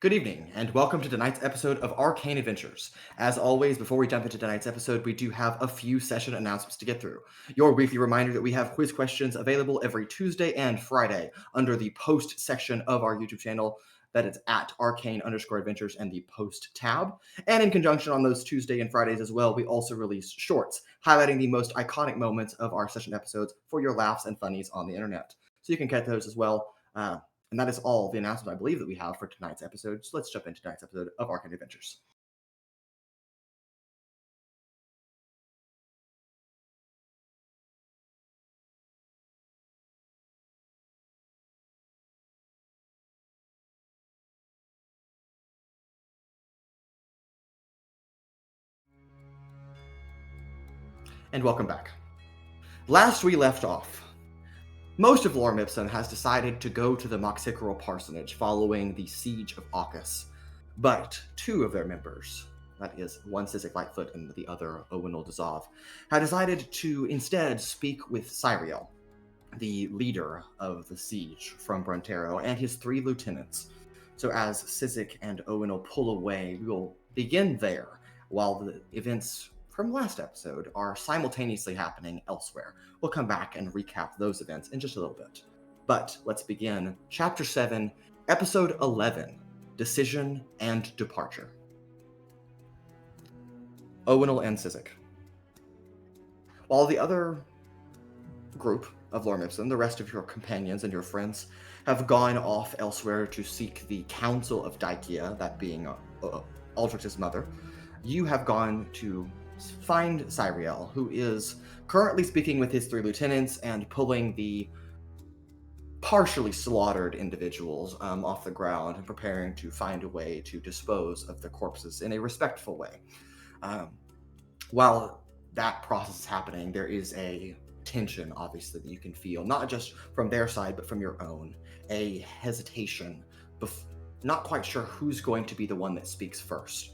Good evening, and welcome to tonight's episode of Arcane Adventures. As always, before we jump into tonight's episode, we do have a few session announcements to get through. Your weekly reminder that we have quiz questions available every Tuesday and Friday under the post section of our YouTube channel. That is at Arcane_Adventures and the post tab. And in conjunction on those Tuesday and Fridays as well, we also release shorts highlighting the most iconic moments of our session episodes for your laughs and funnies on the internet. So you can get those as well. And that is all the announcement I believe that we have for tonight's episode. So let's jump into tonight's episode of Arcane Adventures. And welcome back. Last we left off, most of Lorem Ipsum has decided to go to the Moxicorol parsonage following the siege of Aukus, but two of their members, that is, one Sizik Lightfoot and the other Owunul Dazav, had decided to instead speak with Cyriel, the leader of the siege from Brontero, and his three lieutenants. So as Sizik and Owunul pull away, we will begin there, while the events from last episode are simultaneously happening elsewhere. We'll come back and recap those events in just a little bit. But let's begin Chapter 7, Episode 11, Decision and Departure. Owunul and Sizik. While the other group of Lorem Ipsum, the rest of your companions and your friends, have gone off elsewhere to seek the Council of Daikia, that being Altrix's mother, you have gone to find Cyriel, who is currently speaking with his three lieutenants and pulling the partially slaughtered individuals off the ground and preparing to find a way to dispose of the corpses in a respectful way. While that process is happening, there is a tension, obviously, that you can feel, not just from their side, but from your own. A hesitation, not quite sure who's going to be the one that speaks first.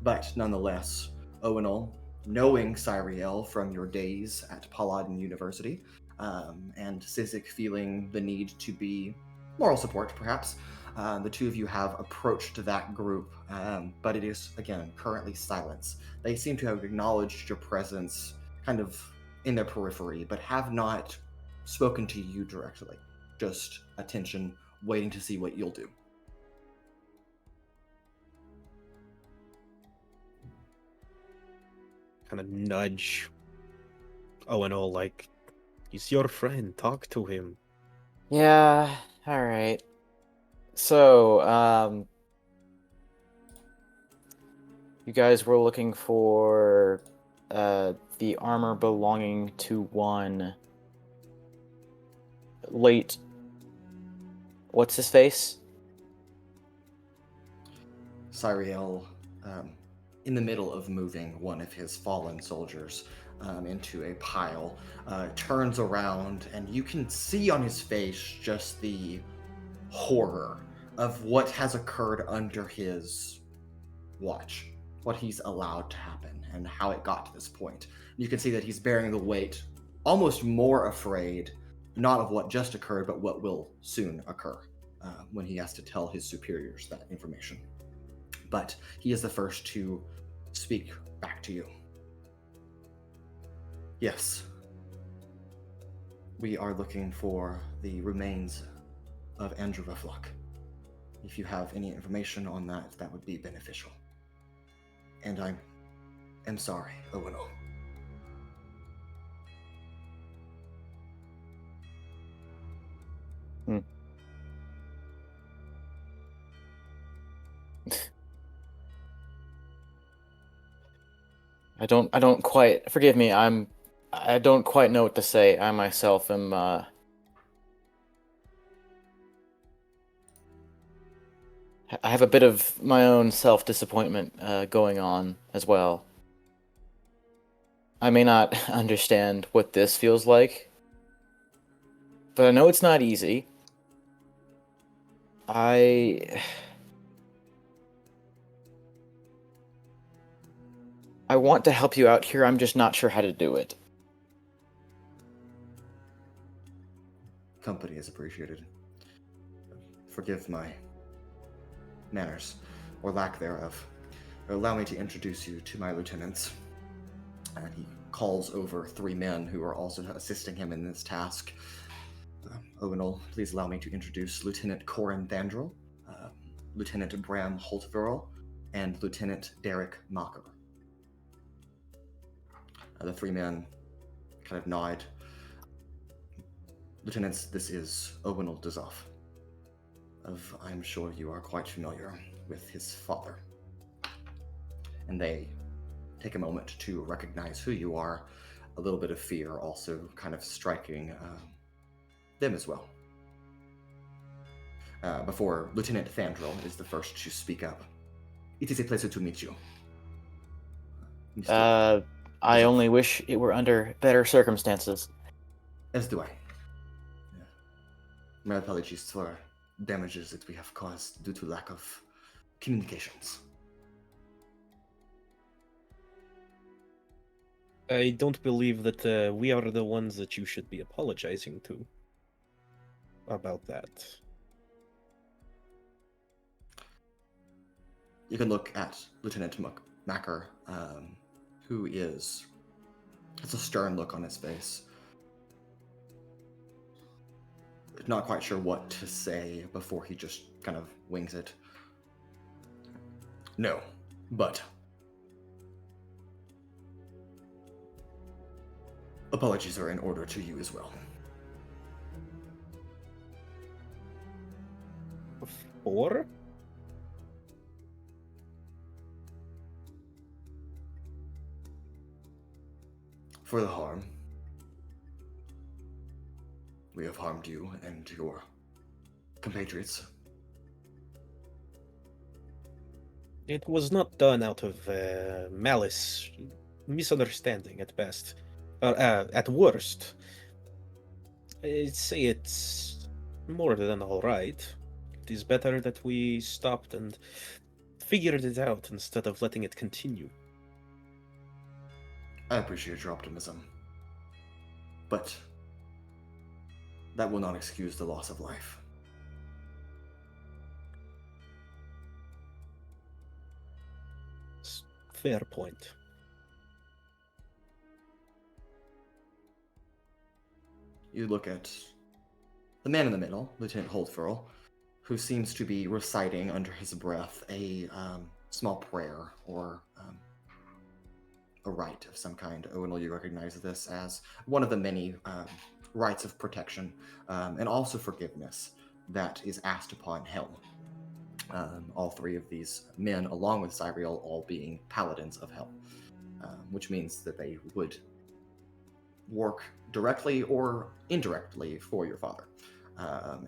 But nonetheless, Owunul, knowing Cyriel from your days at Paladin University, and Sizik feeling the need to be moral support, perhaps, the two of you have approached that group, but it is, again, currently silence. They seem to have acknowledged your presence kind of in their periphery, but have not spoken to you directly. Just attention, waiting to see what you'll do. Kind of nudge Owunul like, he's your friend, talk to him. Yeah, alright. So, you guys were looking for the armor belonging to one late... What's his face? Cyriel, in the middle of moving one of his fallen soldiers into a pile, turns around, and you can see on his face just the horror of what has occurred under his watch, what he's allowed to happen, and how it got to this point. You can see that he's bearing the weight, almost more afraid, not of what just occurred, but what will soon occur when he has to tell his superiors that information. But he is the first to speak back to you. Yes. We are looking for the remains of Andrew Rufflock. If you have any information on that, that would be beneficial. And I am sorry, Owunul. I don't quite... Forgive me, I don't quite know what to say. I myself am, I have a bit of my own self-disappointment going on as well. I may not understand what this feels like, but I know it's not easy. I want to help you out here, I'm just not sure how to do it. Company is appreciated. Forgive my manners, or lack thereof. Allow me to introduce you to my lieutenants. And he calls over 3 men who are also assisting him in this task. Owunul, please allow me to introduce Lieutenant Corin Thandril, Lieutenant Bram Holtverl, and Lieutenant Derek Macher. The 3 men kind of nod. Lieutenants, this is Owunul Dazav. I'm sure you are quite familiar with his father. And they take a moment to recognize who you are, a little bit of fear also kind of striking them as well. Before Lieutenant Thandril is the first to speak up. It is a pleasure to meet you. I only wish it were under better circumstances. As do I. My apologies for damages that we have caused due to lack of communications. I don't believe that we are the ones that you should be apologizing to about that. You can look at Lieutenant Macher, who has a stern look on his face. Not quite sure what to say before he just kind of wings it. No, but apologies are in order to you as well. For? For the harm we have harmed you and your compatriots. It was not done out of malice, misunderstanding at best, at worst. I'd say it's more than all right. It is better that we stopped and figured it out instead of letting it continue. I appreciate your optimism, but that will not excuse the loss of life. Fair point. You look at the man in the middle, Lieutenant Holdfurl, who seems to be reciting under his breath a small prayer or a rite of some kind. Owunul, you recognize this as one of the many rites of protection and also forgiveness that is asked upon Helm. All 3 of these men, along with Cyriel, all being paladins of Helm, which means that they would work directly or indirectly for your father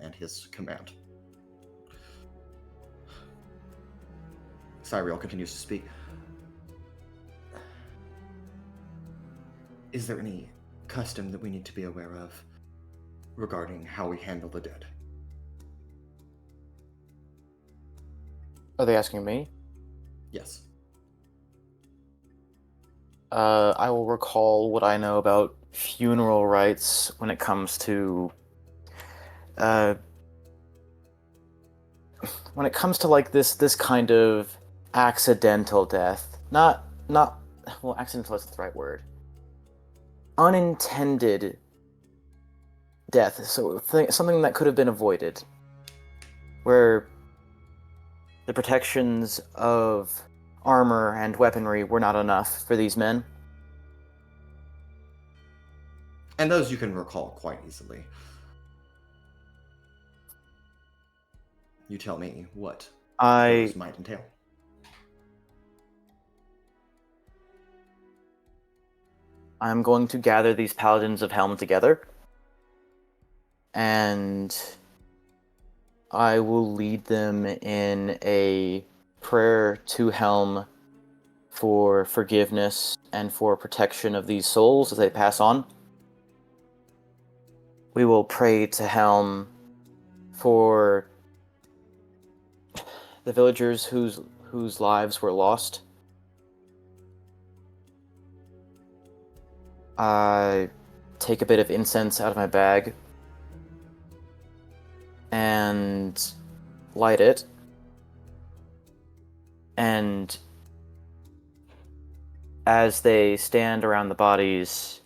and his command. Cyriel continues to speak. Is there any custom that we need to be aware of regarding how we handle the dead? Are they asking me? Yes. I will recall what I know about funeral rites when it comes to like this kind of accidental death. Not well, accidental is the right word. Unintended death, so something that could have been avoided, where the protections of armor and weaponry were not enough for these men. And those you can recall quite easily. You tell me what those might entail. I'm going to gather these paladins of Helm together, and I will lead them in a prayer to Helm for forgiveness and for protection of these souls as they pass on. We will pray to Helm for the villagers whose lives were lost. I take a bit of incense out of my bag and light it, And as they stand around the bodies,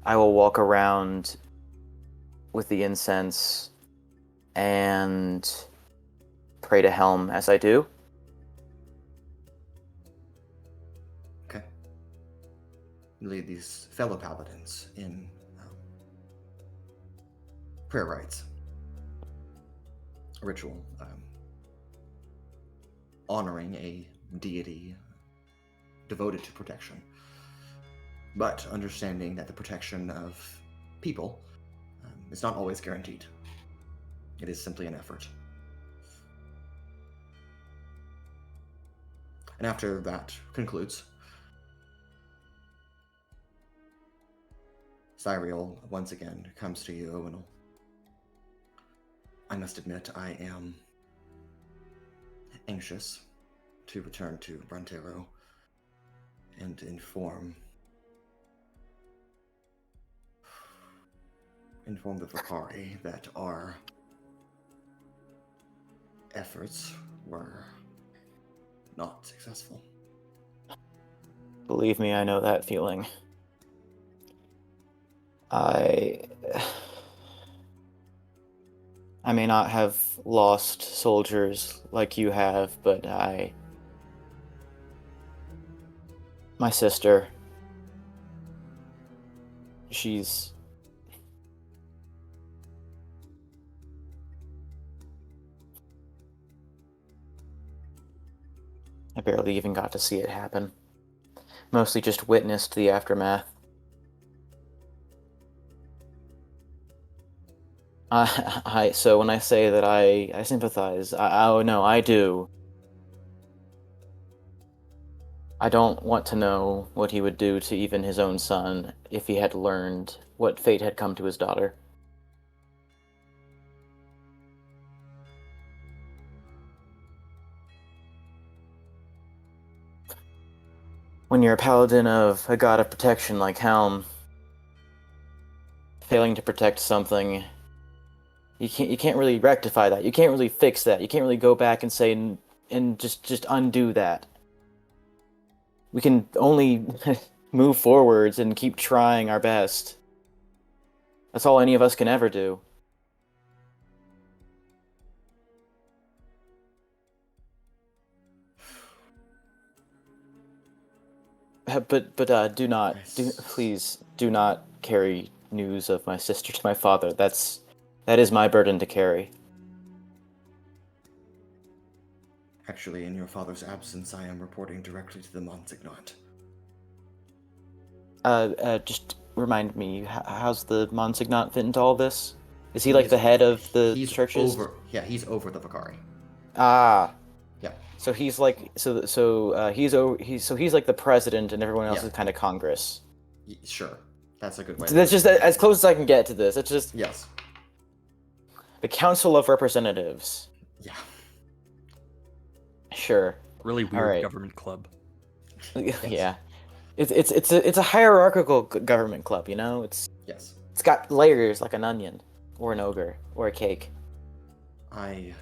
I will walk around with the incense and pray to Helm as I do. Okay. You lead these fellow paladins in prayer rites. A ritual honoring a deity devoted to protection, but understanding that the protection of people is not always guaranteed. It is simply an effort. And after that concludes, Cyriel once again comes to you, Owunul. I must admit, I am anxious to return to Brontero and inform the Vakari that our efforts were not successful. Believe me, I know that feeling. I may not have lost soldiers like you have, but my sister, she's... I barely even got to see it happen. Mostly just witnessed the aftermath. So when I say that I sympathize, oh no, I do. I don't want to know what he would do to even his own son if he had learned what fate had come to his daughter. When you're a paladin of a god of protection like Helm, failing to protect something, you can't really rectify that. You can't really fix that. You can't really go back and say and just undo that. We can only move forwards and keep trying our best. That's all any of us can ever do. But please do not carry news of my sister to my father. That is my burden to carry. Actually, in your father's absence, I am reporting directly to the Monsignat. Just remind me, how's the Monsignat fit into all this? Is he like the head of the churches? He's over the Vakari. Ah. Yeah. So he's like he's like the president, and everyone else is kind of Congress. Sure, that's a good way. So that's just as close as I can get to this. It's just yes, the Council of Representatives. Yeah. Sure. Really weird government club. Yeah, it's a hierarchical government club. You know, it's got layers like an onion, or an ogre, or a cake. I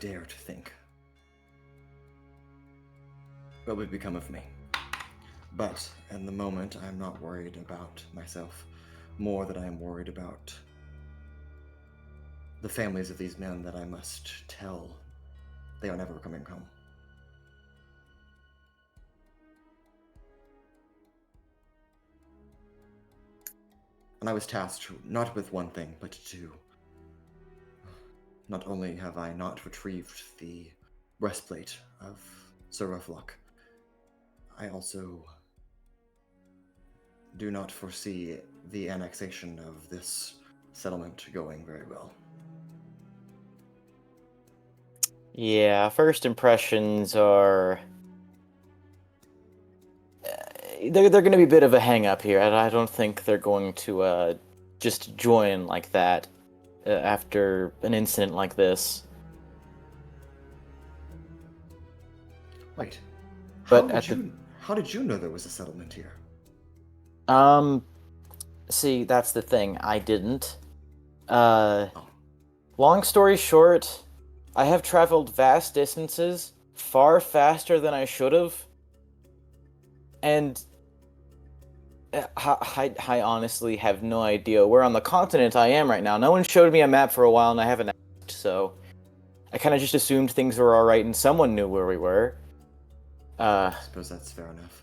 dare to think what would become of me. But in the moment, I'm not worried about myself more than I am worried about the families of these men that I must tell they are never coming home. And I was tasked not with one thing, but two. Not only have I not retrieved the breastplate of Sir Rufflock, I also do not foresee the annexation of this settlement going very well. Yeah, first impressions are... They're going to be a bit of a hang-up here. I don't think they're going to just join like that after an incident like this. Wait, but how did you know there was a settlement here? See, that's the thing. I didn't. Long story short, I have traveled vast distances, far faster than I should have, and I honestly have no idea where on the continent I am right now. No one showed me a map for a while, and I haven't asked, so I kind of just assumed things were all right, and someone knew where we were. I suppose that's fair enough.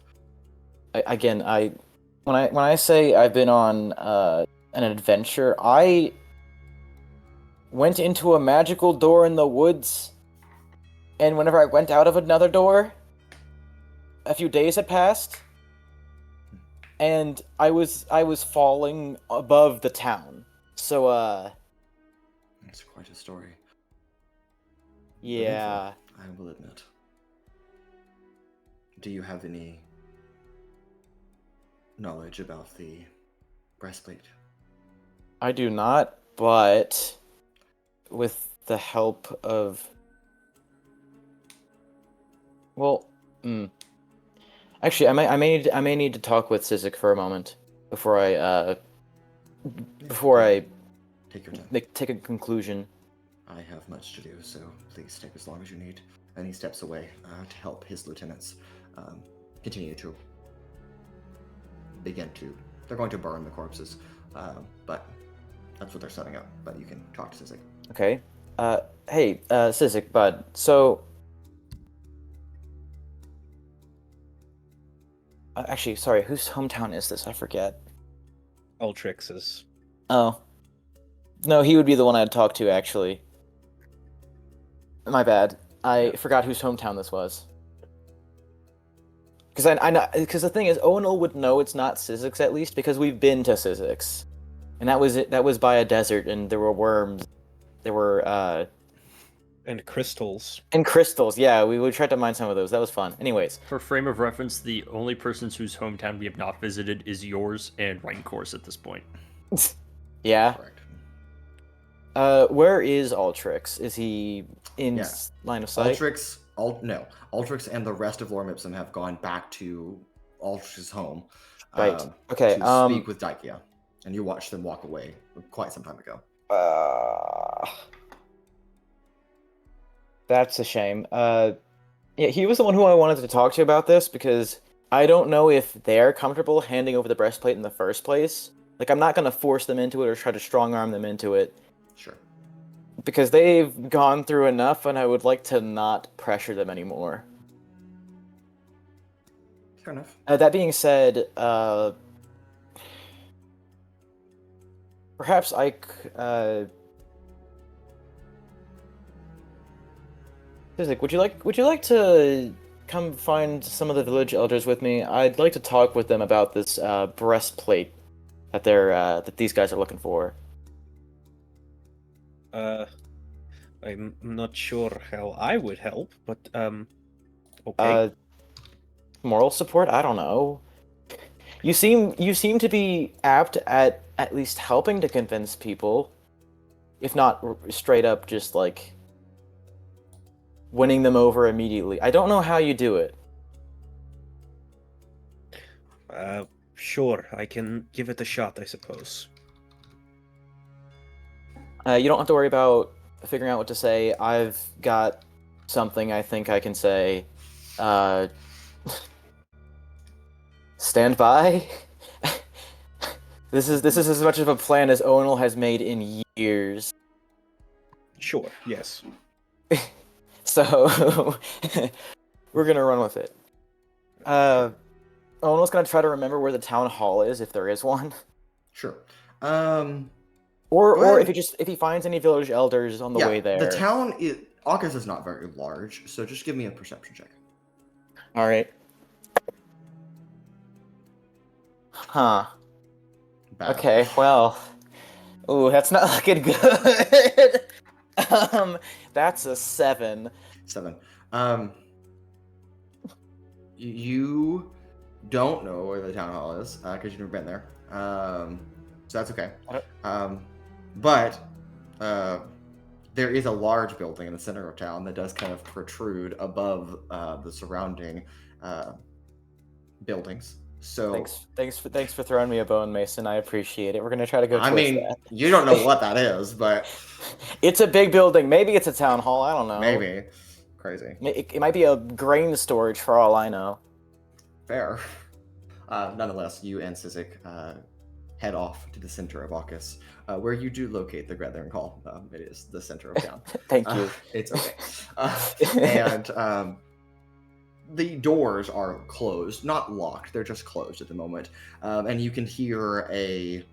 When I say I've been on an adventure, I went into a magical door in the woods, and whenever I went out of another door, a few days had passed. And I was falling above the town. So That's quite a story. Yeah. I will admit. Do you have any knowledge about the breastplate? I do not, but with the help of Actually, I may need to talk with Sizik for a moment before I Take your time. take a conclusion. I have much to do, so please take as long as you need. And he steps away to help his lieutenants continue to They're going to burn the corpses, but that's what they're setting up. But you can talk to Sizik. Okay. Hey, Sizik, bud. So. Actually, sorry, whose hometown is this? I forget. Altrix's. Oh. No, he would be the one I'd talk to, actually. My bad. I forgot whose hometown this was. Because I know, because the thing is, Owunul would know it's not Sizik's, at least, because we've been to Sizik's. And that was it. That was by a desert, and there were worms. There were, And crystals. And crystals, yeah, we tried to mine some of those. That was fun. Anyways. For frame of reference, the only persons whose hometown we have not visited is yours and Rancor's at this point. Yeah. Correct. Where is Altrix? Is he in line of sight? Altrix and the rest of Lorem Ipsum have gone back to Altrix's home. Right. Okay. To speak with Daikia, and you watched them walk away quite some time ago. That's a shame. Yeah, he was the one who I wanted to talk to about this because I don't know if they're comfortable handing over the breastplate in the first place. Like, I'm not going to force them into it or try to strong-arm them into it. Sure. Because they've gone through enough, and I would like to not pressure them anymore. Fair enough. That being said, perhaps Sizik, would you like to come find some of the village elders with me? I'd like to talk with them about this breastplate that these guys are looking for. I'm not sure how I would help, but okay. Moral support? I don't know. You seem to be apt at least helping to convince people, if not straight up just like winning them over immediately. I don't know how you do it. Sure, I can give it a shot, I suppose. You don't have to worry about figuring out what to say. I've got something I think I can say. Stand by. This is as much of a plan as Owunul has made in years. Sure, yes. So, we're gonna run with it. Owunul's gonna try to remember where the town hall is, if there is one. Sure. Or if he finds any village elders on the way there. The town August is not very large, so just give me a perception check. All right. Huh. Bad. Okay, well. Ooh, that's not looking good. That's a 7. 7. You don't know where the town hall is because you've never been there. So that's okay. But there is a large building in the center of town that does kind of protrude above the surrounding buildings. So Thanks for throwing me a bone, Mason. I appreciate it. We're gonna try to go I towards mean, that. you don't know what that is, but It's a big building. Maybe it's a town hall. I don't know. maybe. Crazy. It might be a grain storage for all I know. Fair. Nonetheless, you and Sizik head off to the center of Aukus, where you do locate the Gathering Hall. It is the center of town. Thank you. It's okay. And the doors are closed, not locked. They're just closed at the moment. And you can hear a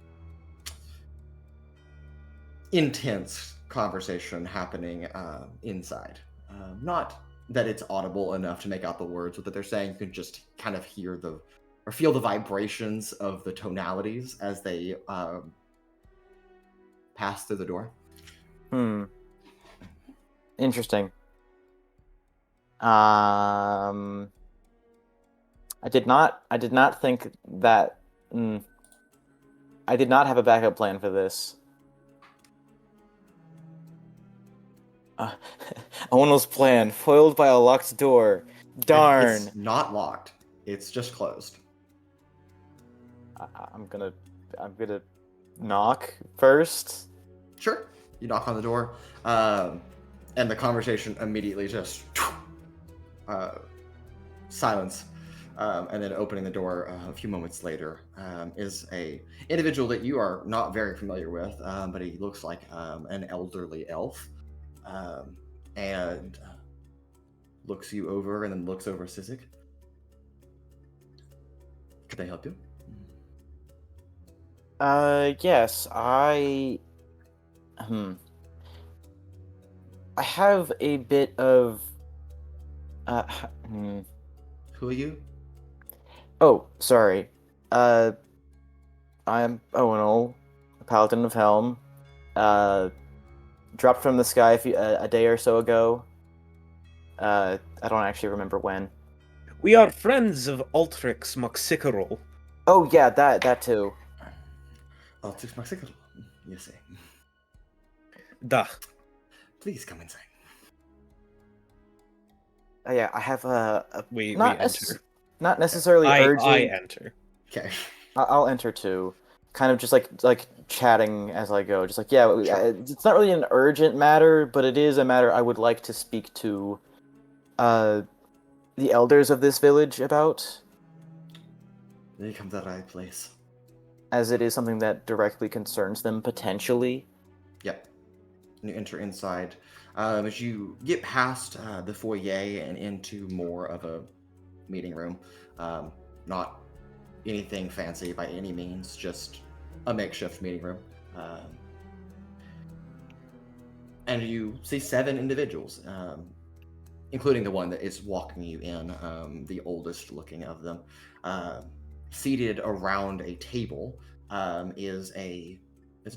intense conversation happening inside. Not that it's audible enough to make out the words what they're saying. You can just kind of hear or feel the vibrations of the tonalities as they pass through the door. Interesting. I did not think that. I did not have a backup plan for this. Owunul's plan foiled by a locked door. Darn. It's not locked. It's just closed. I'm gonna knock first. Sure. You knock on the door, and the conversation immediately just silence. And then opening the door a few moments later is a individual that you are not very familiar with, but he looks like an elderly elf, and looks you over and then looks over Sizik. Could I help you? Yes, I have a bit of Who are you? Oh, sorry. I'm Owunul, a paladin of Helm. Dropped from the sky a day or so ago. I don't actually remember when. We are friends of Altrix Moxicorol. Oh yeah, that too. Altrix Moxicorol, you say. Da. Please come inside. Yeah, I have We not enter. not necessarily urgent. I enter. Okay. I'll enter too. Kind of just like chatting as I go. Just like, yeah, Sure. it's not really an urgent matter, but it is a matter I would like to speak to the elders of this village about, You come to the right place. as it is something that directly concerns them potentially. Yep. And you enter inside. As you get past the foyer and into more of a meeting room, not anything fancy by any means, just a makeshift meeting room. And you see 7 individuals, including the one that is walking you in, the oldest looking of them. Seated around a table is a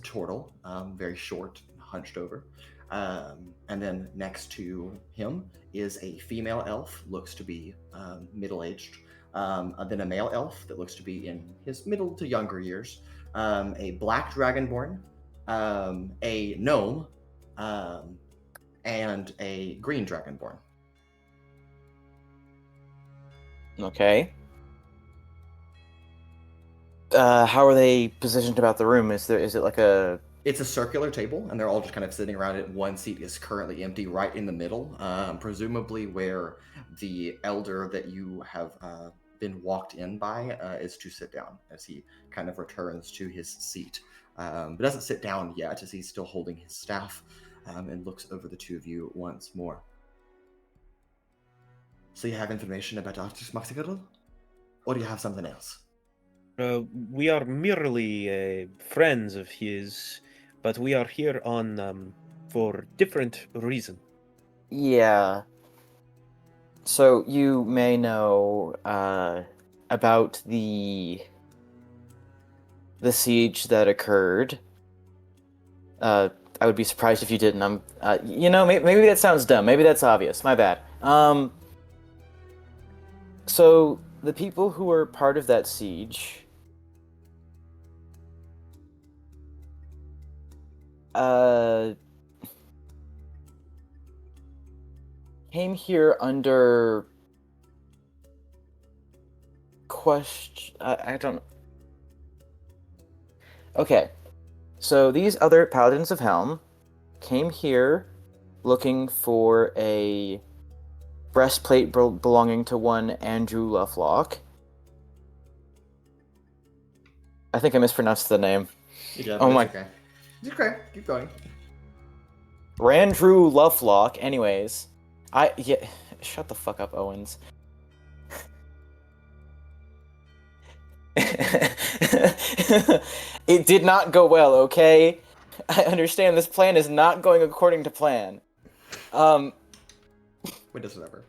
turtle, very short, hunched over. And then next to him is a female elf, looks to be middle-aged. Then a male elf that looks to be in his middle to younger years. A black dragonborn, a gnome, and a green dragonborn. Okay. How are they positioned about the room? Is it like a... It's a circular table, and they're all just kind of sitting around it. One seat is currently empty right in the middle, presumably where the elder that you have been walked in by is to sit down as he kind of returns to his seat. But doesn't sit down yet as he's still holding his staff and looks over the two of you once more. So you have information about Arcane Moxicorol? Or do you have something else? We are merely friends of his, but we are here on for different reason. Yeah. So you may know about the siege that occurred. I would be surprised if you didn't. Maybe that sounds dumb. Maybe that's obvious. My bad. So the people who were part of that siege, came here under question. I don't. Okay, so these other Paladins of Helm came here looking for a breastplate belonging to one Andrew Lovelock. I think I mispronounced the name. Yeah, Oh but my- it's okay. It's okay. Keep going. Randrew Lovelock. Anyways, shut the fuck up, Owens. It did not go well, okay? I understand this plan is not going according to plan. Wait, does whatever.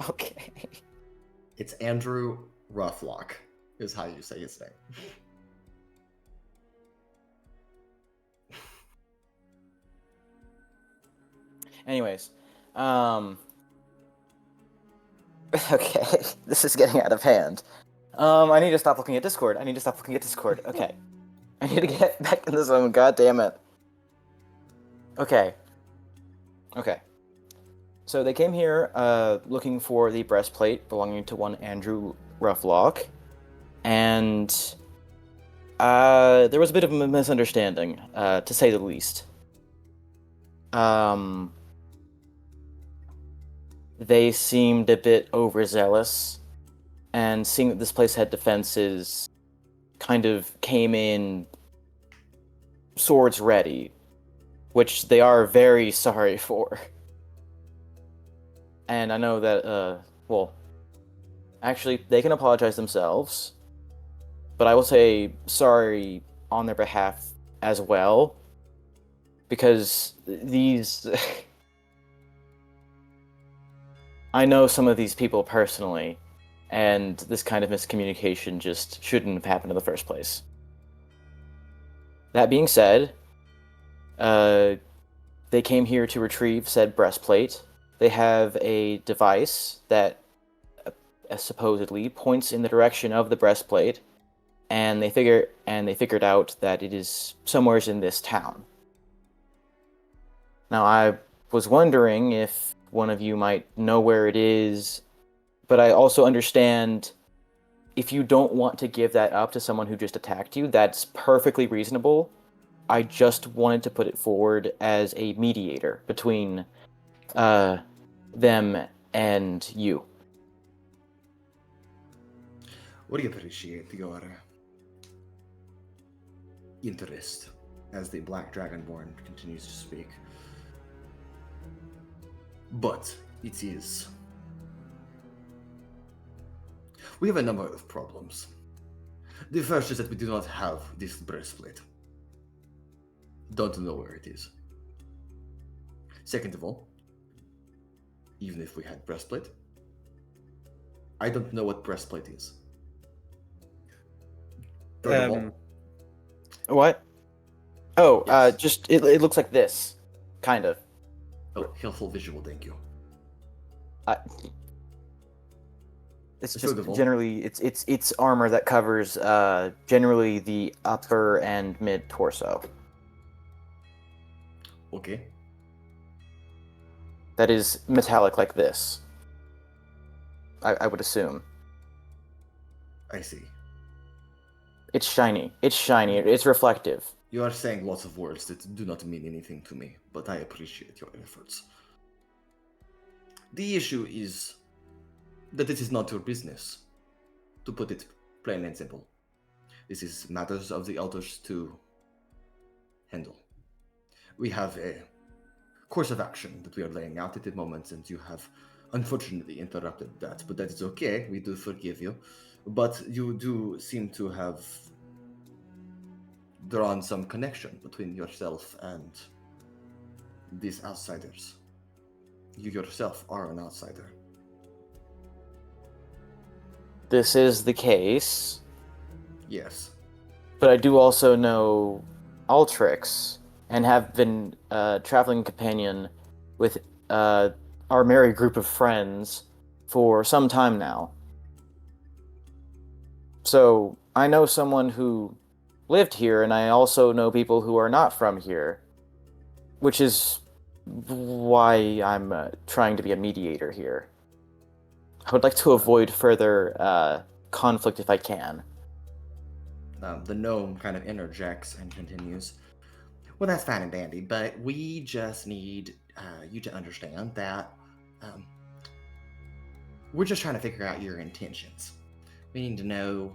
Okay. It's Andrew Roughlock, is how you say his name. Anyways, okay, this is getting out of hand. I need to stop looking at Discord. Okay. I need to get back in the zone, god damn it. Okay. So they came here looking for the breastplate belonging to one Andrew Roughlock, and there was a bit of a misunderstanding, to say the least. They seemed a bit overzealous, and seeing that this place had defenses, kind of came in swords ready, which they are very sorry for. And I know that, actually, they can apologize themselves, but I will say sorry on their behalf as well, because these... I know some of these people personally, and this kind of miscommunication just shouldn't have happened in the first place. That being said, they came here to retrieve said breastplate. They have a device that supposedly points in the direction of the breastplate, and they figured out that it is somewhere in this town. Now, I was wondering if one of you might know where it is, but I also understand if you don't want to give that up to someone who just attacked you, that's perfectly reasonable. I just wanted to put it forward as a mediator between them and you. We appreciate your interest as the Black Dragonborn continues to speak. But it is. We have a number of problems. The first is that we do not have this breastplate. Don't know where it is. Second of all, even if we had breastplate, I don't know what breastplate is. Third of all, What? Oh, Yes. just it looks like this, kind of. oh, helpful visual, thank you. It's Third just of all- generally it's armor that covers generally the upper and mid torso. Okay. That is metallic like this. I would assume. I see. It's shiny. It's reflective. You are saying lots of words that do not mean anything to me, but I appreciate your efforts. The issue is that it is not your business, to put it plain and simple. This is matters of the elders to handle. We have a course of action that we are laying out at the moment, and you have unfortunately interrupted that, but that is okay. We do forgive you. But you do seem to have drawn some connection between yourself and these outsiders. You yourself are an outsider. This is the case, Yes. but I do also know Altrix and have been traveling companion with our merry group of friends for some time now. So I know someone who lived here, and I also know people who are not from here, which is why I'm trying to be a mediator here. I would like to avoid further conflict if I can. The gnome kind of interjects and continues. Well, that's fine and dandy, but we just need you to understand that we're just trying to figure out your intentions. We need to know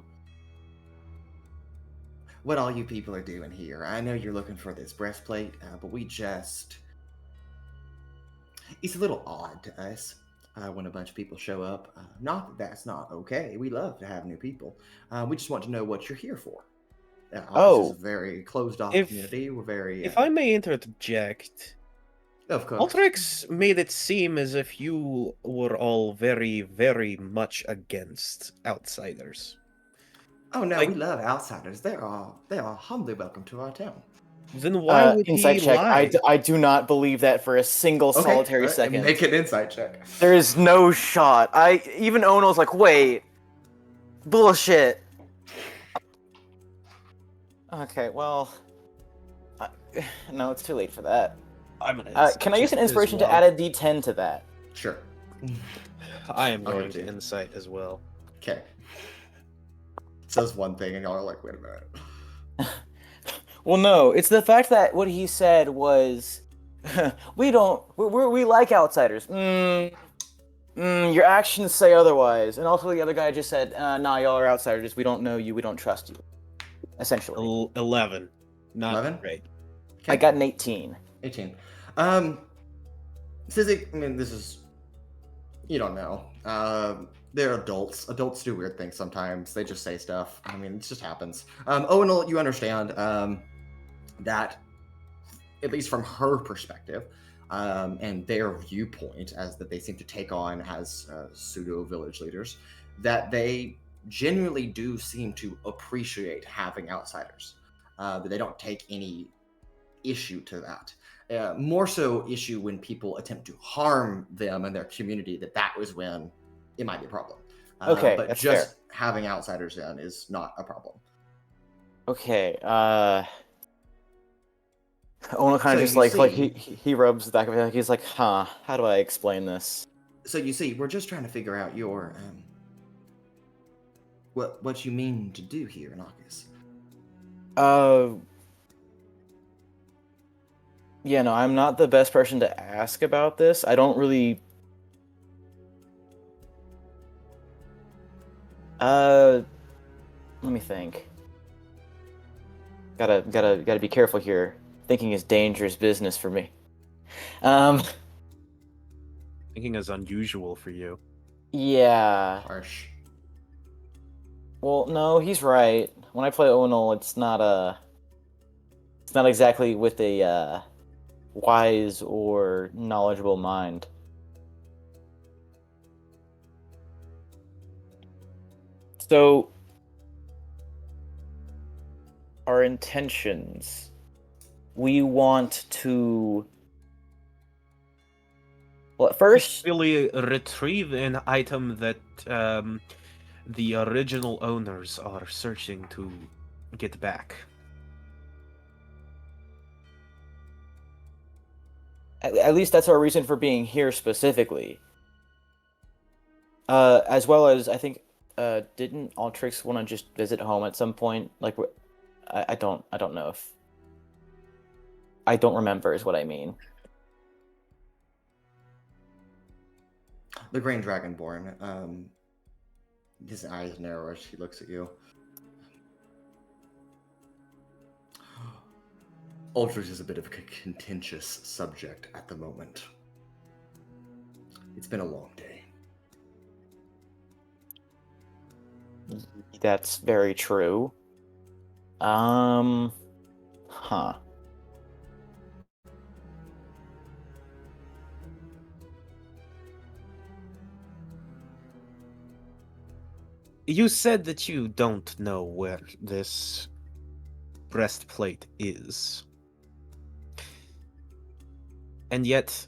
what all you people are doing here. I know you're looking for this breastplate, but we just... It's a little odd to us when a bunch of people show up. Not that that's not okay. We love to have new people. We just want to know what you're here for. This is a very closed-off community. We're very... If I may interject... Of course. Altrix made it seem as if you were all very, very much against outsiders. Oh no, we love outsiders. They are humbly welcome to our town. Then why would insight he check? lie? I do not believe that for a single solitary second. Make an insight check. There is no shot. Even Owunul's like, wait, bullshit. Okay, well, no, it's too late for that. I'm gonna can I use an inspiration to add a D10 to that? Sure. I am going to insight as well. Okay. Says one thing, and y'all are like, wait a minute. Well, no, it's the fact that what he said was, we like outsiders. Your actions say otherwise. And also the other guy just said, nah, y'all are outsiders. We don't know you. We don't trust you. Essentially. 11. Not 11? great. Okay. I got an 18. 18. Sizik, I mean, this is... You don't know. They're adults. Adults do weird things sometimes. They just say stuff. I mean, it just happens. Owunul, you understand that, at least from her perspective, and their viewpoint, as that they seem to take on as pseudo-village leaders, that they genuinely do seem to appreciate having outsiders. That they don't take any issue to that. More so issue when people attempt to harm them and their community, that was when it might be a problem. Okay, but that's just fair. having outsiders in is not a problem. Okay, Owunul kind of So just you like see- he rubs the back of his head. He's like, how do I explain this? So you see, we're just trying to figure out your what you mean to do here in August. Yeah, no, I'm not the best person to ask about this. I don't really... let me think. Gotta be careful here. Thinking is dangerous business for me. Thinking is unusual for you. Yeah. Harsh. Well, no, he's right. When I play Owunul, it's not exactly with a wise or knowledgeable mind. So, our intentions. We want to... Well, at first... Really retrieve an item that the original owners are searching to get back. At least that's our reason for being here specifically. As well as, I think, didn't Altrix want to just visit home at some point? Like, I don't know if... I don't remember is what I mean. The Green Dragonborn, his eyes narrow as he looks at you. Altrix is a bit of a contentious subject at the moment. It's been a long day. That's very true. Huh. You said that you don't know where this breastplate is. And yet,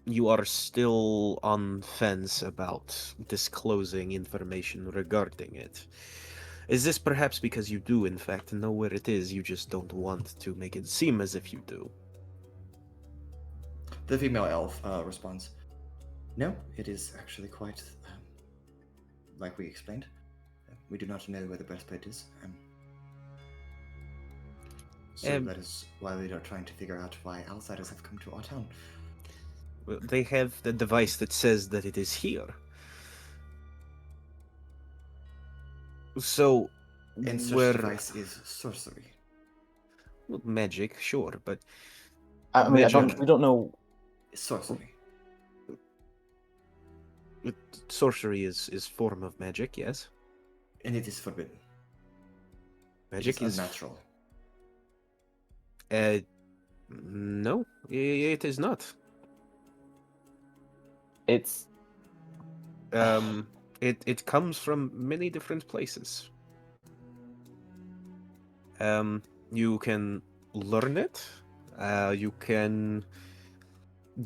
you are still on fence about disclosing information regarding it. Is this perhaps because you do, in fact, know where it is, you just don't want to make it seem as if you do? The female elf responds. No, it is actually quite like we explained. We do not know where the breastplate is. So that is why we are trying to figure out why outsiders have come to our town. Well, they have the device that says that it is here. So, And such where device is sorcery. well, magic, sure, but I mean, Magic. we don't know. Sorcery. sorcery is form of magic, yes. And it is forbidden. Magic it is is unnatural. No, it is not. It's It comes from many different places. You can learn it. You can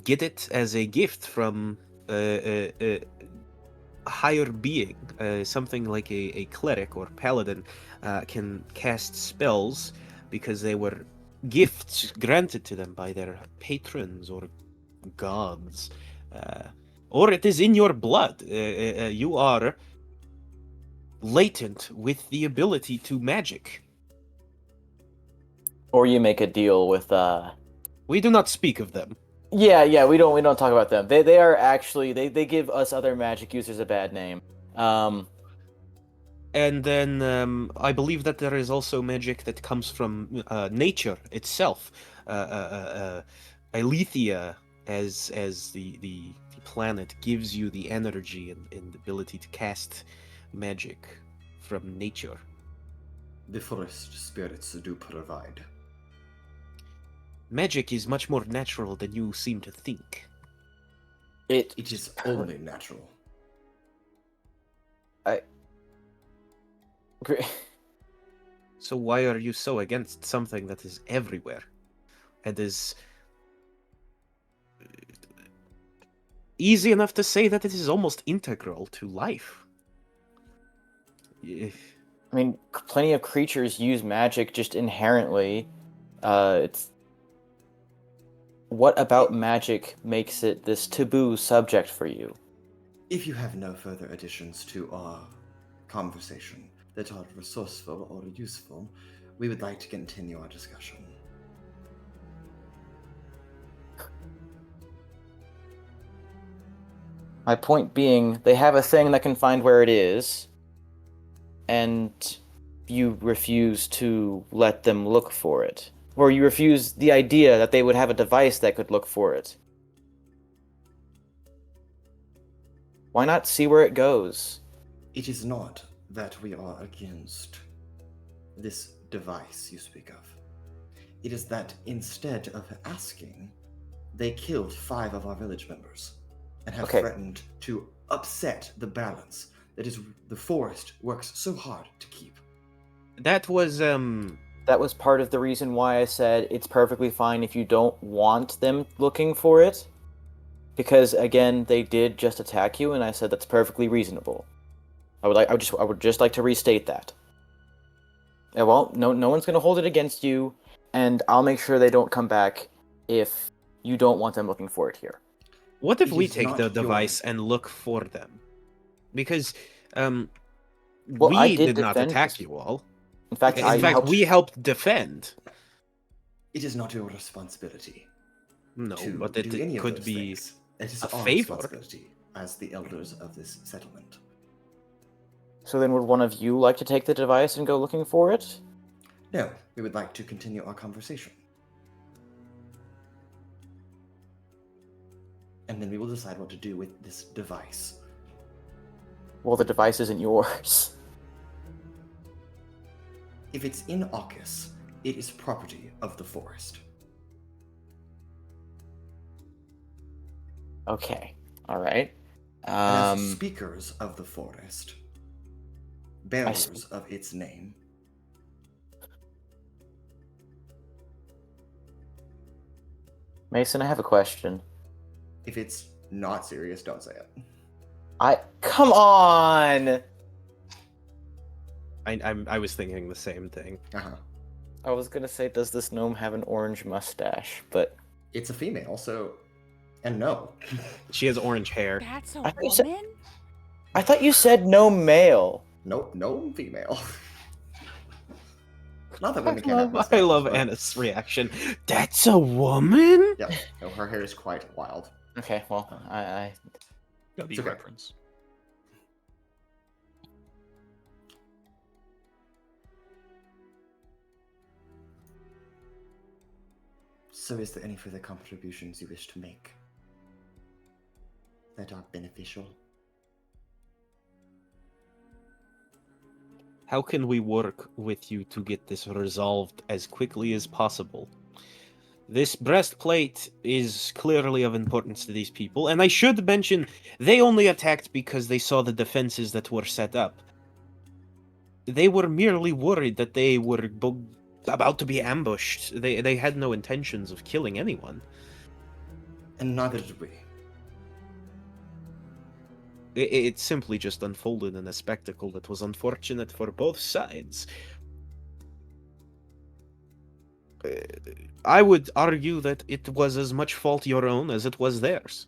get it as a gift from a higher being. Something like a cleric or paladin can cast spells because they were gifts granted to them by their patrons or gods. Or it is in your blood. You are latent with the ability to magic. or you make a deal with We do not speak of them. Yeah, we don't talk about them. They are actually they give us other magic users a bad name. And then I believe that there is also magic that comes from nature itself. Aletheia, as the planet, gives you the energy and the ability to cast magic from nature. The forest spirits do provide. Magic is much more natural than you seem to think. It is only natural. So why are you so against something that is everywhere and is easy enough to say that it is almost integral to life? I mean, plenty of creatures use magic just inherently. It's what about magic makes it this taboo subject for you? If you have no further additions to our conversation that are resourceful or useful, we would like to continue our discussion. My point being, they have a thing that can find where it is, and you refuse to let them look for it. Or you refuse the idea that they would have a device that could look for it. Why not see where it goes? It is not that we are against this device you speak of. It is that instead of asking, they killed 5 of our village members and have threatened to upset the balance that is the forest works so hard to keep. That was That was part of the reason why I said it's perfectly fine if you don't want them looking for it. Because again, they did just attack you, and I said that's perfectly reasonable. I would just like to restate that. Well, no one's gonna hold it against you, and I'll make sure they don't come back if you don't want them looking for it here. What if It we is take not the your- device and look for them? Because Well, we I did did not defend attack this- you all. In fact, In I fact, helped. we helped defend. It is not your responsibility No, to but do it any of could those be. things. It is a our favor. responsibility as the elders of this settlement. So then, would one of you like to take the device and go looking for it? No, we would like to continue our conversation. And then we will decide what to do with this device. Well, the device isn't yours. If it's in AUKUS, it is property of the forest. Okay. All right. And as speakers of the forest, bearers see. of its name, Mason, I have a question. if it's not serious, don't say it. Come on. I was thinking the same thing. Uh-huh. I was gonna say, does this gnome have an orange mustache? But It's a female, so And no. She has orange hair. That's a I thought you said- woman? I thought you said no male. Nope, no female. Not that women can't have I mustaches, love but- Anna's reaction. That's a woman? Yeah, no, her hair is quite wild. Okay, well, I W It's okay. reference. So is there any further contributions you wish to make that are beneficial? How can we work with you to get this resolved as quickly as possible? This breastplate is clearly of importance to these people, and I should mention, they only attacked because they saw the defenses that were set up. They were merely worried that they were about to be ambushed. They had no intentions of killing anyone. And neither did we. It simply just unfolded in a spectacle that was unfortunate for both sides. I would argue that it was as much fault your own as it was theirs.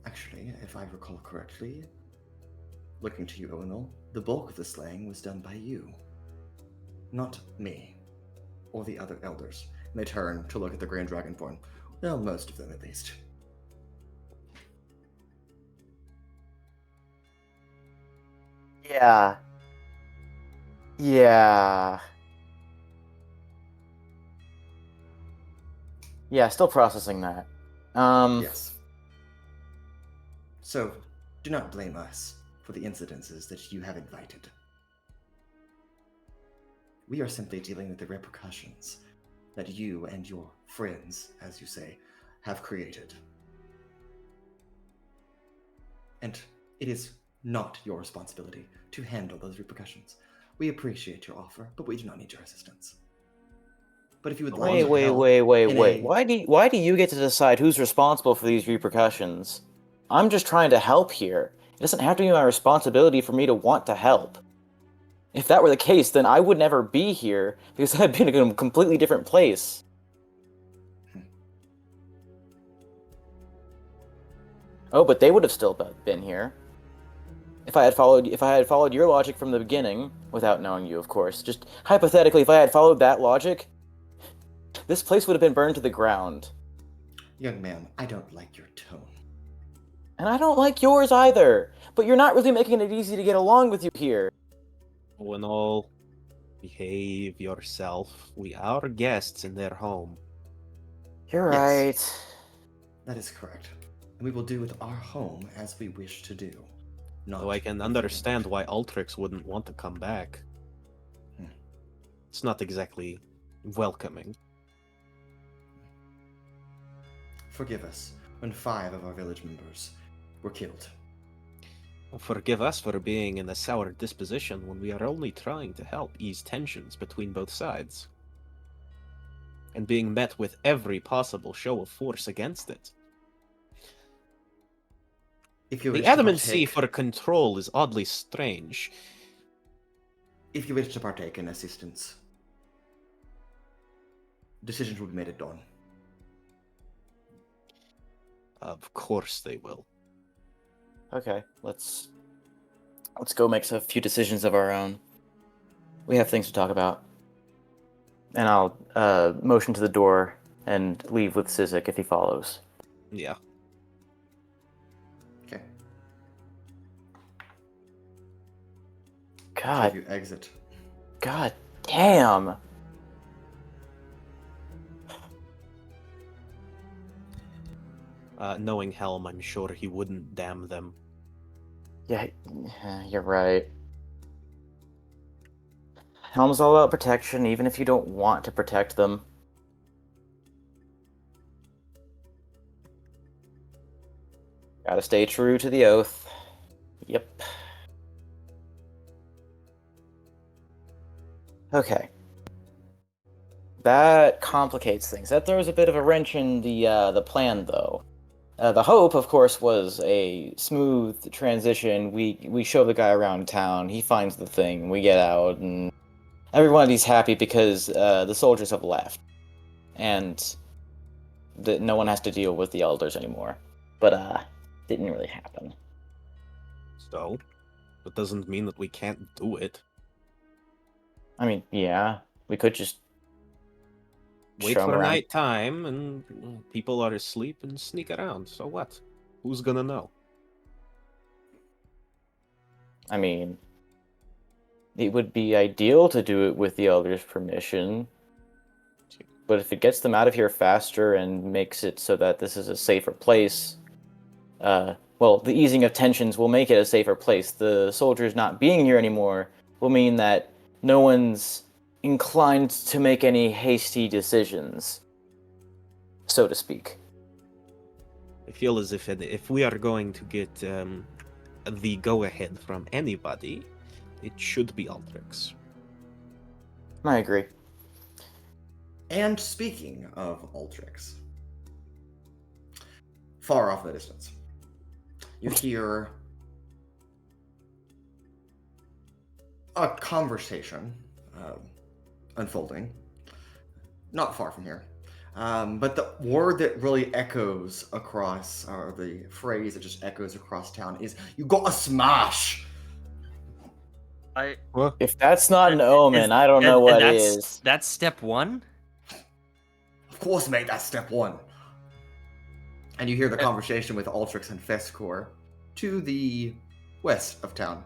Actually, if I recall correctly, looking to you, Owunul, the bulk of the slaying was done by you. Not me. Or the other elders. And they turn to look at the Grand Dragonborn. Well, most of them at least. Yeah. Yeah. Yeah, still processing that. Yes. So, do not blame us for the incidences that you have invited. We are simply dealing with the repercussions that you and your friends, as you say, have created. And it is not your responsibility to handle those repercussions. We appreciate your offer, but we do not need your assistance. But if you would like to help Wait. in a- Why do you get to decide who's responsible for these repercussions? I'm just trying to help here. It doesn't have to be my responsibility for me to want to help. If that were the case, then I would never be here, because I'd been in a completely different place. Oh, but they would have still been here. If I had followed your logic from the beginning, without knowing you, of course, just hypothetically, if I had followed that logic, this place would have been burned to the ground. Young man, I don't like your tone. And I don't like yours either. But you're not really making it easy to get along with you here. Owunul, behave yourself. We are guests in their home. You're Yes. right. That is correct. And we will do with our home as we wish to do. Not Though I can with understand yours. why Altrix wouldn't want to come back. Hmm. It's not exactly welcoming. Forgive us when 5 of our village members were killed. Forgive us for being in a sour disposition when we are only trying to help ease tensions between both sides. And being met with every possible show of force against it. If you The wish to adamancy partake- for control is oddly strange. If you wish to partake in assistance, decisions will be made at dawn. Of course they will. Okay, let's go make a few decisions of our own. We have things to talk about. And I'll motion to the door and leave with Sizik if he follows. Yeah. Okay. God, You exit. God damn. Knowing Helm, I'm sure he wouldn't damn them. Yeah, you're right. Helm's all about protection, even if you don't want to protect them. Gotta stay true to the oath. Yep. Okay. That complicates things. That throws a bit of a wrench in the plan, though. The hope, of course, was a smooth transition. We show the guy around town. He finds the thing. We get out, and everybody's happy because the soldiers have left. And that no one has to deal with the elders anymore. But didn't really happen. So, that doesn't mean that we can't do it. I mean, yeah, we could just Wait show 'em for around. night time and people are asleep and sneak around. So what? Who's gonna know? I mean, it would be ideal to do it with the elders' permission. But if it gets them out of here faster and makes it so that this is a safer place, well, the easing of tensions will make it a safer place. The soldiers not being here anymore will mean that no one's inclined to make any hasty decisions, so to speak. I feel as if we are going to get the go-ahead from anybody, it should be Altrix. I agree. And speaking of Altrix, far off in the distance, you hear a conversation unfolding, not far from here. But the word that really echoes across, or the phrase that just echoes across town is, "You got a smash!" If that's not an omen, I don't know what is. That's step one? Of course, mate, that's step one. And you hear the conversation with Altrix and Fescor to the west of town.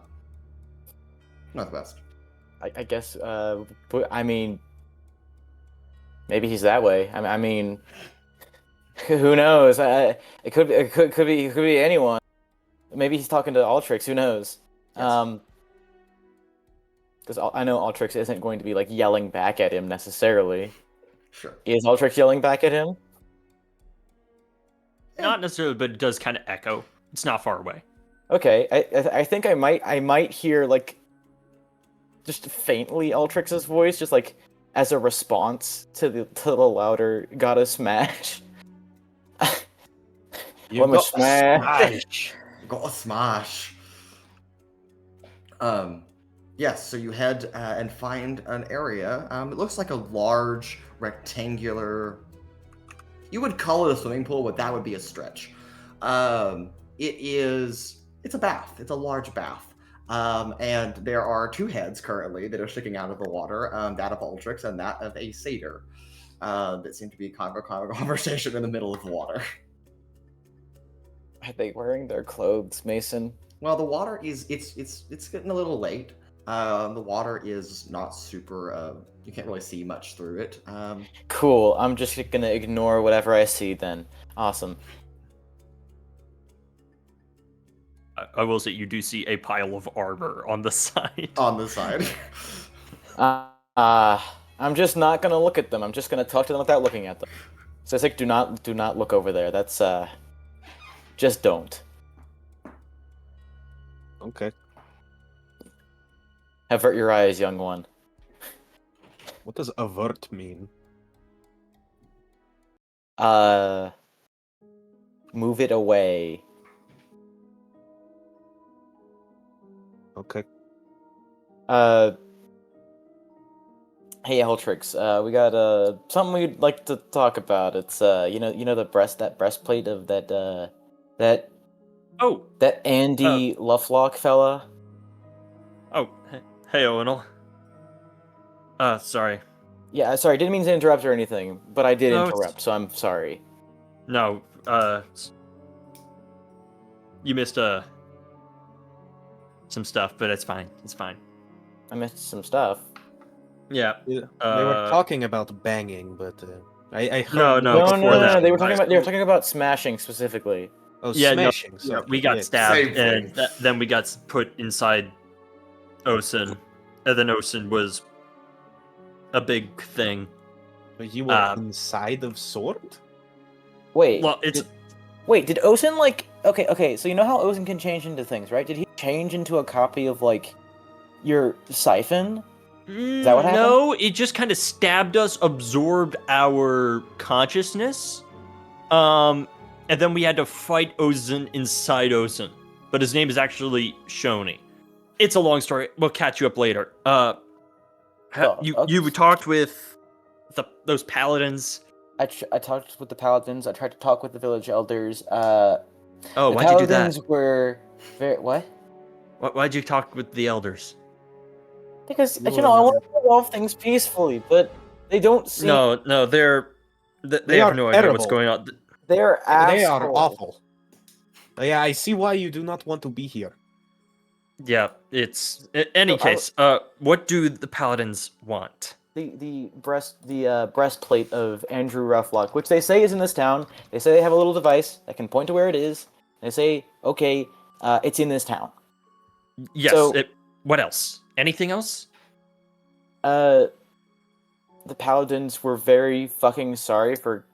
Northwest. I guess, but, I mean, maybe he's that way. I mean, who knows? It could be anyone. Maybe he's talking to Altrix. Who knows? Yes. Because I know Altrix isn't going to be like yelling back at him necessarily. Sure. Is Altrix yelling back at him? Not necessarily, but it does kind of echo. It's not far away. Okay, I think I might hear like just faintly Altrix's voice, just like as a response to the louder "Gotta smash." You Let me got smash. Got a smash. Yes, so you head and find an area. It looks like a large rectangular. You would call it a swimming pool, but that would be a stretch. It's a bath. It's a large bath. And there are two heads currently that are sticking out of the water, that of Altrix and that of a satyr. That seem to be kind of a conversation in the middle of the water. Are they wearing their clothes, Mason? Well, the water is it's getting a little late. The water is not super. You can't really see much through it. Cool. I'm just gonna ignore whatever I see then. Awesome. I will say you do see a pile of armor on the side. On the side. I'm just not gonna look at them. I'm just gonna talk to them without looking at them. Sizik, do not look over there. That's just don't. Okay. Avert your eyes, young one. What does avert mean? Move it away. Okay. Hey, Altrix, we got something we'd like to talk about. It's you know that breastplate of that Andy Lufflock fella. Oh, hey, Owunul. Sorry. Yeah, sorry, didn't mean to interrupt or anything, but I did No, interrupt, so I'm sorry. No, you missed some stuff, but it's fine. It's fine. I missed some stuff. Yeah. They were talking about banging, but I heard No, No, before that. they were talking about smashing specifically. Oh, Yeah, no, smashing. yeah, so- we got yeah. stabbed, Same and thing. then we got put inside Osen, and then Osen was a big thing. But you were inside of Sword? Wait. Well, it's Did Osen like okay, so you know how Osen can change into things, right? Did he change into a copy of like your siphon? Is that what happened? No, it just kind of stabbed us, absorbed our consciousness, and then we had to fight Osen inside Osen. But his name is actually Shoni. It's a long story. We'll catch you up later. Okay. You talked with those paladins. I talked with the paladins. I tried to talk with the village elders. Oh, The why'd you do that? paladins were very what? Why'd you talk with the elders? Because You I were- want to resolve things peacefully, but they don't seem. No, they They have are no idea what's terrible. going on. They're assholes. They are awful. Yeah, I see why you do not want to be here. Yeah, it's in any So I- case. What do the paladins want? The breastplate of Andrew Roughlock, which they say is in this town. They say they have a little device that can point to where it is. They say, okay, it's in this town. Yes. So- What else? Anything else? The paladins were very fucking sorry for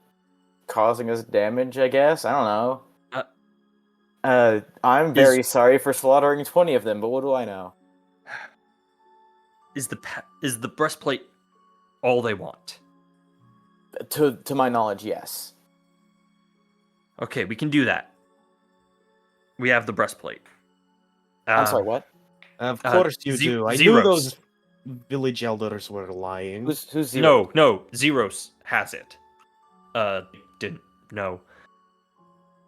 causing us damage, I guess. I don't know. I'm very sorry for slaughtering 20 of them, but what do I know? Is the breastplate all they want? To my knowledge, yes. Okay, we can do that. We have the breastplate. I'm sorry, what? Of course you Ze- do. I Zeiros. knew those village elders were lying. Who's Zero? No, Zeiros has it. Didn't know,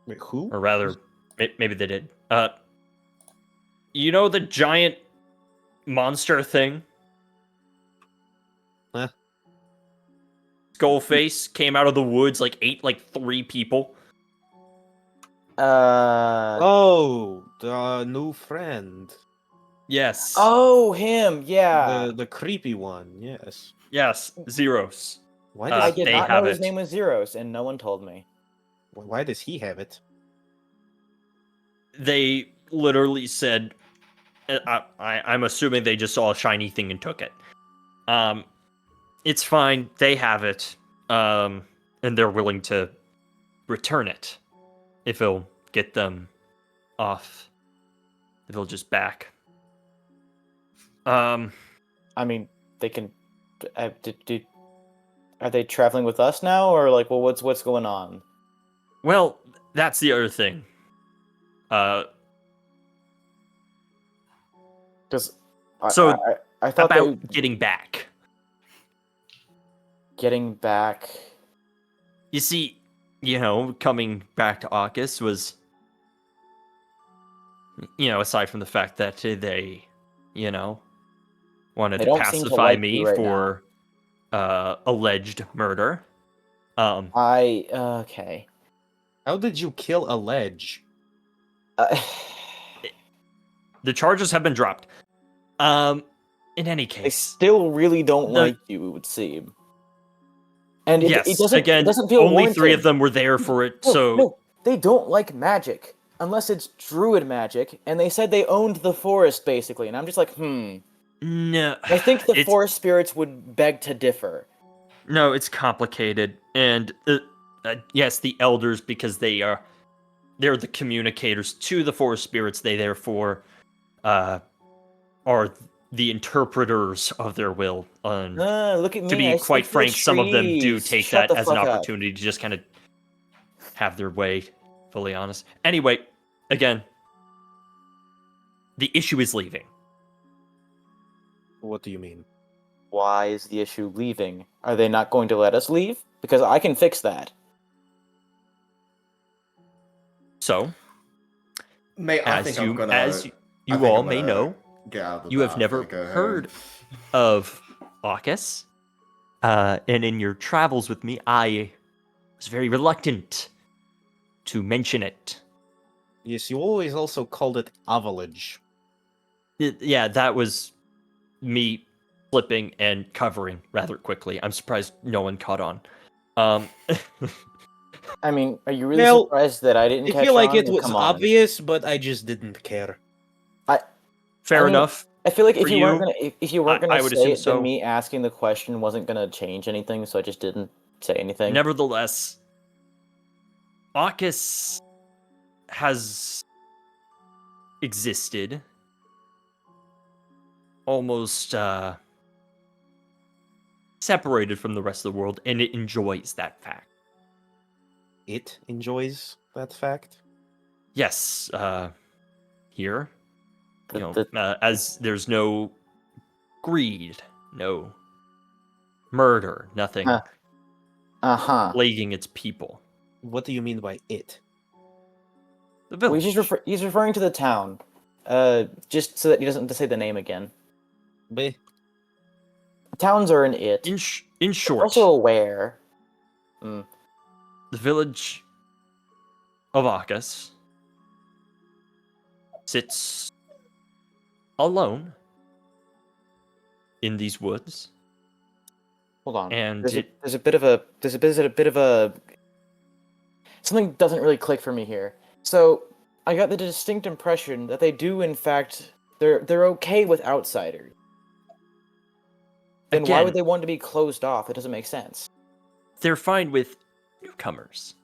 Wait, who? or rather, maybe they did. You know the giant monster thing? Huh? Skullface came out of the woods, ate 3 people. Oh, the new friend. Yes. Oh, him, yeah. The creepy one, yes. Yes, Zeiros. Why I does, did they not have know his it. name was Zeros, and no one told me. why does he have it? They literally said, I'm assuming they just saw a shiny thing and took it. It's fine. They have it. And they're willing to return it if it'll get them off the village's back. I mean, they can. Are they traveling with us now, or like, well, what's going on? Well, that's the other thing. Because So, I thought about they getting back. getting back. You see, coming back to Arcus was, aside from the fact that they, wanted They to don't seem to pacify like me you right for alleged murder. Okay. How did you kill a ledge? The charges have been dropped. In any They case, still really don't The- like you, it would seem. And yes, it doesn't. again, it doesn't feel only warranted. 3 of them were there for it, so No, they don't like magic unless it's druid magic, and they said they owned the forest basically, and I'm just like, no. I think the it's, forest spirits would beg to differ. No, it's complicated, and yes, the elders, because they're the communicators to the forest spirits. They therefore are the interpreters of their will. Look at me. To be I quite speak to the frank, some of them do trees. take Shut that the as an fuck up. opportunity to just kind of have their way, fully honest. Anyway, again, the issue is leaving. What do you mean? Why is the issue leaving? Are they not going to let us leave? Because I can fix that. So, I as think you, I'm gonna. as I you think all I'm may gonna know, get out of the you have bath never and go home. heard of Arcus, and in your travels with me, I was very reluctant to mention it. Yes, you always also called it Avalage. Yeah, that was me flipping and covering rather quickly. I'm surprised no one caught on. I mean, are you really Well, surprised that I didn't I catch feel like on? it was Come on. obvious, but I just didn't care. Fair I mean, enough. I feel like For if you weren't you, gonna if you weren't I gonna would say assume it, so. then me asking the question wasn't gonna change anything, so I just didn't say anything. Nevertheless, Arcus has existed almost separated from the rest of the world, and it enjoys that fact. It enjoys that fact. Yes, here, The- as there's no greed, no murder, nothing Huh. Uh-huh. plaguing its people. What do you mean by it? The Well, village. he's referring to the town. Just so that he doesn't have to say the name again. Be Towns are an it. In short, Also aware. the village of Arcus sits alone in these woods, Hold on. and There's a bit of a something doesn't really click for me here. So I got the distinct impression that they do, in fact, they're okay with outsiders. Then why again, would they want to be closed off? It doesn't make sense. they're fine with newcomers.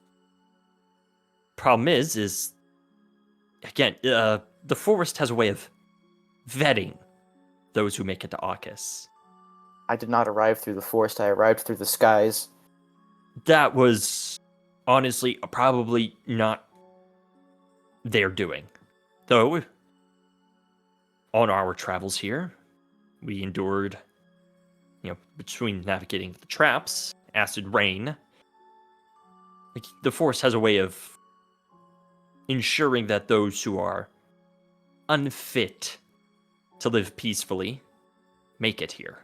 Problem is again, the forest has a way of vetting those who make it to Arcus. I did not arrive through the forest. I arrived through the skies. That was honestly probably not their doing. Though, on our travels here, we endured, between navigating the traps, acid rain. The forest has a way of ensuring that those who are unfit to live peacefully make it here.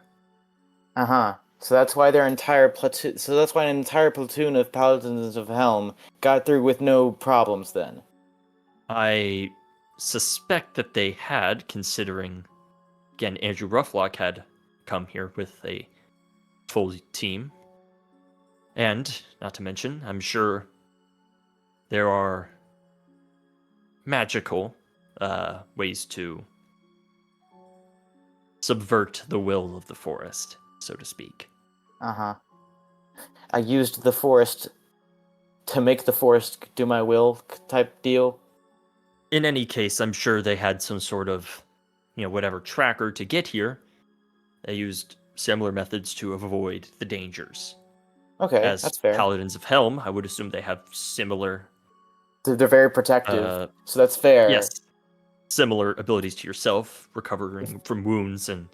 Uh-huh. So that's why their entire platoon. So that's why an entire platoon of Paladins of Helm got through with no problems. Then. I suspect that they had, considering, again, Andrew Rufflock had come here with a full team. And, not to mention, I'm sure there are magical ways to subvert the will of the forest, so to speak. Uh-huh. I used the forest to make the forest do my will type deal. In any case, I'm sure they had some sort of, whatever tracker to get here. They used similar methods to avoid the dangers. Okay, As that's fair. Paladins of Helm, I would assume they have similar... They're very protective, so that's fair. Yes. Similar abilities to yourself, recovering from wounds and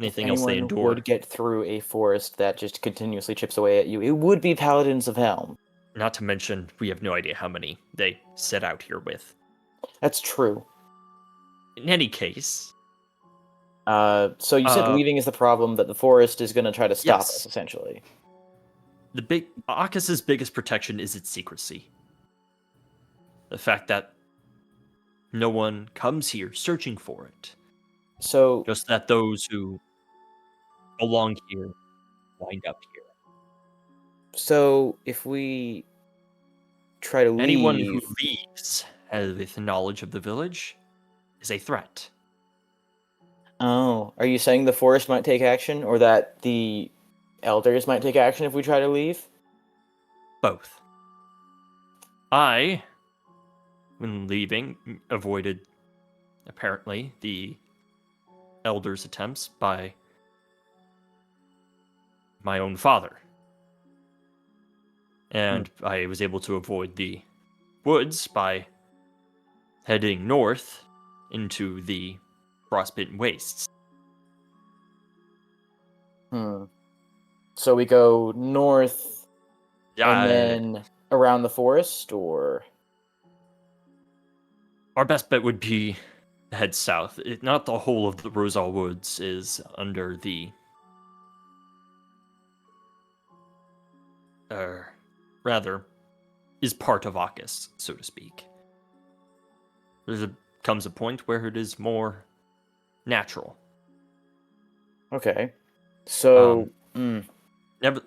anything else they Anyone endure. would get through a forest that just continuously chips away at you, it would be Paladins of Helm. Not to mention, we have no idea how many they set out here with. That's true. In any case... So you said leaving is the problem, that the forest is going to try to stop Yes. us, essentially. Arcus's biggest protection is its secrecy. The fact that no one comes here searching for it. So, Just that those who belong here wind up here. so if we try to leave... Anyone who leaves with knowledge of the village is a threat. Oh, are you saying the forest might take action, or that the elders might take action if we try to leave? Both. I, when leaving, avoided, apparently, the elders' attempts by my own father. And I was able to avoid the woods by heading north into the frostbitten wastes. So we go north Yeah, and then around the forest, or... our best bet would be to head south. Not the whole of the Rosal Woods is under the... rather, is part of Arcus, so to speak. Comes a point where it is more natural. Okay. So, Never.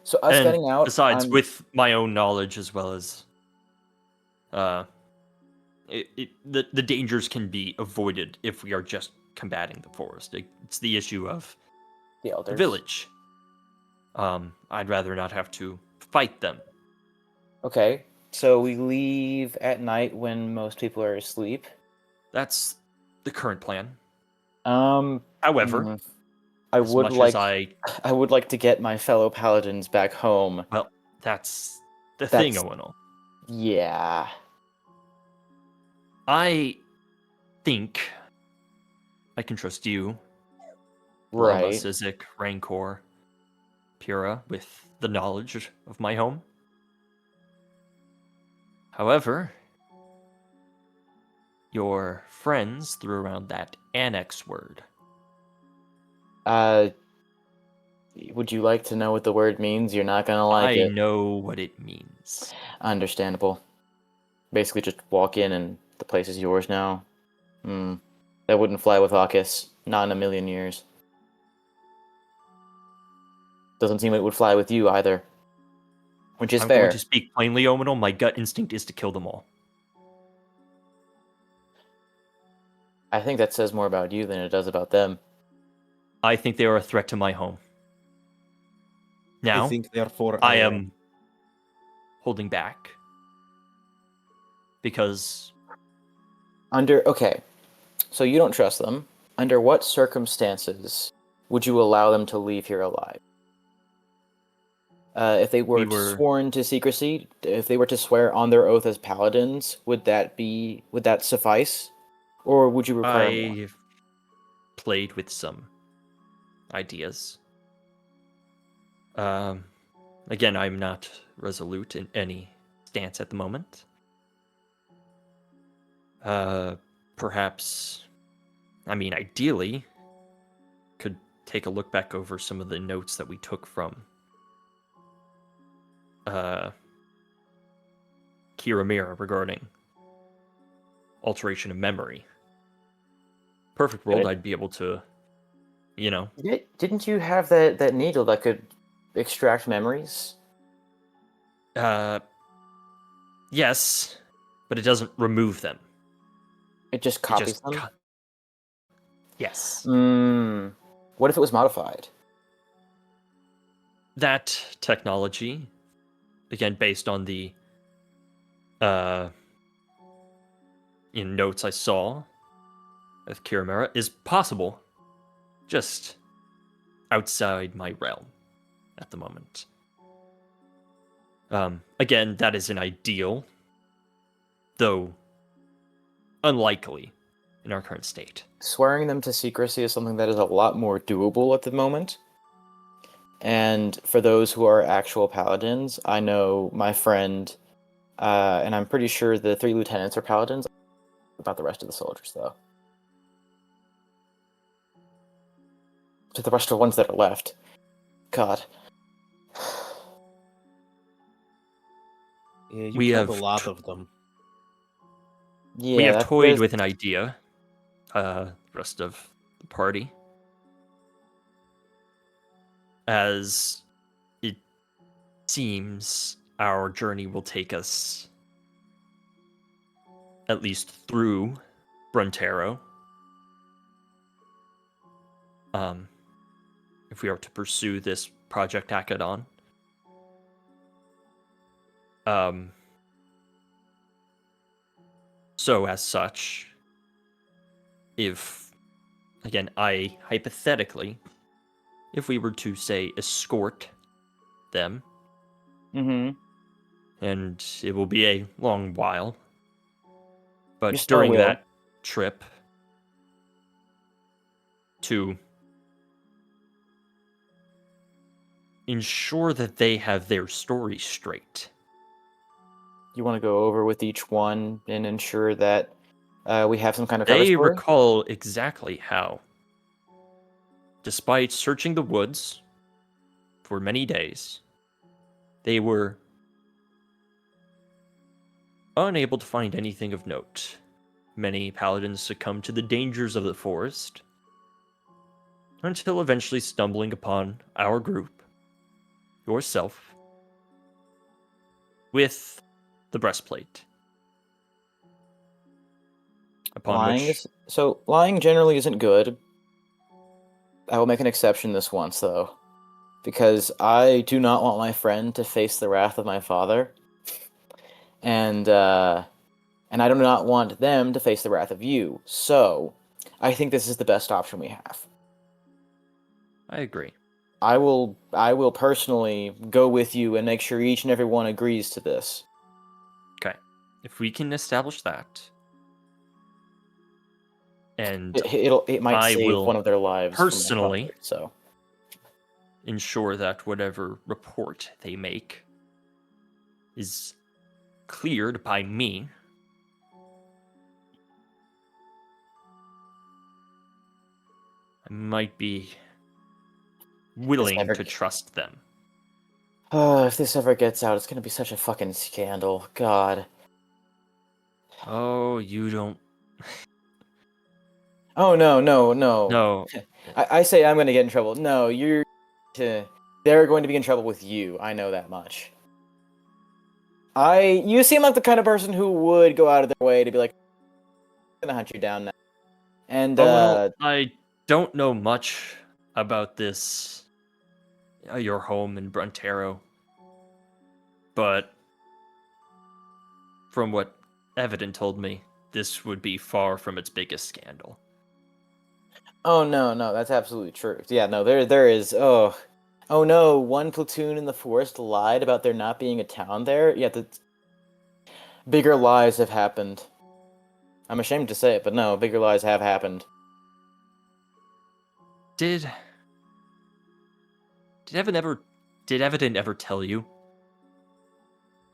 so us And getting out... besides, with my own knowledge as well as, the dangers can be avoided if we are just combating the forest. It's the issue of the elders. the village. I'd rather not have to fight them. Okay, so we leave at night when most people are asleep. That's the current plan. I However, as would much like as I would like to get my fellow paladins back home. well, that's the thing, Owunul. Yeah. I think I can trust you, Paloma, Right. Sizik, Rancor, Pura, with the knowledge of my home. However, your friends threw around that annex word. Would you like to know what the word means? You're not gonna like I it. know what it means. Understandable. Basically, just walk in and the place is yours now. That wouldn't fly with Akis. Not in a million years. Doesn't seem it would fly with you either. Which is I'm fair. going to speak plainly, Owunul. My gut instinct is to kill them all. I think that says more about you than it does about them. I think they are a threat to my home. Now, I think therefore I am holding back because Okay, so you don't trust them. Under what circumstances would you allow them to leave here alive? If they were sworn to secrecy, if they were to swear on their oath as paladins, would that suffice, or would you require more? I've played with some ideas. Again, I'm not resolute in any stance at the moment. Perhaps, ideally, could take a look back over some of the notes that we took from Kiramira regarding alteration of memory. Perfect world, I'd be able to, Didn't you have that needle that could extract memories? Yes, but it doesn't remove them. It just copies them? Yes. What if it was modified? That technology, again, based on the in notes I saw of Kiramira, is possible, just outside my realm at the moment. Again, that is an ideal, though unlikely in our current state. Swearing them to secrecy is something that is a lot more doable at the moment. And for those who are actual paladins, I know my friend, and I'm pretty sure the 3 lieutenants are paladins. About the rest of the soldiers, though. To the rest of the ones that are left. God. Yeah, We killed have a lot of them. Yeah, we have toyed with an idea, the rest of the party, as it seems our journey will take us at least through Bruntero. If we are to pursue this Project Hackathon. So as such, if, again, hypothetically, if we were to, say, escort them, Mm-hmm. and it will be a long while, but Your star during will. that trip to ensure that they have their story straight. You want to go over with each one and ensure that we have some kind of cover They story? recall exactly how, despite searching the woods for many days, they were unable to find anything of note. Many paladins succumbed to the dangers of the forest, until eventually stumbling upon our group, yourself, with the breastplate. Upon which... Lying generally isn't good. I will make an exception this once, though. Because I do not want my friend to face the wrath of my father. And I do not want them to face the wrath of you. So, I think this is the best option we have. I agree. I will personally go with you and make sure each and every one agrees to this. Okay. If we can establish that, and It might I save will one of their lives personally from my father, so ensure that whatever report they make is cleared by me. I might be willing to trust them. Oh, if this ever gets out, it's gonna be such a fucking scandal. God. Oh, you don't... Oh, no. No. I say I'm gonna get in trouble. No, they're going to be in trouble with you. I know that much. You seem like the kind of person who would go out of their way to be like, I'm gonna hunt you down now. And, I don't know much about this, your home in Bruntero, but from what Evident told me, this would be far from its biggest scandal. oh, no, that's absolutely true. Yeah, no, there is, oh no, one platoon in the forest lied about there not being a town there. Yeah, the bigger lies have happened. I'm ashamed to say it, but no, bigger lies have happened. Did Evident ever tell you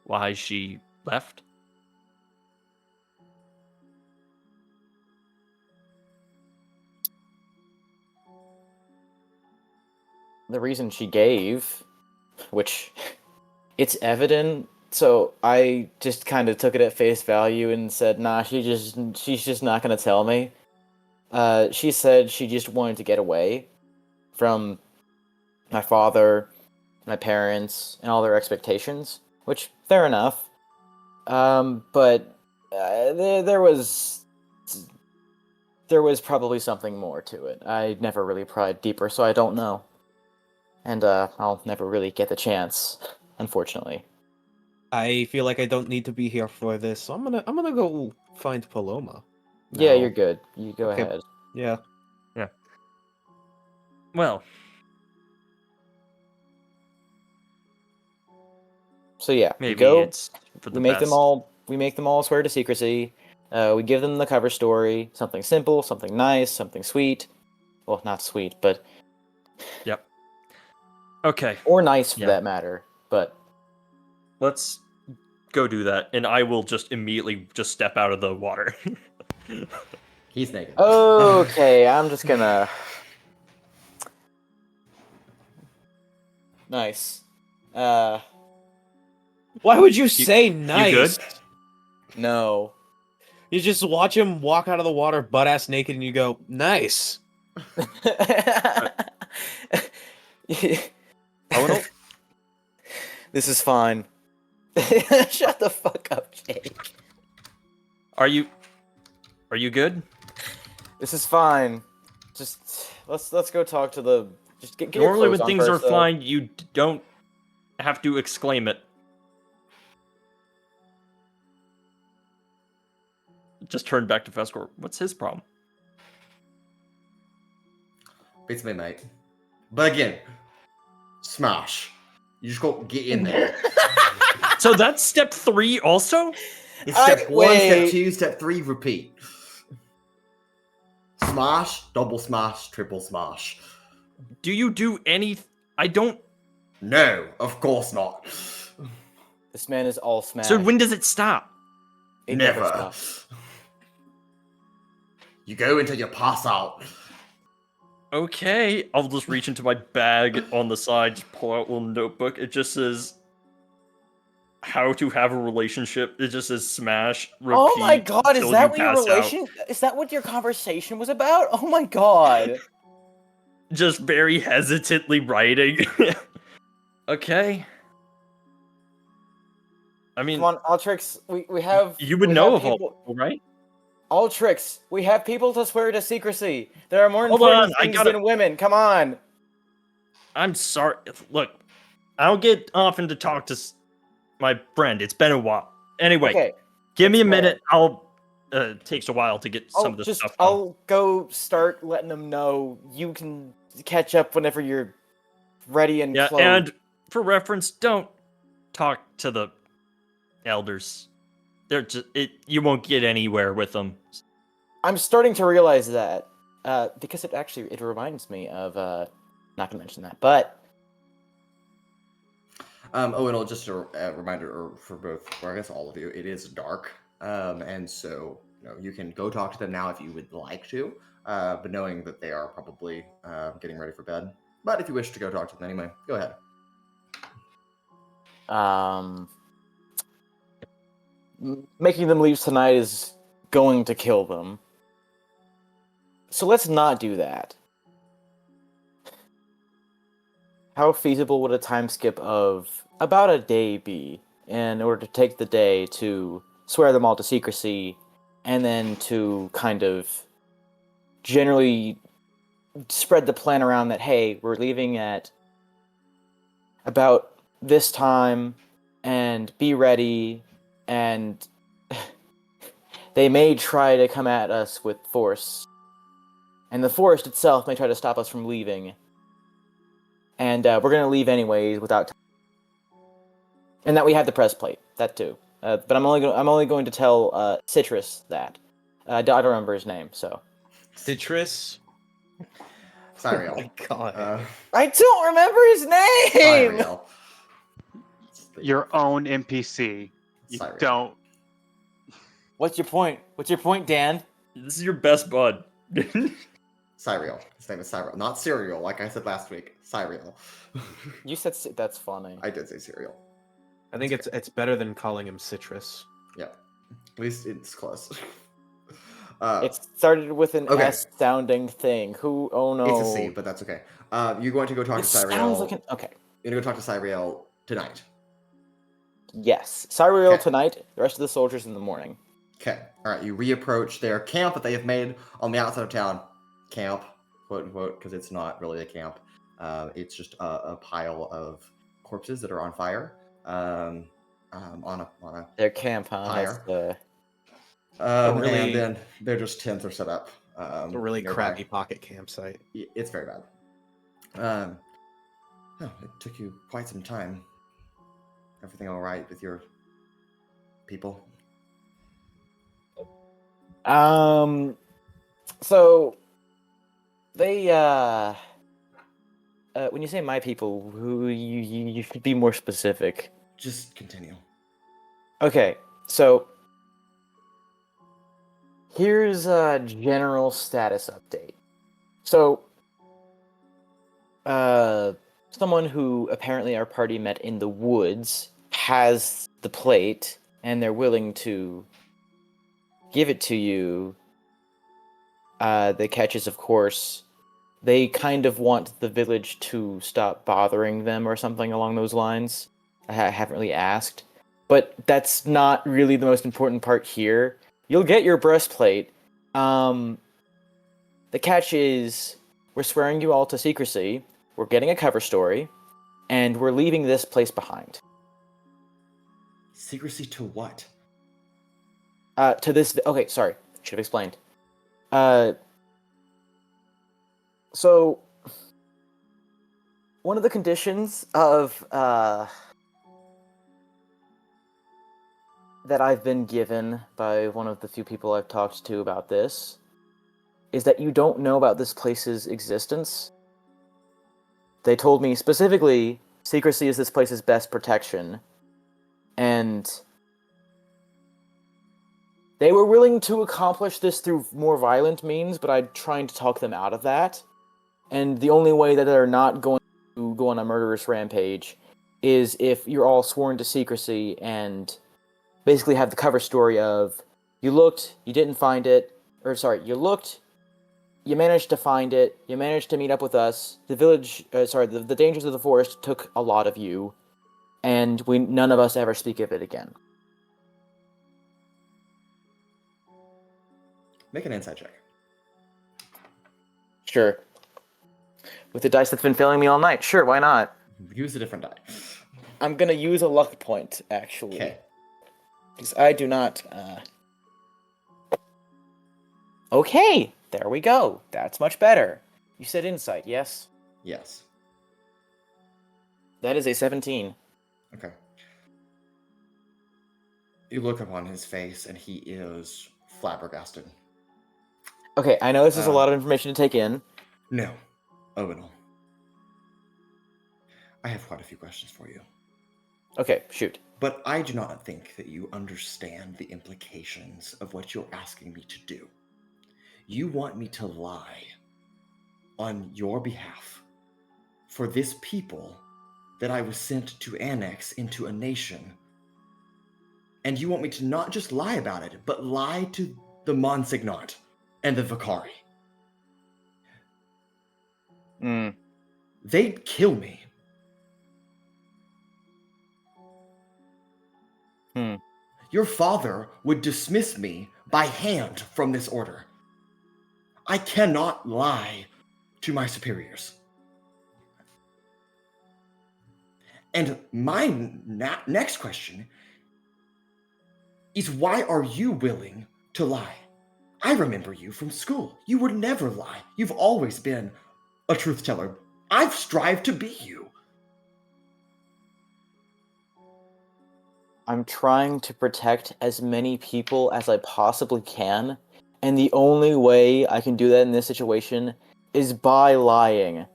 why she left? The reason she gave, which it's evident, so I just kind of took it at face value and said, nah, she's just not gonna tell me. She said she just wanted to get away from my father, my parents, and all their expectations, which, fair enough. But there was probably something more to it. I never really pried deeper, so I don't know. And I'll never really get the chance, unfortunately. I feel like I don't need to be here for this, so I'm gonna go find Paloma. Yeah, now. you're good. You go Okay. ahead. Yeah. Well, So yeah, maybe we go. it's for the We make best. We make them all swear to secrecy. We give them the cover story, something simple, something nice, something sweet. Well, not sweet, but Yep. Okay. or nice for Yeah. that matter. But Let's go do that, and I will just immediately just step out of the water. He's naked. okay, I'm just gonna. Nice. Why would you say nice? You good? No. You just watch him walk out of the water butt ass naked and you go, nice. Owunul? This is fine. Shut the fuck up, Jake. Are you good? This is fine. Just let's go talk to the. Just get your Normally when clothes on things first, are though. fine, you don't have to exclaim it. Just turn back to Fescor. What's his problem? Beats me, mate. But again, smash. You just go get in there. So that's step 3 also? It's step 1, step wait. 2, step 3, repeat. Smash, double smash, triple smash. Do you do any... I don't... No, of course not. This man is all smashed. So when does it stop? It Never. stops. You go until you pass out. Okay, I'll just reach into my bag on the side, just pull out a little notebook. It just says how to have a relationship. It just says smash, repeat. Oh my god, is till that you what your pass out. relation? Is that what your conversation was about? Oh my god. Just very hesitantly writing. Okay. I mean, Come on, Altrix. We have. you would we know have of all people- people, right? Altrix. We have people to swear to secrecy. There are more Hold important on, I things gotta- than women. Come on. I'm sorry. Look, I'll get often to talk to my friend. It's been a while. Anyway, Okay. give me a that's fair. minute. It takes a while to get some of this stuff done. I'll go start letting them know. You can catch up whenever you're ready and Yeah, clothed. and for reference, don't talk to the elders. They're just you won't get anywhere with them. I'm starting to realize that because it reminds me of not gonna mention that, but Oh, and just a reminder for both, or I guess all of you, it is dark, and so you can go talk to them now if you would like to, but knowing that they are probably getting ready for bed. But if you wish to go talk to them anyway, go ahead. Making them leave tonight is going to kill them. So let's not do that. How feasible would a time skip of about a day be in order to take the day to swear them all to secrecy and then to kind of generally spread the plan around that, hey, we're leaving at about this time and be ready, and they may try to come at us with force, and the forest itself may try to stop us from leaving, and we're going to leave anyways without and that we have the press plate, that too. But I'm only going to tell Citrus that. I don't remember his name, so. Citrus? Cyriel. Oh my god. I don't remember his name! Cyriel. Your own NPC. You Cyriel. don't. What's your point? What's your point, Dan? This is your best bud. Cyriel. His name is Cyriel. Not cereal, like I said last week. Cyriel. You said that's funny. I did say cereal. I think it's better than calling him Citrus. Yeah. At least it's close. It started with an okay. S sounding thing. Oh no. It's a C, but that's okay. You're going to go talk It to Cyriel. sounds like an... Okay. You're going to go talk to Cyriel tonight. Yes. Cyriel Okay. tonight, the rest of the soldiers in the morning. Okay. All right. You reapproach their camp that they have made on the outside of town. Camp, quote unquote, because it's not really a camp. It's just a pile of corpses that are on fire. On a Their camp, huh? Fire. That's, really- and then they're just tents are set up. It's a really nearby. crappy pocket campsite. It's very bad. It took you quite some time. Everything all right with your people? So they when you say my people, who you should be more specific. Just continue. Okay, so here's a general status update. So someone who apparently our party met in the woods has the plate, and they're willing to give it to you. The catch is, of course, they kind of want the village to stop bothering them or something along those lines. I haven't really asked, but that's not really the most important part here. You'll get your breastplate. The catch is, we're swearing you all to secrecy, we're getting a cover story, and we're leaving this place behind. Secrecy to what? To this... Okay, sorry. Should have explained. So, one of the conditions of, that I've been given by one of the few people I've talked to about this is that you don't know about this place's existence. They told me specifically, secrecy is this place's best protection, and they were willing to accomplish this through more violent means, but I'm trying to talk them out of that. And the only way that they're not going to go on a murderous rampage is if you're all sworn to secrecy and basically have the cover story of, you looked, you didn't find it, or sorry, you looked, you managed to find it, you managed to meet up with us, the village, the dangers of the forest took a lot of you, and none of us ever speak of it again. Make an insight check. Sure. With the dice that's been failing me all night, sure, why not? Use a different die. I'm gonna use a luck point, actually. Okay. Because I do not, Okay, there we go. That's much better. You said insight, yes? Yes. That is a 17. Okay. You look upon his face, and he is flabbergasted. Okay, I know this is a lot of information to take in. No, Owunul. I have quite a few questions for you. Okay, shoot. But I do not think that you understand the implications of what you're asking me to do. You want me to lie on your behalf for this people that I was sent to annex into a nation. And you want me to not just lie about it, but lie to the Monsignat and the Vicari. They'd kill me. Your father would dismiss me by hand from this order. I cannot lie to my superiors. And my next question is, why are you willing to lie? I remember you from school. You would never lie. You've always been a truth teller. I've strived to be you. I'm trying to protect as many people as I possibly can, and the only way I can do that in this situation is by lying,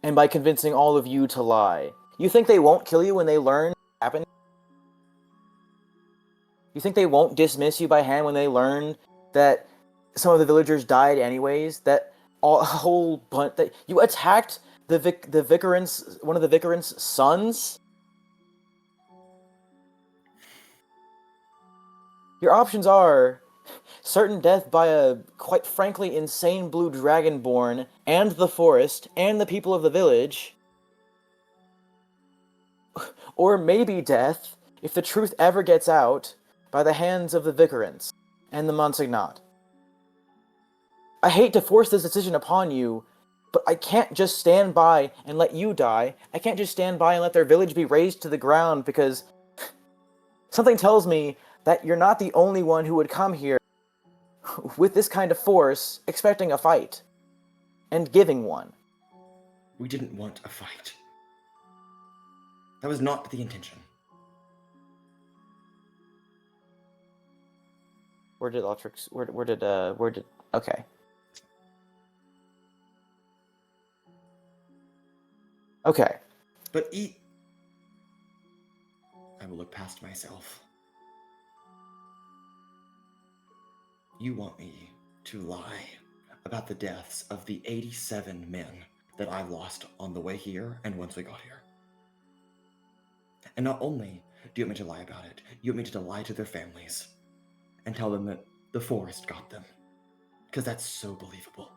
and by convincing all of you to lie. You think they won't kill you when they learn what happened? You think they won't dismiss you by hand when they learn that some of the villagers died anyways? That a whole bunch that you attacked the vicarant's one of the vicarant's sons? Your options are certain death by a, quite frankly, insane blue dragonborn, and the forest, and the people of the village. Or maybe death, if the truth ever gets out, by the hands of the Vicarants and the Monsignat. I hate to force this decision upon you, but I can't just stand by and let you die. I can't just stand by and let their village be razed to the ground, because something tells me that you're not the only one who would come here with this kind of force, expecting a fight, and giving one. We didn't want a fight. That was not the intention. Where did Altrix, okay. Okay. But I will look past myself. You want me to lie about the deaths of the 87 men that I lost on the way here and once we got here. And not only do you want me to lie about it, you want me to lie to their families and tell them that the forest got them. Because that's so believable.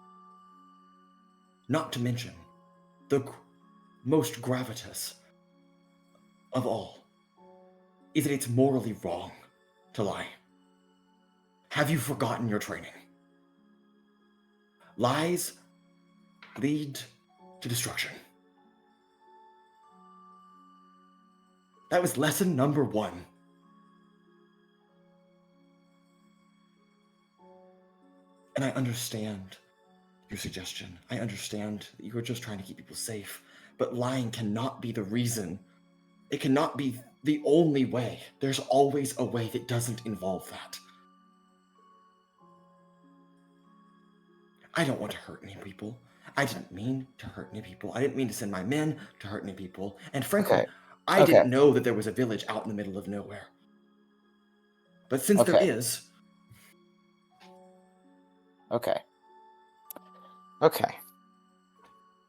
Not to mention, the most gravitas of all is that it's morally wrong to lie. Have you forgotten your training? Lies lead to destruction. That was lesson number 1. And I understand your suggestion. I understand that you are just trying to keep people safe. But lying cannot be the reason. It cannot be the only way. There's always a way that doesn't involve that. I don't want to hurt any people. I didn't mean to hurt any people. I didn't mean to send my men to hurt any people. And frankly, I didn't know that there was a village out in the middle of nowhere. But since there is... Okay.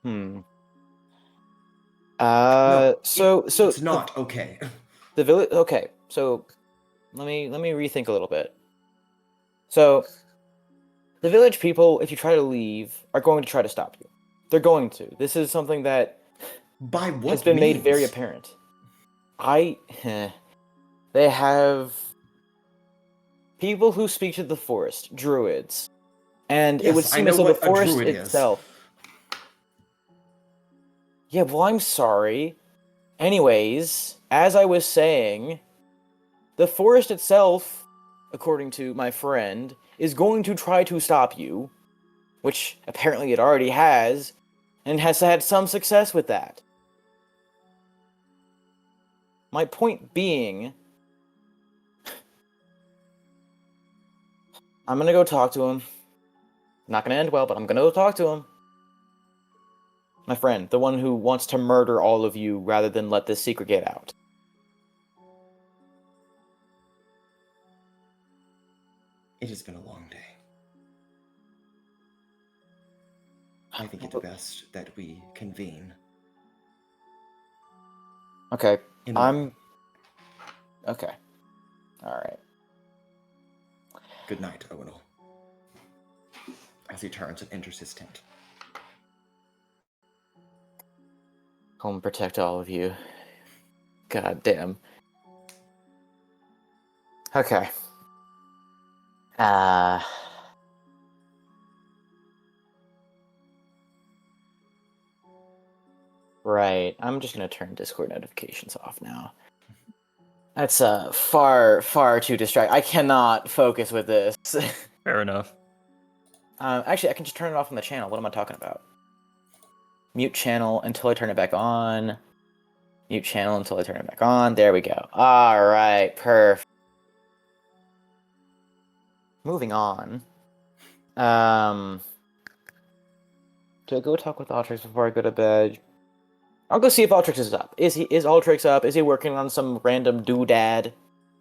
No, so it's not okay. The village. Okay, so let me rethink a little bit. So the village people, if you try to leave, are going to try to stop you. They're going to. This is something that By what has been made means? very apparent. They have people who speak to the forest, druids, and it would Yes, I seem know as though the what a forest druid is. itself. Yeah, well, I'm sorry. Anyways, as I was saying, the forest itself, according to my friend, is going to try to stop you, which apparently it already has, and has had some success with that. My point being, I'm gonna go talk to him. Not gonna end well, but I'm gonna go talk to him. My friend, the one who wants to murder all of you rather than let this secret get out. It has been a long day. I think it's best that we convene. Okay. in the morning. Okay. Alright. Good night, Owunul. As he turns and enters his tent. Home protect all of you. God damn. Okay. Right. I'm just gonna turn Discord notifications off now. That's far too distracting. I cannot focus with this. Fair enough. Actually, I can just turn it off on the channel. What am I talking about? Mute channel until I turn it back on. Mute channel until I turn it back on. There we go. Alright, perfect. Moving on. Do I go talk with Altrix before I go to bed? I'll go see if Altrix is up. Is Altrix up? Is he working on some random doodad?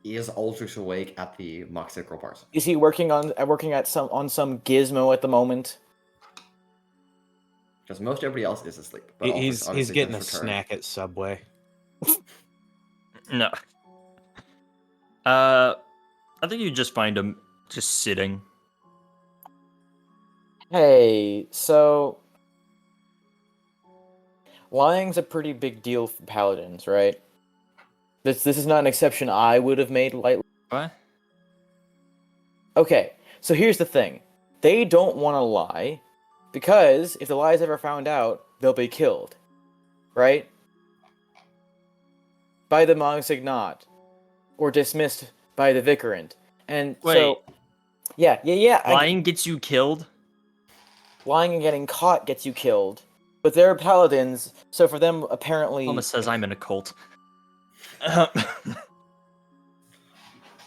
Is Altrix awake at the Moxicorol Parsonage? Is he working on some gizmo at the moment? Because most everybody else is asleep. But He's Altrix honestly getting a just returned. snack at Subway. No. I think you just find him just sitting. Hey, so lying's a pretty big deal for paladins, right? This is not an exception I would have made lightly. What? Okay, so here's the thing. They don't want to lie, because if the lie is ever found out, they'll be killed. Right? By the Monsignat. Or dismissed by the Vicarant. And Wait. so... Yeah. Lying gets you killed? Lying and getting caught gets you killed. But they're paladins, so for them, apparently... Paloma says I'm in a cult.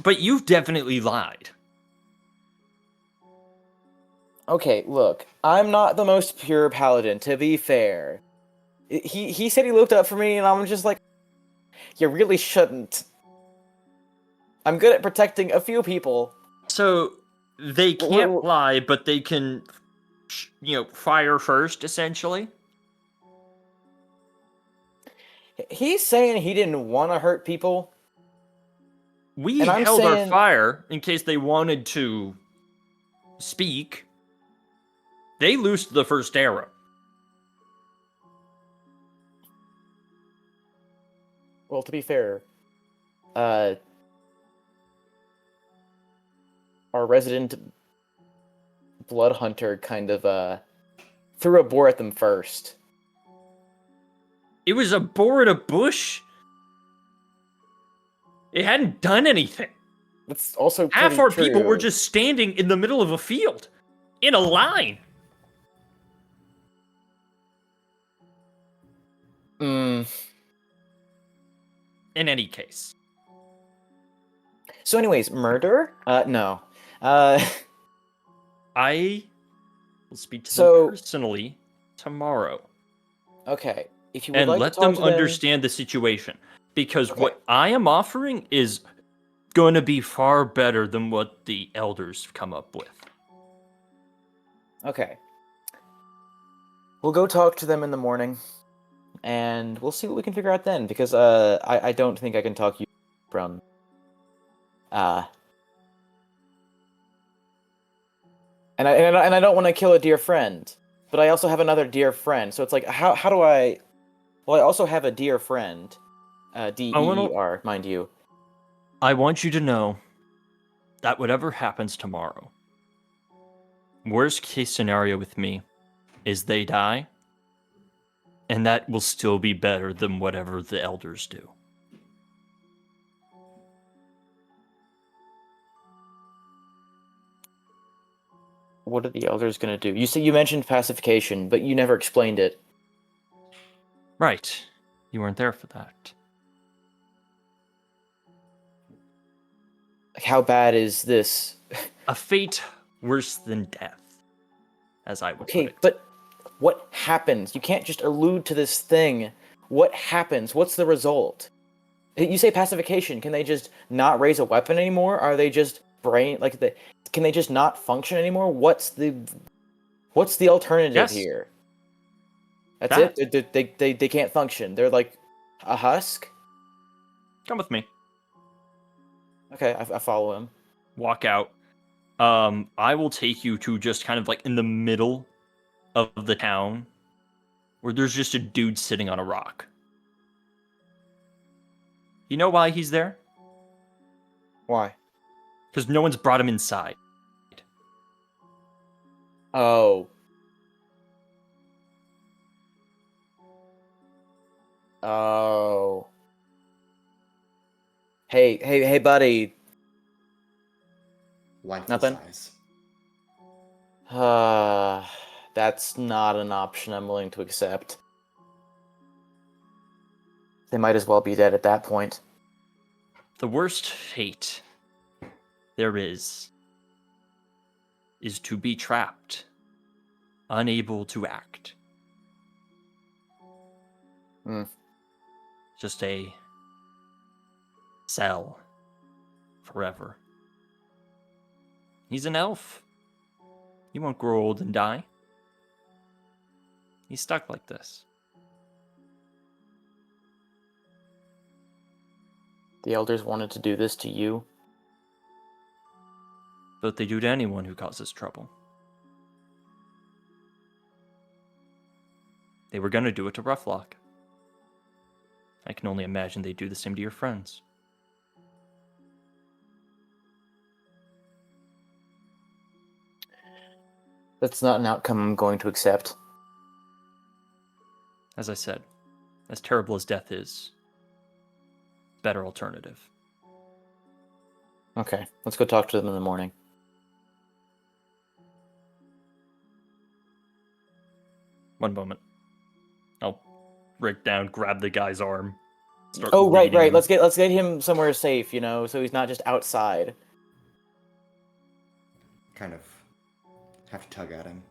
But you've definitely lied. Okay, look, I'm not the most pure paladin, to be fair. He said he looked up for me, and I'm just like, you really shouldn't. I'm good at protecting a few people. So, they can't lie, but they can, fire first, essentially? He's saying he didn't want to hurt people. We And I'm held our saying- fire in case they wanted to speak. They loosed the first arrow. Well, to be fair, our resident blood hunter kind of threw a boar at them first. It was a boar in a bush. It hadn't done anything. That's also pretty Half our true. people were just standing in the middle of a field, in a line. Mm. In any case. So anyways, murder? No. I will speak to So- them personally tomorrow. Okay. If you would And like let to talk them to them... understand the situation. Because Okay. what I am offering is going to be far better than what the elders come up with. Okay. We'll go talk to them in the morning, and we'll see what we can figure out then, because I don't think I can talk you from... And I don't want to kill a dear friend, but I also have another dear friend, so it's like, how do I... Well, I also have a dear friend, D-E-E-R, mind you. I want you to know that whatever happens tomorrow, worst case scenario with me is they die, and that will still be better than whatever the elders do. What are the elders gonna do? You mentioned pacification, but you never explained it. Right. You weren't there for that. How bad is this? A fate worse than death, as I would put Okay, it. but what happens? You can't just allude to this thing. What happens? What's the result? You say pacification. Can they just not raise a weapon anymore? Are they just brain like the can they just not function anymore? What's the alternative Yes. here? That's That. it. They can't function. They're like a husk. Come with me. Okay, I follow him. Walk out. I will take you to just kind of like in the middle of the town where there's just a dude sitting on a rock. You know why he's there? Why? Because no one's brought him inside. Oh. Oh. Hey, buddy. Lifeless Nothing? eyes. That's not an option I'm willing to accept. They might as well be dead at that point. The worst fate there is to be trapped, unable to act. Just a cell forever. He's an elf. He won't grow old and die. He's stuck like this. The elders wanted to do this to you. But they do to anyone who causes trouble. They were going to do it to Roughlock. I can only imagine they'd do the same to your friends. That's not an outcome I'm going to accept. As I said, as terrible as death is, better alternative. Okay, let's go talk to them in the morning. One moment. I'll break down, grab the guy's arm. Start Oh, right. leading him. Let's get him somewhere safe, so he's not just outside. Kind of have to tug at him.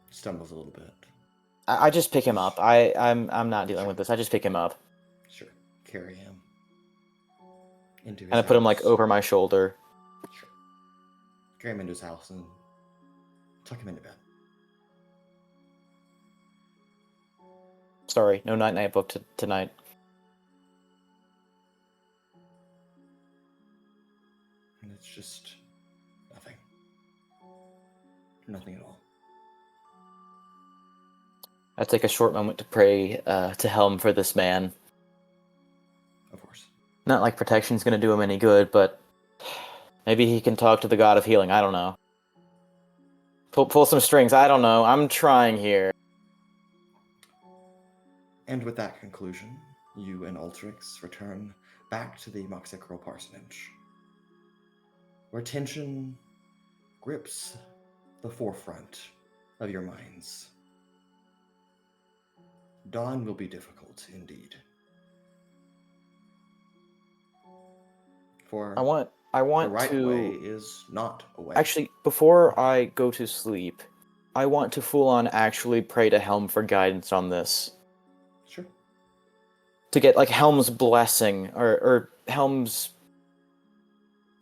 Stumbles a little bit. I just pick him up. I'm not dealing with this. I just pick him up. Sure. Carry him. Into his And I put him like house. over my shoulder. Sure. Carry him into his house and tuck him into bed. Sorry, no night book tonight. And it's just nothing. Nothing at all. I take a short moment to pray to Helm for this man. Of course. Not like protection's gonna do him any good, but maybe he can talk to the god of healing. I don't know. Pull some strings. I don't know. I'm trying here. And with that conclusion, you and Altrix return back to the Moxicorol parsonage, where tension grips the forefront of your minds. Dawn will be difficult indeed. For I want the right to way is not a way. actually, before I go to sleep, I want to full on actually pray to Helm for guidance on this. Sure. To get like Helm's blessing or Helm's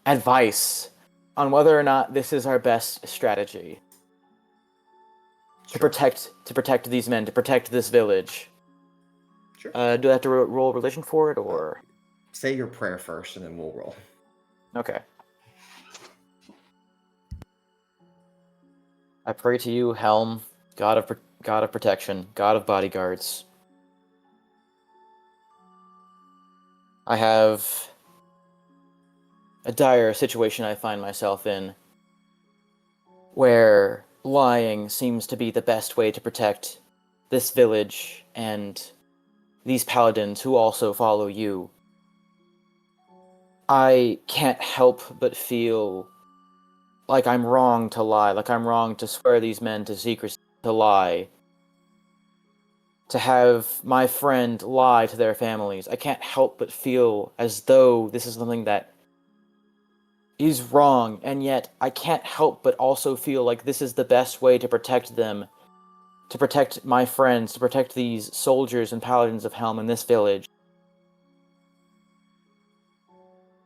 advice on whether or not this is our best strategy to protect these men, to protect this village. Sure. Do I have to roll religion for it, or Say your prayer first, and then we'll roll. okay? I pray to you, Helm, God of protection, God of bodyguards. I have a dire situation I find myself in, where lying seems to be the best way to protect this village and these paladins who also follow you. I can't help but feel like I'm wrong to lie, like I'm wrong to swear these men to secrecy, to lie. To have my friend lie to their families. I can't help but feel as though this is something that is wrong, and yet I can't help but also feel like this is the best way to protect them, to protect my friends, to protect these soldiers and paladins of Helm in this village.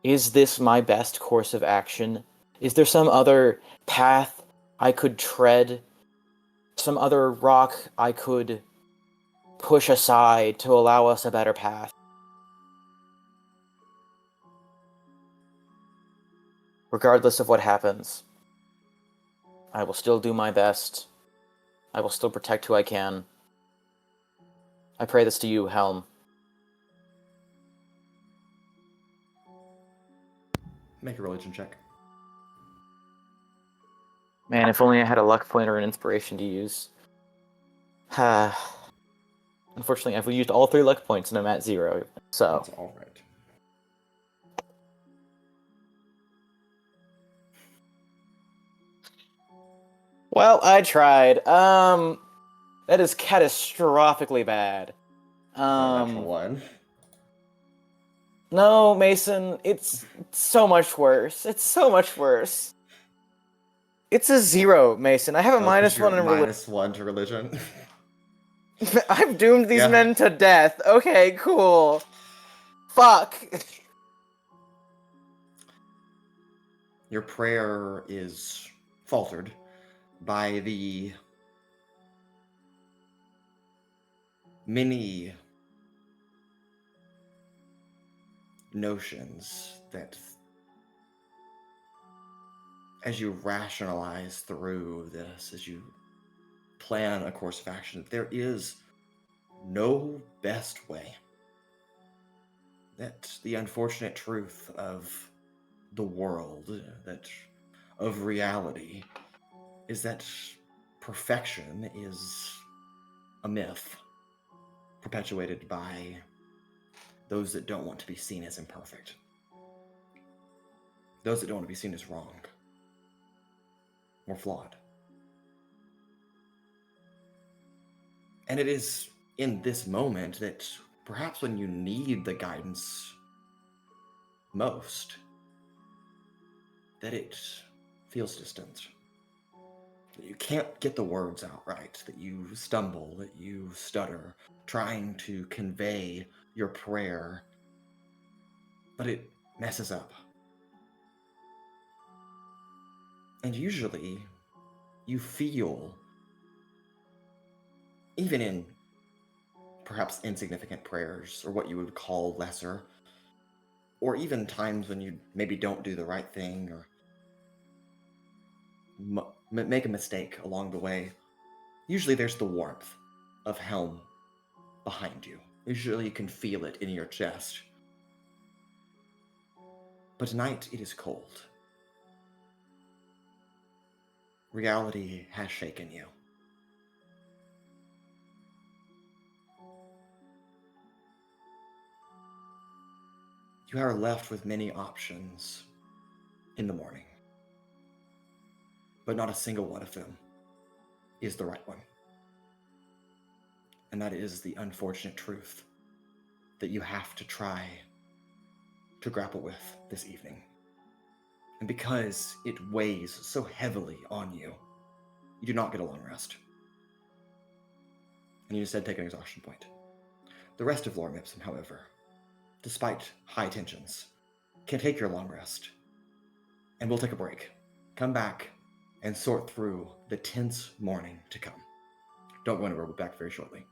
Is this my best course of action? Is there some other path I could tread? Some other rock I could push aside to allow us a better path? Regardless of what happens, I will still do my best. I will still protect who I can. I pray this to you, Helm. Make a religion check. Man, if only I had a luck point or an inspiration to use. Unfortunately, I've used all 3 luck points and I'm at 0, so... That's all right. Well, I tried. That is catastrophically bad. Natural 1. No, Mason, it's so much worse. It's so much worse. It's a 0, Mason. I have a -1 in religion. -1 to religion. I've doomed these Yeah. men to death. Okay, cool. Fuck. Your prayer is faltered by the many notions that, as you rationalize through this, as you plan a course of action, there is no best way. That the unfortunate truth of the world, that of reality, is that perfection is a myth perpetuated by those that don't want to be seen as imperfect. Those that don't want to be seen as wrong or flawed. And it is in this moment that perhaps when you need the guidance most, that it feels distant. That you can't get the words out right, that you stumble, that you stutter, trying to convey your prayer, but it messes up. And usually, you feel, even in perhaps insignificant prayers, or what you would call lesser, or even times when you maybe don't do the right thing, or make a mistake along the way, usually there's the warmth of Helm behind you. Usually you can feel it in your chest. But tonight it is cold. Reality has shaken you. You are left with many options in the morning, but not a single one of them is the right one. And that is the unfortunate truth that you have to try to grapple with this evening. And because it weighs so heavily on you, you do not get a long rest. And you instead take an exhaustion point. The rest of Lorem Ipsum, however, despite high tensions, can take your long rest. And we'll take a break. Come back and sort through the tense morning to come. Don't go anywhere, we'll be back very shortly.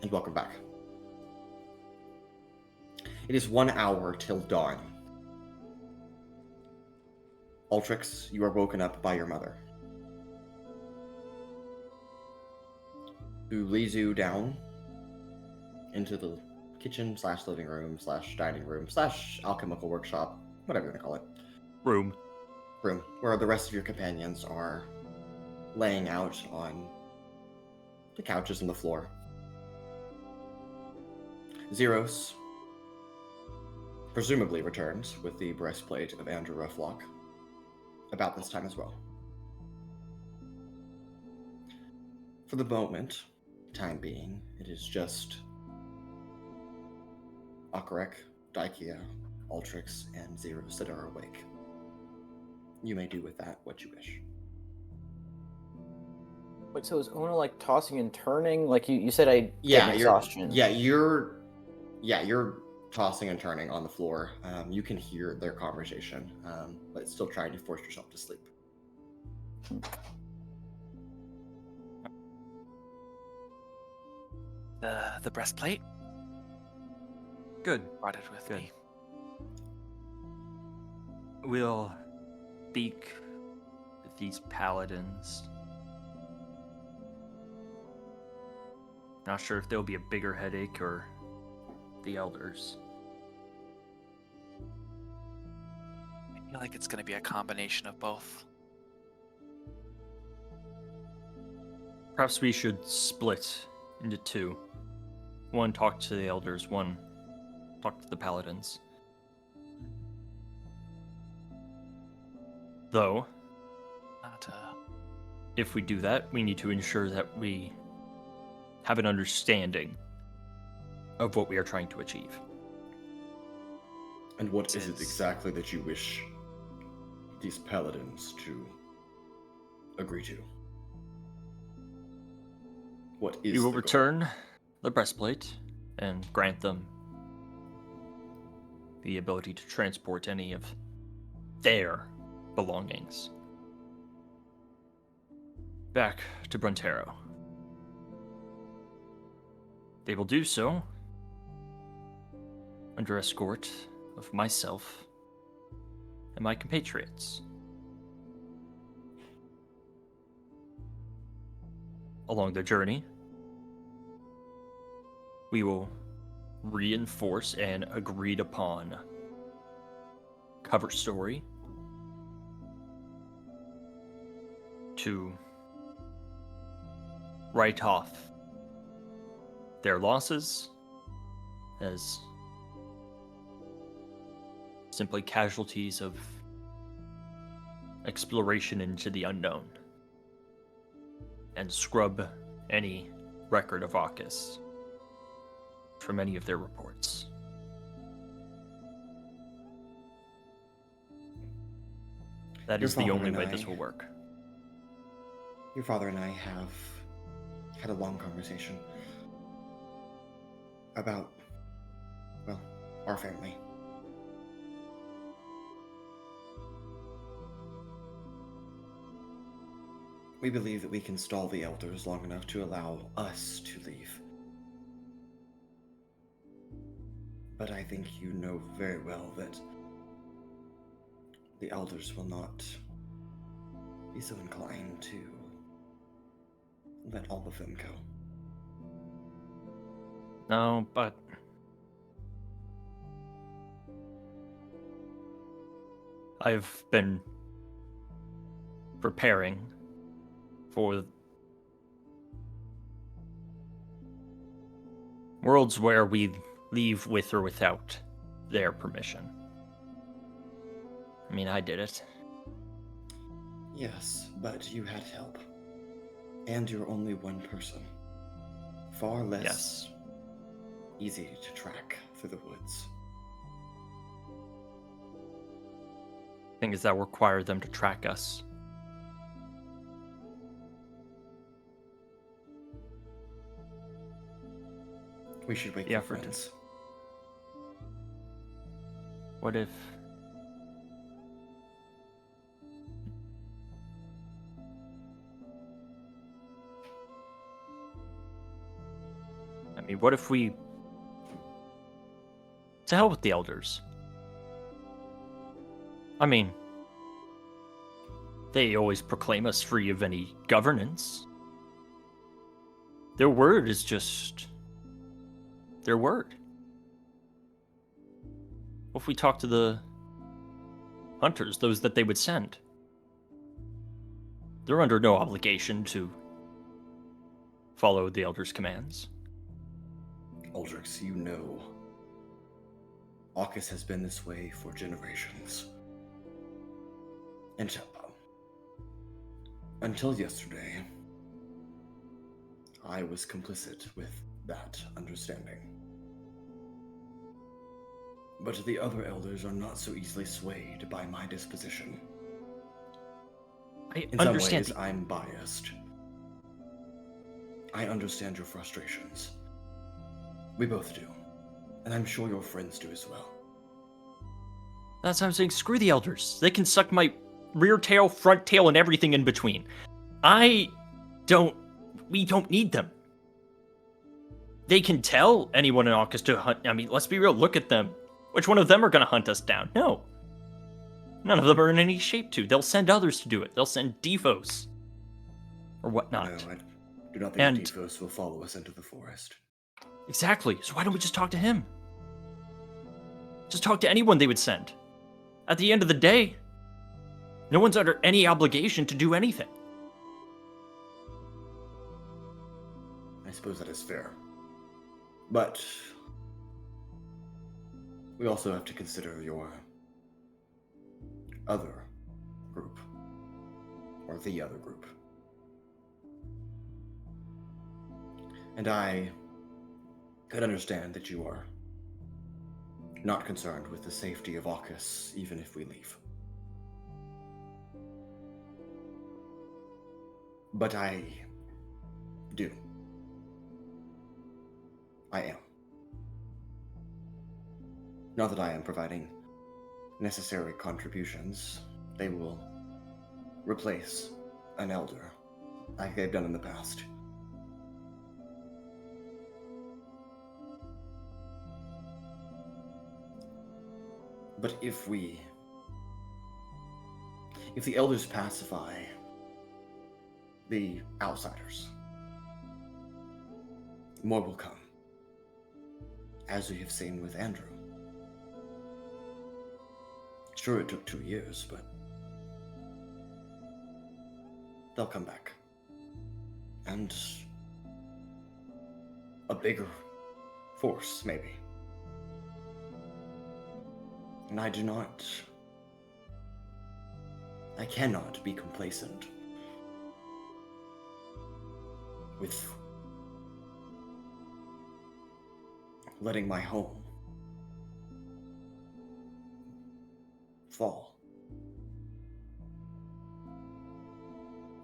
and welcome back. It is 1 hour till dawn. Altrix, you are woken up by your mother, who leads you down into the kitchen / living room / dining room / alchemical workshop, whatever you want to call it. Room. Room, where the rest of your companions are laying out on the couches on the floor. Zeiros presumably returns with the breastplate of Andrew Rufflock about this time as well. For the time being, it is just Akarek, Daikia, Altrix, and Zeiros that are awake. You may do with that what you wish. Wait, so is Owunul like tossing and turning? Like you said, I Yeah, get you're exhaustion. you're tossing and turning on the floor. You can hear their conversation, but still trying to force yourself to sleep. The breastplate? Good. Brought it with Good. me. We'll speak with these paladins. Not sure if there'll be a bigger headache or the elders. I feel like it's going to be a combination of both. Perhaps we should split into two. One talk to the elders, one talk to the paladins. Though, if we do that, we need to ensure that we have an understanding of what we are trying to achieve. And what is it exactly that you wish these paladins to agree to? What is We will the goal? return the breastplate and grant them the ability to transport any of their belongings back to Brontero. They will do so under escort of myself and my compatriots. Along the journey, we will reinforce an agreed upon cover story to write off their losses as simply casualties of exploration into the unknown, and scrub any record of AUKUS from any of their reports. That Your is the father only and way I- this will work. Your father and I have had a long conversation about, well, our family. We believe that we can stall the elders long enough to allow us to leave. But I think you know very well that the elders will not be so inclined to let all of them go. No, but I've been preparing for worlds where we leave with or without their permission. I mean, I did it. Yes, but you had help. And you're only one person. Far less Yes. easy to track through the woods. Thing is that require them to track us. We should wake The your effort friends. What if... I mean, what if we... To hell with the elders. I mean, they always proclaim us free of any governance. Their word is just their word. What if we talk to the hunters, those that they would send? They're under no obligation to follow the elders' commands. Altrix, you know, Arcus has been this way for generations. And until yesterday, I was complicit with that understanding. But the other elders are not so easily swayed by my disposition. I In understand. some ways, I'm biased. I understand your frustrations. We both do. And I'm sure your friends do as well. That's what I'm saying. Screw the elders. They can suck my rear tail, front tail, and everything in between. We don't need them. They can tell anyone in Arcus to hunt. I mean, let's be real. Look at them. Which one of them are going to hunt us down? No. None of them are in any shape to. They'll send others to do it. They'll send Defos. Or whatnot. No, I do not think Defos will follow us into the forest. Exactly. So why don't we just talk to him? Just talk to anyone they would send. At the end of the day, no one's under any obligation to do anything. I suppose that is fair. But we also have to consider your other group. Or the other group. And I could understand that you are not concerned with the safety of Arcus, even if we leave. But I do. I am. Not that I am providing necessary contributions. They will replace an elder, like they've done in the past. But if the elders pacify the outsiders, more will come, as we have seen with Andrew. Sure, it took 2 years, but they'll come back. And a bigger force, maybe. And I cannot be complacent with letting my home fall.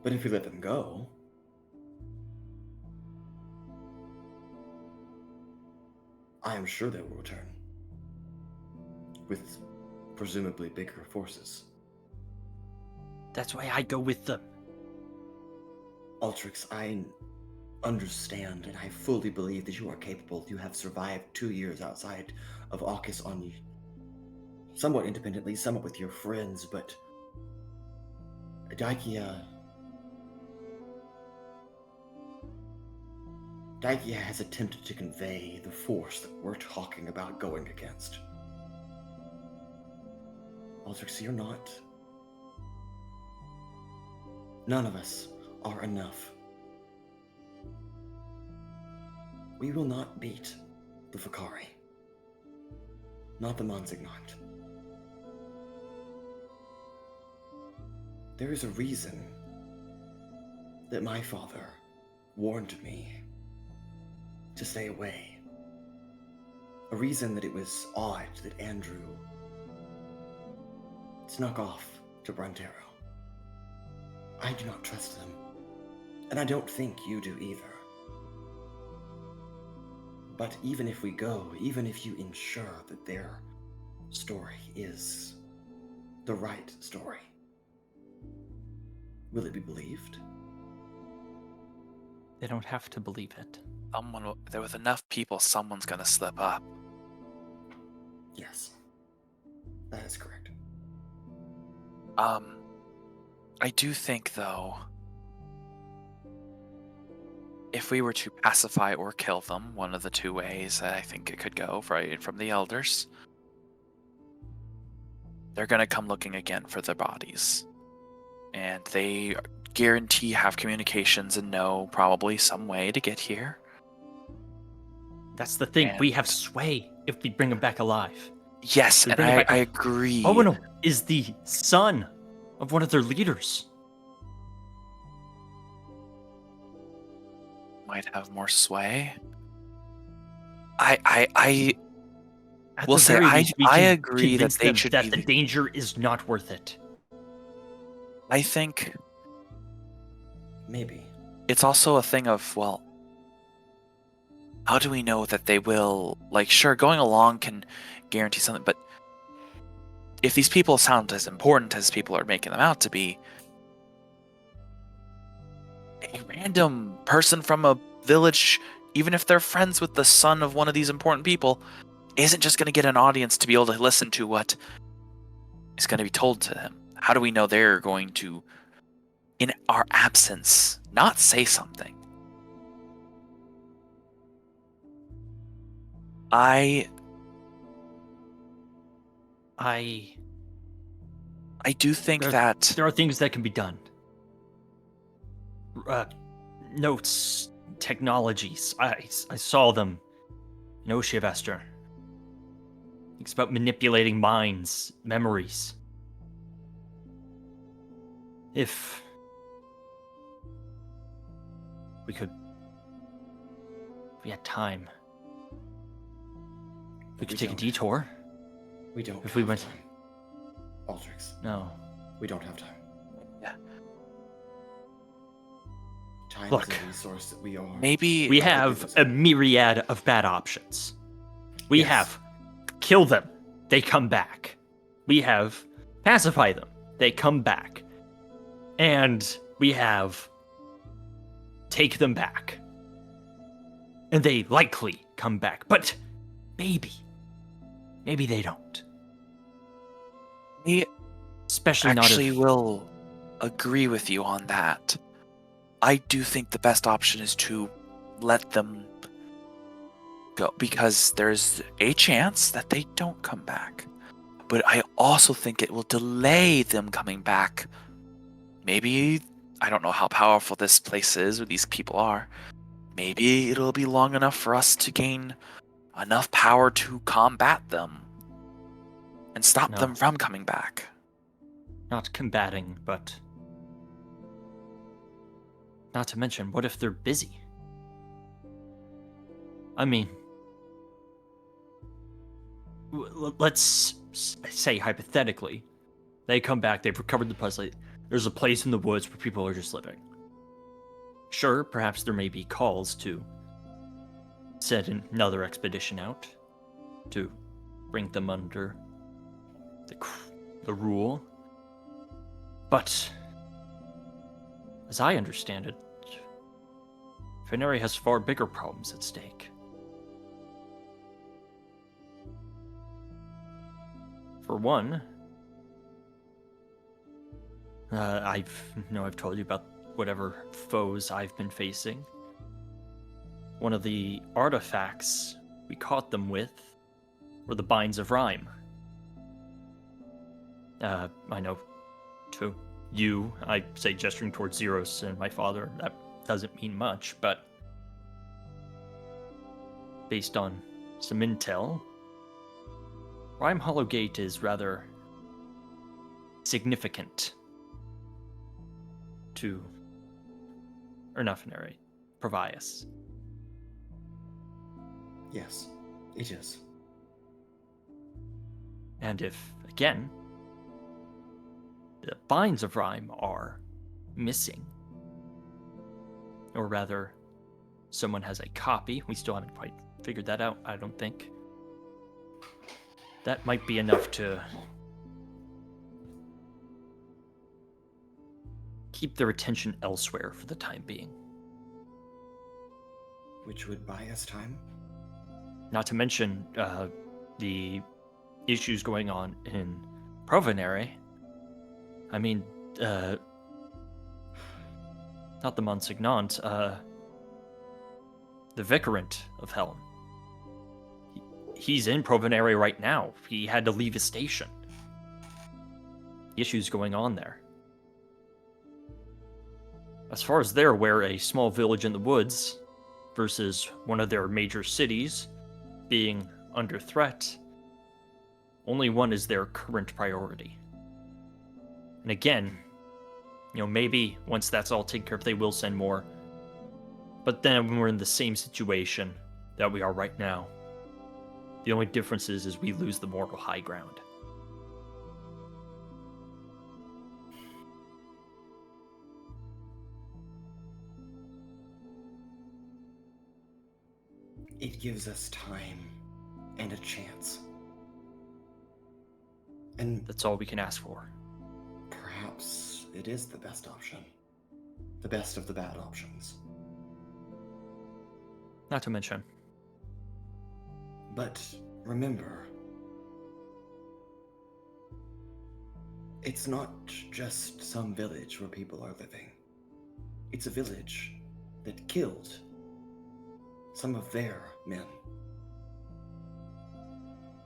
But if we let them go, I am sure they will return. With presumably bigger forces. That's why I go with them. Altrix, I understand and I fully believe that you are capable. You have survived 2 years outside of Arcus on somewhat independently, somewhat with your friends, but Daikia has attempted to convey the force that we're talking about going against. Altrix, you're not. None of us are enough. We will not beat the Vakari. Not the Monsignant. There is a reason that my father warned me to stay away. A reason that it was odd that Andrew snuck off to Brontero. I do not trust them, and I don't think you do either. But even if we go, even if you ensure that their story is the right story, will it be believed? They don't have to believe it. There with enough people, someone's gonna slip up. Yes. That is correct. I do think, though, if we were to pacify or kill them, one of the two ways that I think it could go, right, from the elders, they're gonna come looking again for their bodies. And they guarantee have communications and know probably some way to get here. That's the thing. And- We have sway if we bring him back alive. Yes, We and bring it back I up. agree. Owunul is the son of one of their leaders. Might have more sway. I At will the say, very I least, we I can agree that convince they them should that be. the danger is not worth it. I think Maybe. it's also a thing of, well, how do we know that they will, like, sure, going along can guarantee something, but if these people sound as important as people are making them out to be, a random person from a village, even if they're friends with the son of one of these important people, isn't just going to get an audience to be able to listen to what is going to be told to them. How do we know they're going to, in our absence, not say something? I do think that There are things that can be done. Notes, technologies. I saw them in Oshivester. It's about manipulating minds, memories. If we had time, we could take a don't. detour. We don't. If we have went- time. Altrix, No. we don't have time. Yeah. Time Look. is a resource that we are. maybe We have a myriad of bad options. We Yes. have kill them, they come back. We have pacify them, they come back. And we have take them back. And they likely come back. But maybe they don't. I Especially actually not if will agree with you on that. I do think the best option is to let them go, because there's a chance that they don't come back. But I also think it will delay them coming back. Maybe, I don't know how powerful this place is or these people are. Maybe it'll be long enough for us to gain enough power to combat them and stop No. them from coming back. not combating, but not to mention, what if they're busy? I mean, let's say hypothetically, they come back, they've recovered the puzzle. There's a place in the woods where people are just living. Sure, perhaps there may be calls to send another expedition out to bring them under the rule. But as I understand it, Fenari has far bigger problems at stake. For one, I've told you about whatever foes I've been facing. One of the artifacts we caught them with were the Binds of Rhyme. I know to you, I say gesturing towards Zeiros and my father, that doesn't mean much, but based on some intel, Rhyme Hollow Gate is rather significant to Ernufenary, Provius. Yes, it is. And if, again, the Binds of Rhyme are missing, or rather, someone has a copy, we still haven't quite figured that out, I don't think. That might be enough to keep their attention elsewhere for the time being. which would buy us time. Not to mention the issues going on in Provenere. I mean, not the Monsignant, the Vicarant of Helm. He's in Provenere right now. He had to leave his station. Issues going on there. As far as they're aware, a small village in the woods versus one of their major cities being under threat, only one is their current priority. And again, maybe once that's all taken care of, they will send more. But then we're in the same situation that we are right now. The only difference is we lose the moral high ground. It gives us time and a chance. And That's all we can ask for. perhaps it is the best option. The best of the bad options. Not to mention, But remember, it's not just some village where people are living. It's a village that killed some of their men.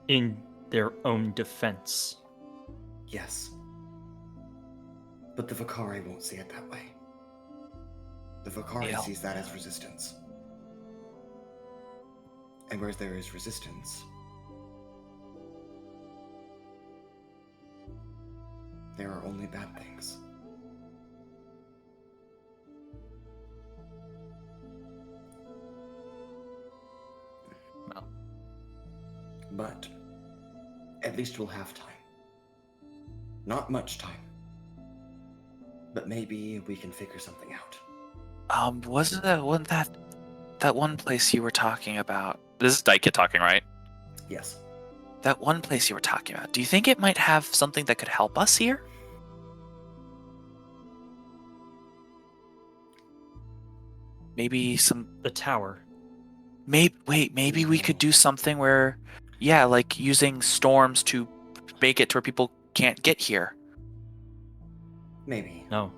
in their own defense. Yes. But the Vicari won't see it that way. The Vicari Yeah. sees that as resistance. And where there is resistance, there are only bad things. Well, But at least we'll have time. Not much time. But maybe we can figure something out. Wasn't that one place you were talking about? This is Daika talking, right? Yes. That one place you were talking about. Do you think it might have something that could help us here? Maybe some. the tower. Maybe we could do something where, yeah, like using storms to make it to where people can't get here. Maybe. No.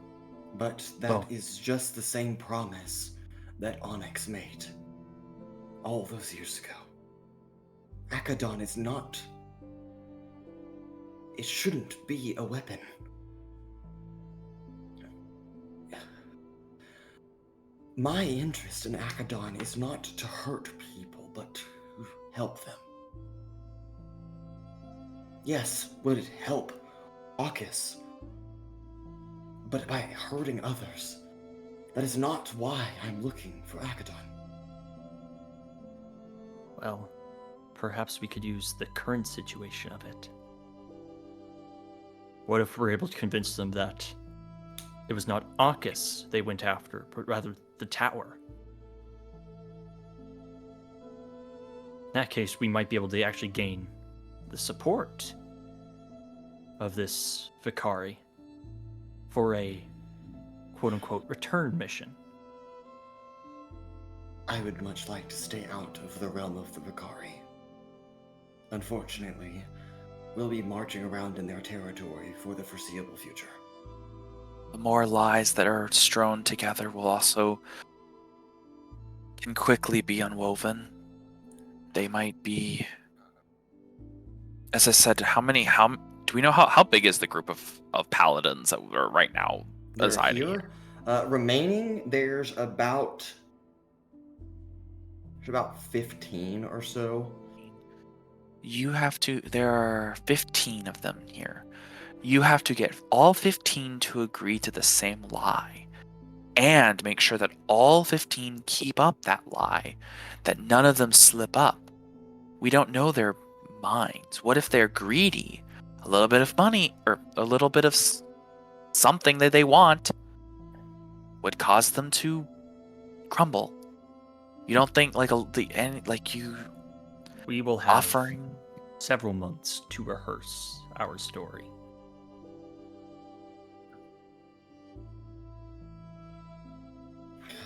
But that Well- is just the same promise that Onyx made all those years ago. Akadon is not. It shouldn't be a weapon. My interest in Akadon is not to hurt people, but to help them. Yes, would it help Arcus? But by hurting others. That is not why I'm looking for Akadon. Well, perhaps we could use the current situation of it. What if we're able to convince them that it was not Arcus they went after, but rather the tower? In that case, we might be able to actually gain the support of this Vicari for a quote-unquote return mission. I would much like to stay out of the realm of the Vicari. Unfortunately, we'll be marching around in their territory for the foreseeable future. The more lies that are strewn together can quickly be unwoven. They might be, as I said, how do we know how big is the group of paladins that are right now They're residing here. here? Remaining, there's about 15 or so. There are 15 of them here. You have to get all 15 to agree to the same lie. And make sure that all 15 keep up that lie, that none of them slip up. We don't know their minds. What if they're greedy? A little bit of money or a little bit of something that they want would cause them to crumble. You don't think We will have offering? several months to rehearse our story.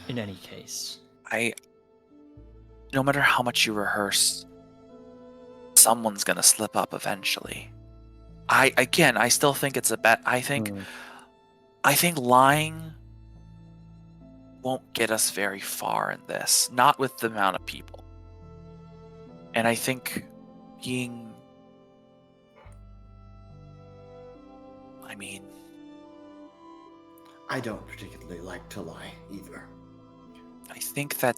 In any case, no matter how much you rehearse, someone's gonna slip up eventually. I still think it's a bet. I think lying won't get us very far in this, not with the amount of people. And I think being, I mean, I don't particularly like to lie either. I think that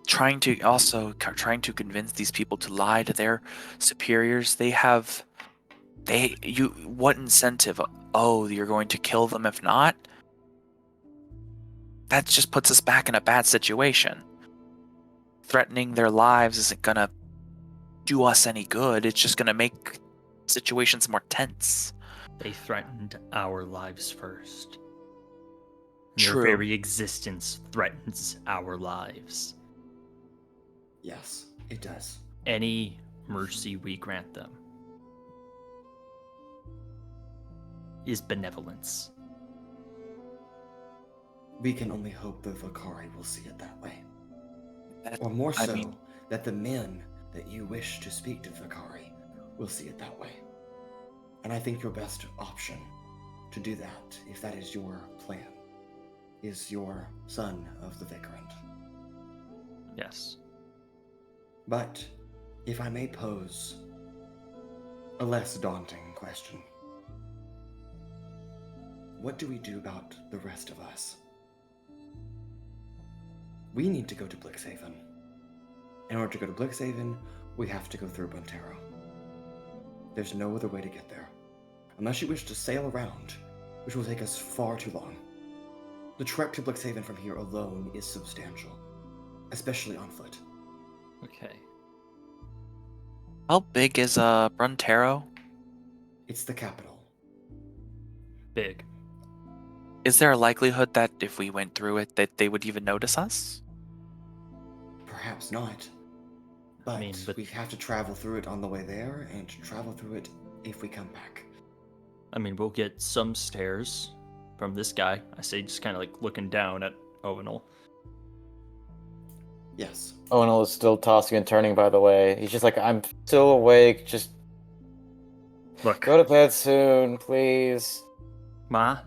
trying to convince these people to lie to their superiors, what incentive? Oh, you're going to kill them if not? That just puts us back in a bad situation. Threatening their lives isn't gonna do us any good. It's just gonna make situations more tense. They threatened our lives first. True. Their very existence threatens our lives. Yes, it does. Any mercy we grant them is benevolence. We can only hope the Vakari will see it that way. That- Or more I so, mean- that the men that you wish to speak to Vakari will see it that way. And I think your best option to do that, if that is your plan, is your son of the Vicarant. Yes. But, if I may pose a less daunting question, what do we do about the rest of us? We need to go to Blixhaven. In order to go to Blixhaven, we have to go through Buntero. There's no other way to get there. Unless you wish to sail around, which will take us far too long. The trek to Blixhaven from here alone is substantial, especially on foot. Okay. How big is Bruntero? It's the capital. Big. Is there a likelihood that if we went through it, that they would even notice us? Perhaps not. But, but- we have to travel through it on the way there, and travel through it if we come back. I mean, we'll get some stares from this guy. I say just kind of like looking down at Owunul. Yes. Owunul is still tossing and turning, by the way. He's just like, I'm still awake. Just Look, go to bed soon, please. Ma,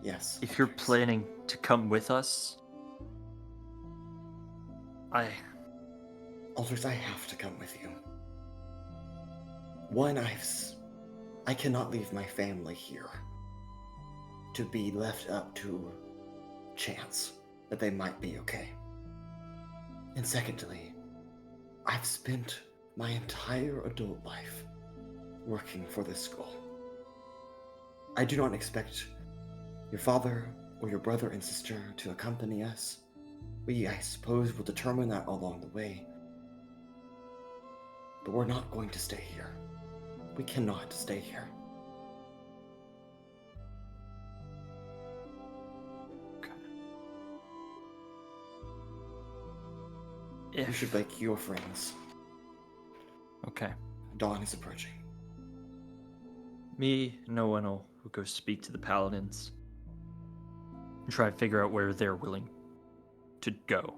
Yes. if you're Altrix. planning to come with us, Altrix, I have to come with you. One, I cannot leave my family here to be left up to chance that they might be okay. And secondly, I've spent my entire adult life working for this school. I do not expect your father or your brother and sister to accompany us. We, I suppose, will determine that along the way. But we're not going to stay here. We cannot stay here. You should wake your friends. Okay. Dawn is approaching. Me and Owunul will go speak to the paladins and try to figure out where they're willing to go.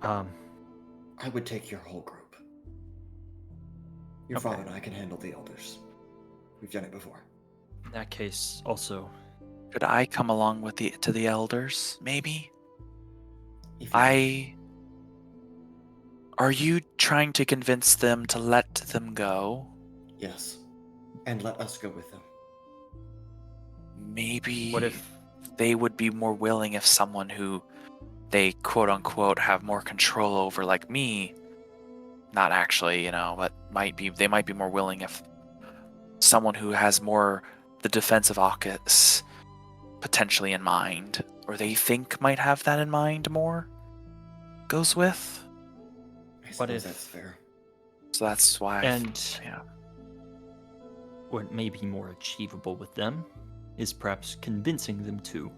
I would take your whole group. Your Okay. father and I can handle the elders. We've done it before. In that case, also, Could I come along with to the elders, maybe? If you Are you trying to convince them to let them go? Yes. And let us go with them. Maybe what if they would be more willing if someone who they quote unquote have more control over, like me, not actually, but they might be more willing if someone who has more the defense of AUKUS potentially in mind, or they think might have that in mind more, goes with. I What suppose if- that's fair. So that's why yeah. what may be more achievable with them is perhaps convincing them to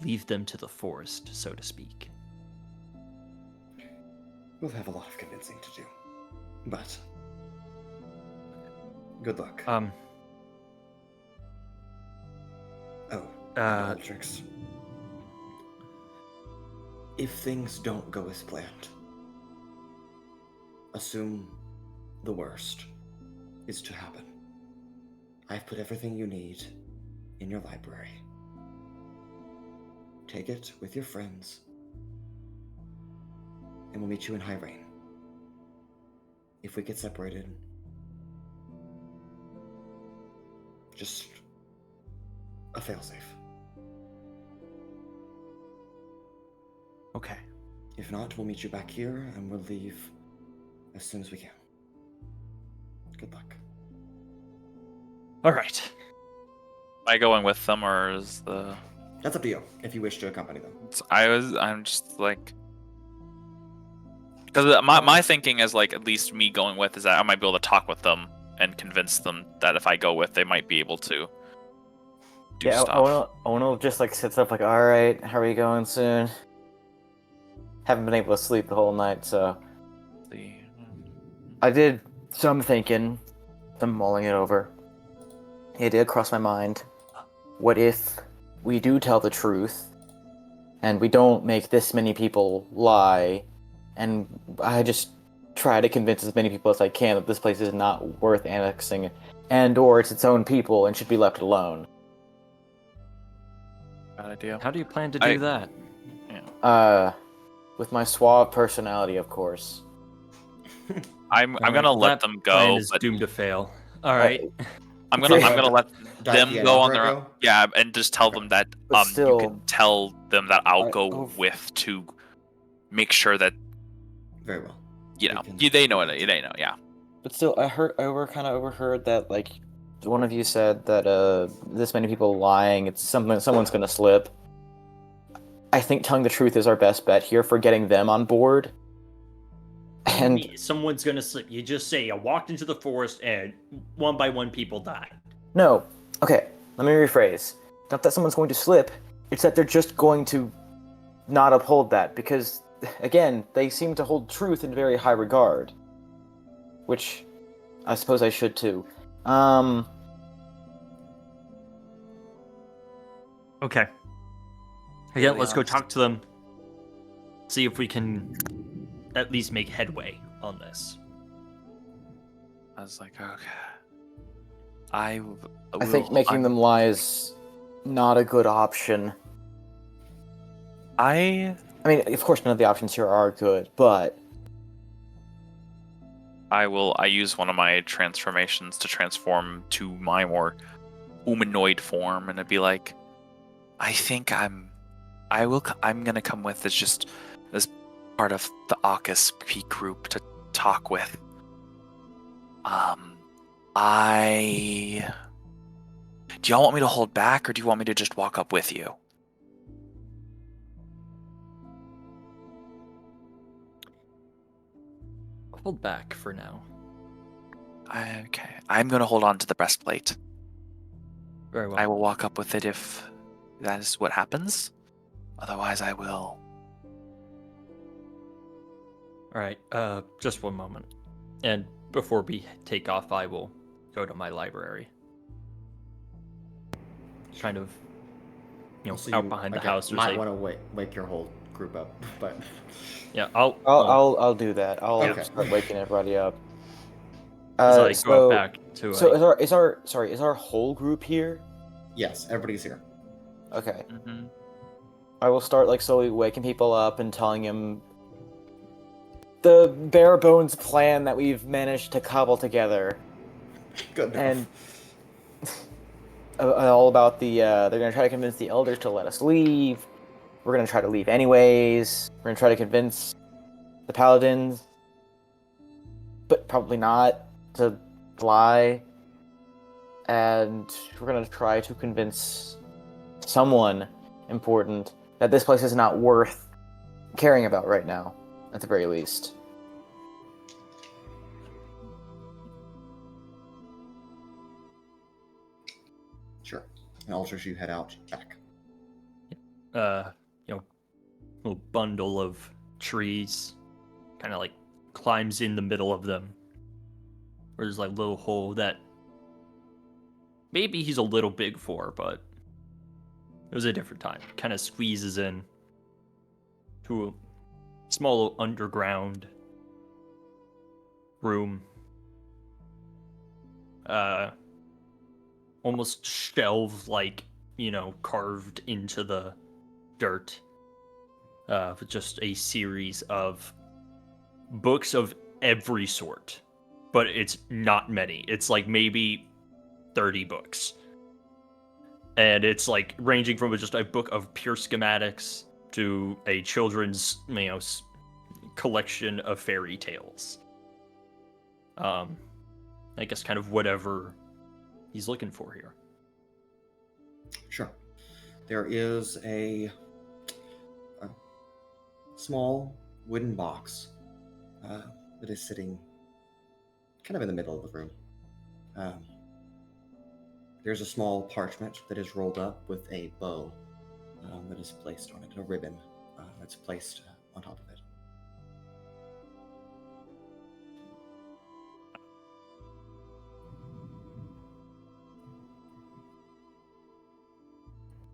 leave them to the forest, so to speak. We'll have a lot of convincing to do. But good luck. Uh, Altrix. if things don't go as planned, assume the worst is to happen. I've put everything you need in your library. Take it with your friends, and we'll meet you in High Rain. If we get separated, just a failsafe. Okay. If not, we'll meet you back here, and we'll leave as soon as we can. Good luck. All right. Am I going with them, or is the? That's up to you, if you wish to accompany them. I'm just like, because my thinking is like, at least me going with is that I might be able to talk with them and convince them that if I go with, they might be able to do stuff. Owunul just like sits up like, all right, how are you going soon? Haven't been able to sleep the whole night, so I did some thinking, some mulling it over. It did cross my mind. What if we do tell the truth, and we don't make this many people lie, and I just try to convince as many people as I can that this place is not worth annexing, and/or it's its own people and should be left alone. Bad idea. How do you plan to do that? With my suave personality, of course. I'm gonna let them go. Plan is But doomed to fail. All right. I'm gonna let them go on their own. Go? Yeah, and just tell them that But still, you can tell them that I'll I- go oh. with to make sure that Very well. you know We can- they know it. They know, yeah. But still, I overheard that like one of you said that this many people lying, it's something someone's gonna slip. I think telling the truth is our best bet here for getting them on board. And Someone's gonna slip. You just say, I walked into the forest and one by one people died. no, okay, let me rephrase. Not that someone's going to slip, it's that they're just going to not uphold that because, again, they seem to hold truth in very high regard, which I suppose I should too. Okay. Again, Really let's go honest. talk to them. See if we can at least make headway on this. I was like, okay. I think making them lie is not a good option. I I mean, of course, none of the options here are good, but I use one of my transformations to transform to my more humanoid form, and it'd be like, I think I'm gonna come with as just as part of the AUKUS peak group to talk with. Do y'all want me to hold back, or do you want me to just walk up with you? Hold back for now. Okay, I'm gonna hold on to the breastplate. Very well. I will walk up with it if that is what happens. Otherwise, I will. All right. Just one moment. And before we take off, I will go to my library. Kind of, So out you, behind the again, house. There's might like, want to wake your whole group up, but yeah, I'll do that. I'll Okay. start waking everybody up. as I go back to. So is our whole group here? yes, everybody's here. Okay. Mm-hmm. I will start like slowly waking people up and telling him the bare bones plan that we've managed to cobble together, Good enough. and all about the they're gonna try to convince the elders to let us leave. We're gonna try to leave anyways. We're gonna try to convince the paladins, but probably not, to lie. And we're gonna try to convince someone important that this place is not worth caring about right now, at the very least. Sure. And Altrix, you head out back. Little bundle of trees, kind of like climbs in the middle of them. Where there's like a little hole that maybe he's a little big for, but it was a different time. Kind of squeezes in, to a small underground room. Almost shelf-like, carved into the dirt. With just a series of books of every sort. But it's not many. It's like maybe 30 books. And it's like ranging from just a book of pure schematics to a children's, collection of fairy tales. I guess kind of whatever he's looking for here. Sure. There is a small wooden box that is sitting kind of in the middle of the room. There's a small parchment that is rolled up with a bow that is placed on it, a ribbon that's placed on top of it.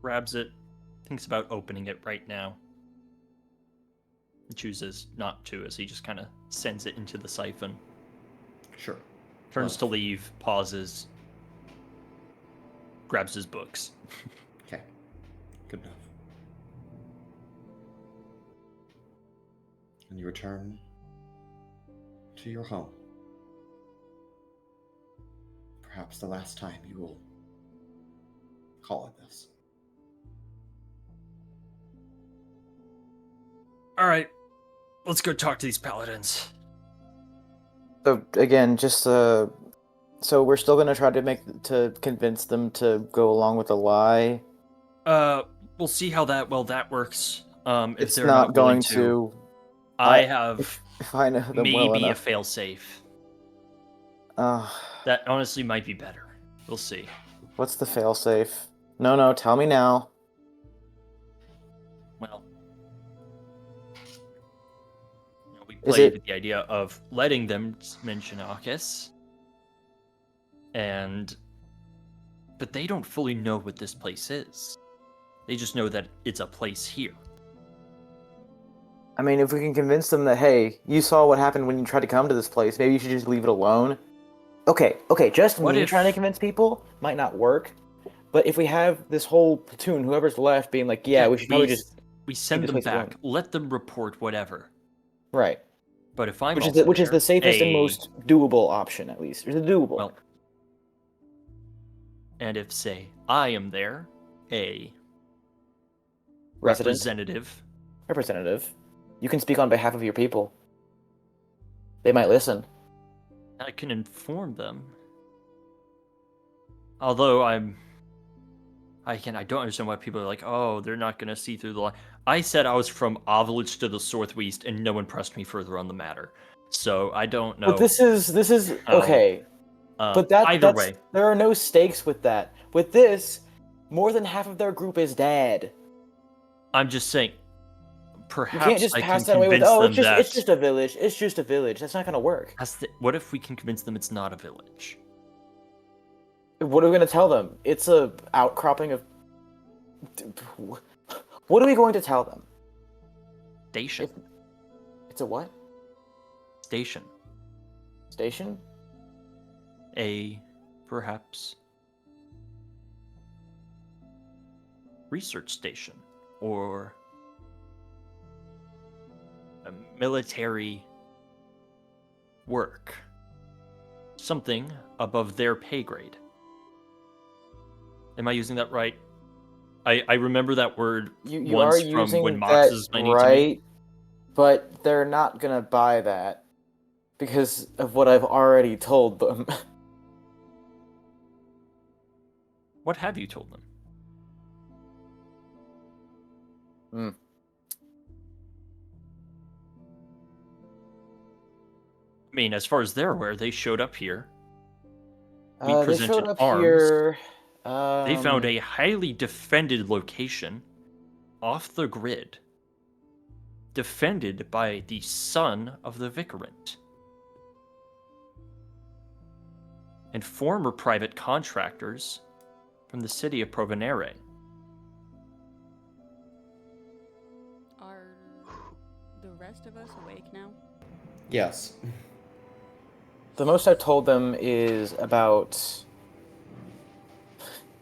Grabs it, thinks about opening it right now. Chooses not to, as he just kind of sends it into the siphon. Sure. Turns to leave, pauses, grabs his books. Okay. Good enough. And you return to your home. Perhaps the last time you will call it this. All right, let's go talk to these paladins. So again, just so we're still gonna try to convince them to go along with the lie. We'll see how that works. If It's they're not not going willing to. I have If I know them well maybe a enough. fail-safe. Uh, That honestly might be better. We'll see. what's the failsafe? No, tell me now. Well, we Is played it- with the idea of letting them mention Arcus, but they don't fully know what this place is. They just know that it's a place here. I mean, if we can convince them that, hey, you saw what happened when you tried to come to this place, maybe you should just leave it alone. Okay, just What me if- trying to convince people might not work. But if we have this whole platoon, whoever's left, being like, yeah, we should probably just we send this them place back. alone. Let them report whatever. right, But if I'm which is also the there, safest and most doable option, at least. It's doable. well, and if say I am there, a representative. Representative, you can speak on behalf of your people. They might listen. I can inform them. Although I don't understand why people are like, oh, they're not gonna see through the lie. I said I was from Ovelage to the Northwest, and no one pressed me further on the matter. So I don't know. But this is okay. But either way, there are no stakes with that. With this, more than half of their group is dead. I'm just saying. You Perhaps can't just I pass can that away with, convince oh, them it's just a village. It's just a village. That's not gonna work. what if we can convince them it's not a village? What are we gonna tell them? It's a outcropping of. What are we going to tell them? Station. It's a what? Station. Station? Perhaps research station or a military work. Something above their pay grade. Am I using that right? I remember that word You once are from using when that Mox is explaining to me. right, but they're not gonna buy that because of what I've already told them. What have you told them? I mean, as far as they're aware, they showed up here. We They presented showed up arms. here. They found a highly defended location off the grid, defended by the son of the vicarant and former private contractors from the city of Provenere. the rest of us awake now? Yes. The most I've told them is about...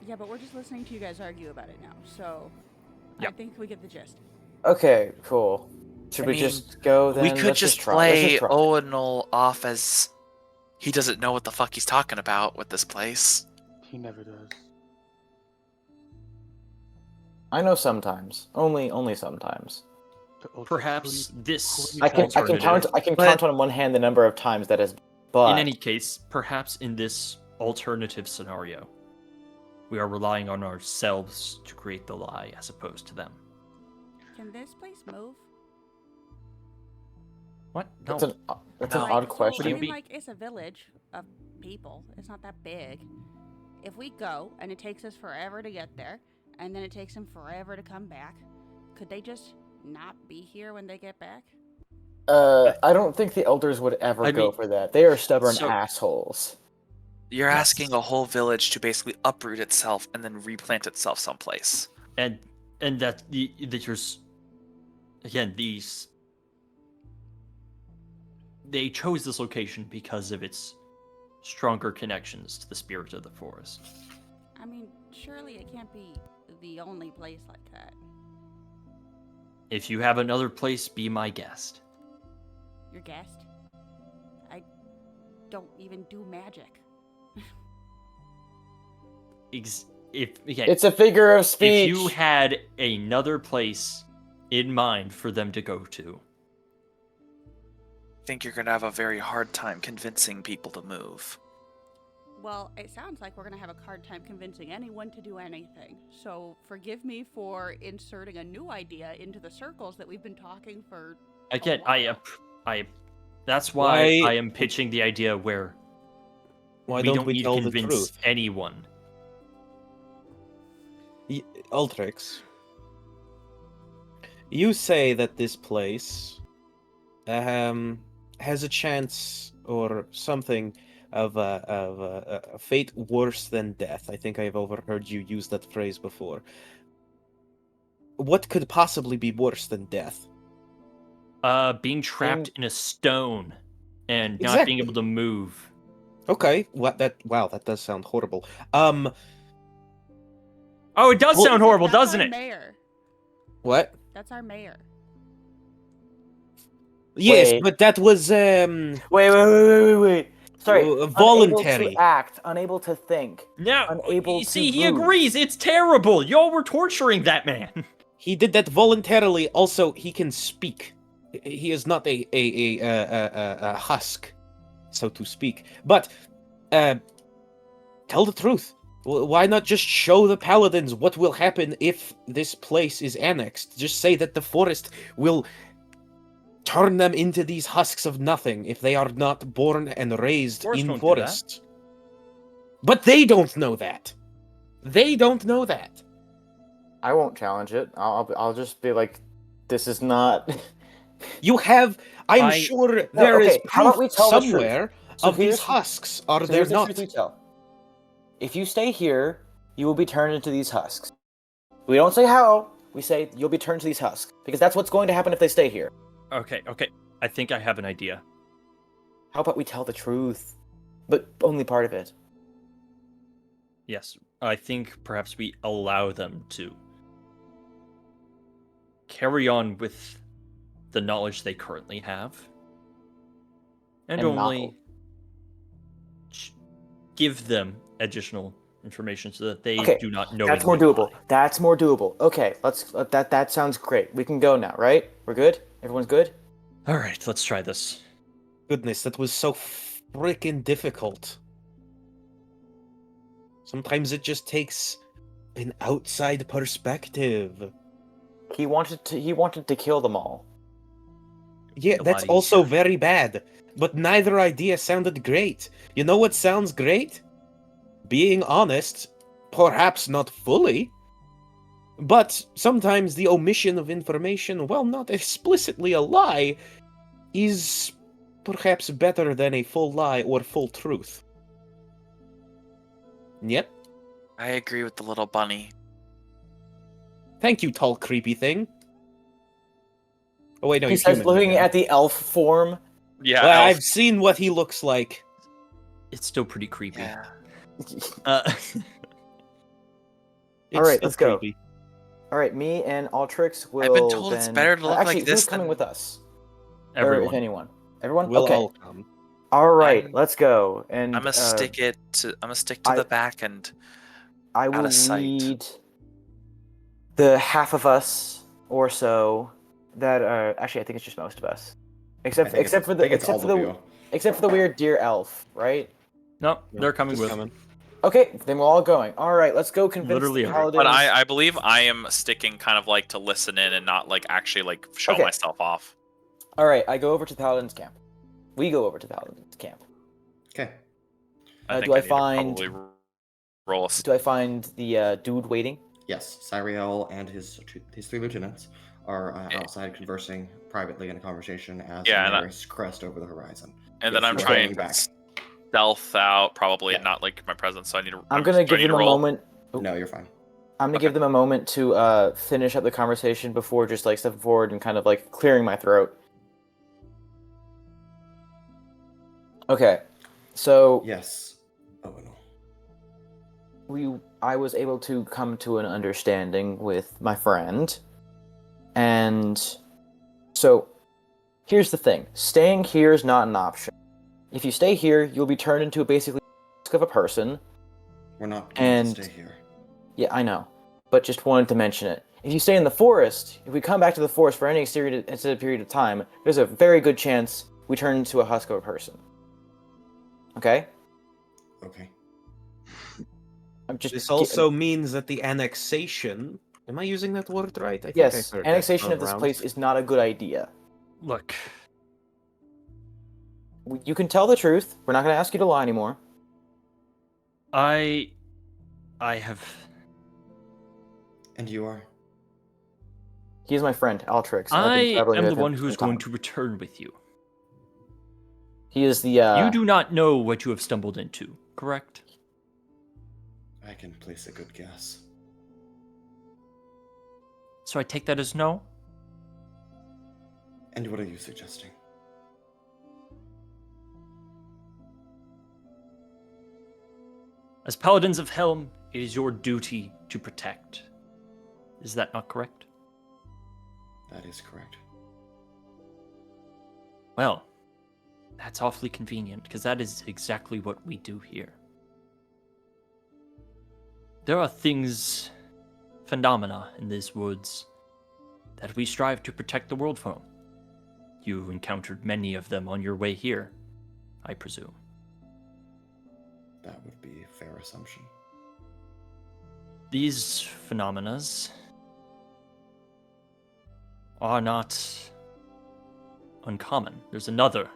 Yeah, but we're just listening to you guys argue about it now, so I Yep. think we get the gist. Okay, cool. Should we mean, just go then? we could Let's just try. Let's play just try. Owunul off as he doesn't know what the fuck he's talking about with this place. He never does. I know sometimes. Only sometimes. Perhaps this I can alternative. count on one hand the number of times that has. But In any case, perhaps in this alternative scenario, we are relying on ourselves to create the lie as opposed to them. Can this place move? What? No. that's No. an odd So, question. I you mean, mean? like, it's a village of people. It's not that big. If we go and it takes us forever to get there, and then it takes them forever to come back, could they just not be here when they get back? I don't think the elders would ever go for that. They are stubborn So- assholes. You're Yes. asking a whole village to basically uproot itself and then replant itself someplace. And that there's again they chose this location because of its stronger connections to the spirit of the forest. I mean, surely it can't be the only place like that. If you have another place, be my guest. Your guest? I don't even do magic. It's a figure of speech. If you had another place in mind for them to go to, I think you're gonna have a very hard time convincing people to move. Well, it sounds like we're going to have a hard time convincing anyone to do anything. So forgive me for inserting a new idea into the circles that we've been talking for. again, a while. that's why Why- I am pitching the idea where Why we don't don't we need tell to the convince truth? anyone. Altrix, you say that this place has a chance or something of a fate worse than death. I think I've overheard you use that phrase before. What could possibly be worse than death? Being trapped in a stone and not being Exactly. able to move. Okay, that does sound horrible. Oh, it does Well, sound horrible, That's doesn't our it? Mayor. What? That's our mayor. Yes, Wait. but that was Wait. Sorry. voluntary. Unable to think. No, Unable you to see, he move. agrees. It's terrible. Y'all were torturing that man. He did that voluntarily. Also, he can speak. He is not a husk, so to speak. But tell the truth. Why not just show the paladins what will happen if this place is annexed? Just say that the forest will turn them into these husks of nothing if they are not born and raised Forest in won't do that. forest. But they don't know that. They don't know that. I won't challenge it. I'll just be like, this is not. You have, I'm I- sure there is okay, how about proof we tell the truth? somewhere So of these here's- husks. Are So there here's the not? truth you tell. If you stay here, you will be turned into these husks. We don't say how. We say you'll be turned to these husks because that's what's going to happen if they stay here. Okay. I think I have an idea. How about we tell the truth, but only part of it? Yes, I think perhaps we allow them to carry on with the knowledge they currently have, and And only not- give them additional information so that they Okay, do not know. That's more doable. That's more doable. Okay, that sounds great. We can go now, right? We're good? Everyone's good? All right, let's try this. Goodness, that was so freaking difficult. Sometimes it just takes an outside perspective. He wanted to kill them all. Yeah, A that's lot also easier. very bad. But neither idea sounded great. You know what sounds great? Being honest, perhaps not fully. But sometimes the omission of information, while not explicitly a lie, is perhaps better than a full lie or full truth. Yep. I agree with the little bunny. Thank you, tall creepy thing. Oh wait, no, He he's says, human. looking again. at the elf form. Yeah, Well, elf. I've seen what he looks like. It's still pretty creepy. Yeah. It's All right, still let's go. creepy. All right, me and Altrix will. I've been told it's then... better to look actually, like this who's coming than- with us? Or Everyone. if anyone. Everyone. We'll okay. all come. All right, I'm- let's go. And I'm gonna stick to I- the back and I out will of sight. lead the half of us or so that are actually I think it's just most of us. Except for the weird deer elf, right? No, they're coming He's with. coming. Okay, then we're all going. All right, let's go convince Literally the everyone. paladins. But I believe I am sticking kind of like to listen in and not like actually like show Okay. myself off. All right, I go over to the paladins camp. We go over to the paladins camp. Okay. I do I need to find- probably roll a Do I find the dude waiting? Yes, Cyriel and his 3 lieutenants are outside conversing privately in a conversation as Yeah, and the Maris crest over the horizon. and Yes, then I'm you are trying going back. to stealth out probably and Yeah. not like my presence. So I need to. I'm gonna do I give need them to a roll? moment. No, you're fine. I'm gonna Okay. give them a moment to finish up the conversation before just like stepping forward and kind of like clearing my throat. Okay, so Yes. Oh no. I was able to come to an understanding with my friend, and so here's the thing: staying here is not an option. If you stay here, you'll be turned into basically of a person. We're not going And- to stay here. Yeah, I know, but just wanted to mention it. If you stay in the forest, if we come back to the forest for any extended period of time, there's a very good chance we turn into a husk of a person. Okay? Okay. I'm just. This also means that the annexation. Am I using that word right? I think I Yes, heard that annexation of thrown this around. place is not a good idea. Look, You can tell the truth. We're not going to ask you to lie anymore. I have. And you are? He is my friend, Altrix. and I've I been traveling am with the him one for who's some going time. to return with you. He is the. You do not know what you have stumbled into, correct? I can place a good guess. So I take that as no? And what are you suggesting? As Paladins of Helm, it is your duty to protect. Is that not correct? That is correct. Well, that's awfully convenient, because that is exactly what we do here. There are things, phenomena in these woods, that we strive to protect the world from. You encountered many of them on your way here, I presume. That would be a fair assumption. These phenomenas are not uncommon. There's another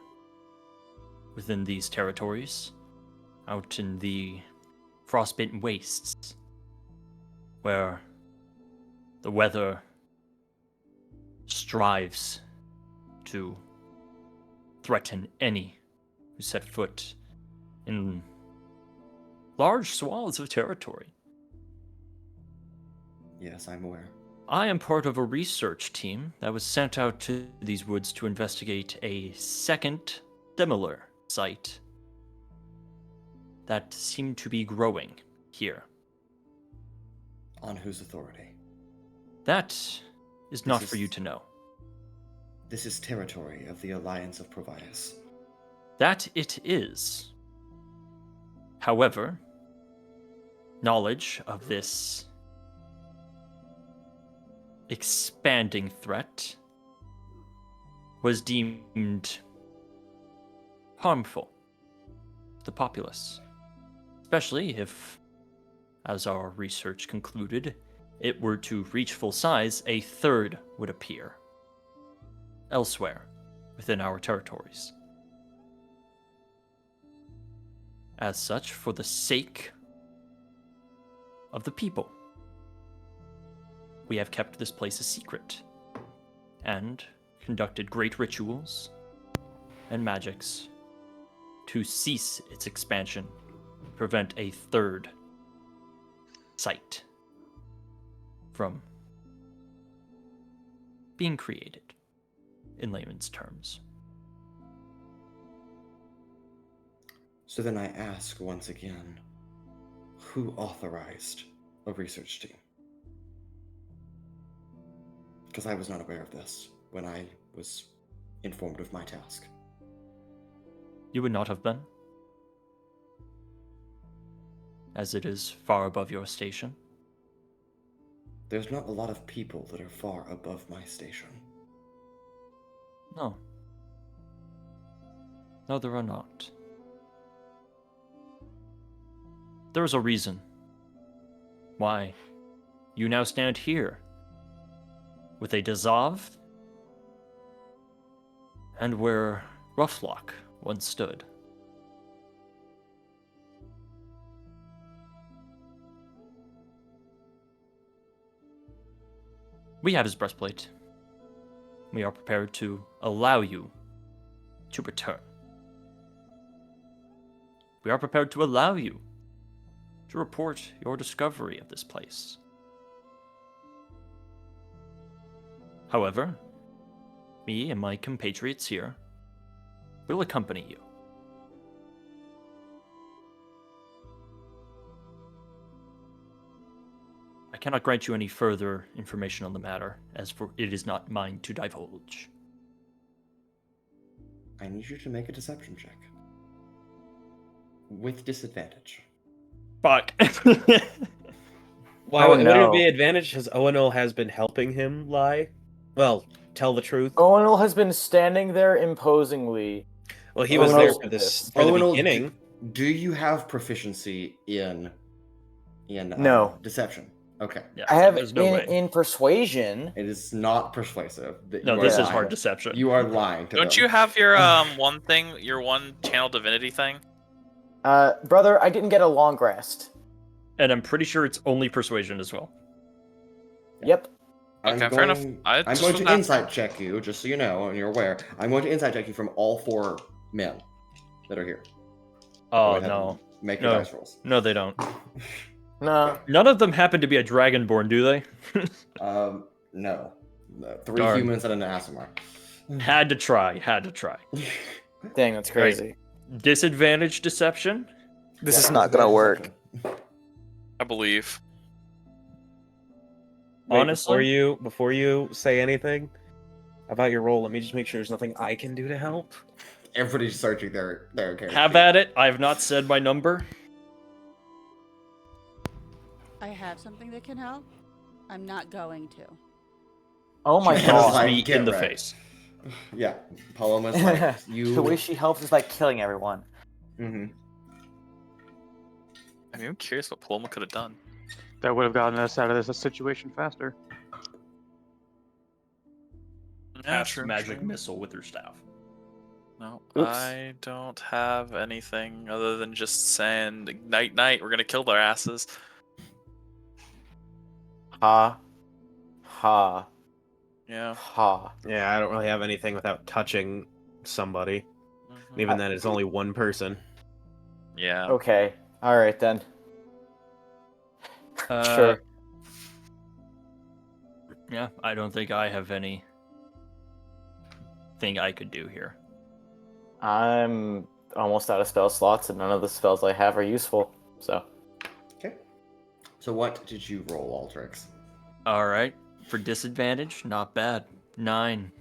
within these territories, out in the frostbitten wastes, where the weather strives to threaten any who set foot in large swaths of territory. Yes, I'm aware. I am part of a research team that was sent out to these woods to investigate a second similar site that seemed to be growing here. On whose authority? That is not This for is- you to know. This is territory of the Alliance of Providus. That it is. However, knowledge of this expanding threat was deemed harmful to the populace, especially if, as our research concluded, it were to reach full size, a third would appear elsewhere within our territories. As such, for the sake of the people, we have kept this place a secret and conducted great rituals and magics to cease its expansion, prevent a third site from being created. in layman's terms. So then I ask once again, who authorized a research team? Because I was not aware of this when I was informed of my task. You would not have been, as it is far above your station. There's not a lot of people that are far above my station. No. No, there are not. There is a reason why you now stand here with a Dazav and where Roughlock once stood. We have his breastplate. We are prepared to allow you to return. We are prepared to allow you to report your discovery of this place. However, me and my compatriots here will accompany you. I cannot grant you any further information on the matter, as for it is not mine to divulge. I need you to make a deception check. With disadvantage. Fuck. Why Oh, would no. it be advantage? Because Owunul has been helping him lie? Well, tell the truth. Owunul has been standing there imposingly. Well, he was Owunul- there for this for the Owunul, beginning. Do you have proficiency in No. deception? Okay. Yeah, I have there's no way. in persuasion. It is not persuasive. That No, you this are is hard lying. deception. You are lying to Don't them. you have your one thing, your one channel divinity thing? Brother, I didn't get a long rest. And I'm pretty sure it's only persuasion as well. Yep. Okay, fair enough. I'm just going was to not- insight check you, just so you know and you're aware. I'm going to insight check you from all 4 men that are here. Go Oh, ahead no. and Make your No. dice rolls. No, they don't. No. None of them happen to be a dragonborn, do they? No. 3 Darn. humans and an Asimar. Had to try. Dang, that's crazy. Disadvantage deception? This Yeah, is not gonna work. I believe. Wait, Honestly? before you say anything about your role, let me just make sure there's nothing I can do to help. Everybody's searching their character. Have at it. I have not said my number. I have something that can help. I'm not going to. Oh my She Punches was god. like, me get in the wrecked. face. Yeah. Paloma's like, you... The way she helps is by killing everyone. Mhm. I mean, I'm curious what Paloma could have done. That would have gotten us out of this situation faster. Cast magic missile with her staff. No, Oops. I don't have anything other than just saying, night, night, we're gonna kill their asses. Ha. Ha. Yeah. Ha. Yeah, I don't really have anything without touching somebody. Mhm. Even then, it's only one person. Yeah. Okay. Alright then. Uh, Sure. Yeah, I don't think I have any thing I could do here. I'm almost out of spell slots, and none of the spells I have are useful. So. Okay. So what did you roll, Altrix? All right. For disadvantage, not bad. 9.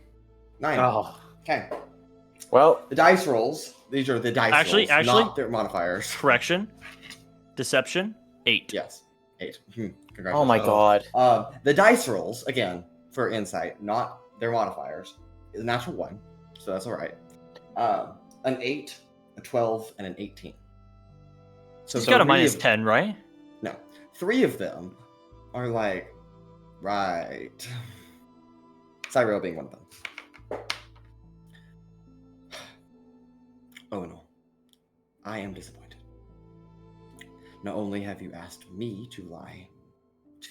9. Oh, Okay. Well, The dice rolls. These are the dice Actually- rolls, actually- not their modifiers. Correction. Deception, 8. Yes. 8. Congratulations. oh my god. The dice rolls, again, for insight, not their modifiers, is a natural 1, so that's alright. An 8, a 12, and an 18. So He's got a three minus of- 10, right? No. 3 of them are like, right. Cyro being one of them. Oh no. I am disappointed. Not only have you asked me to lie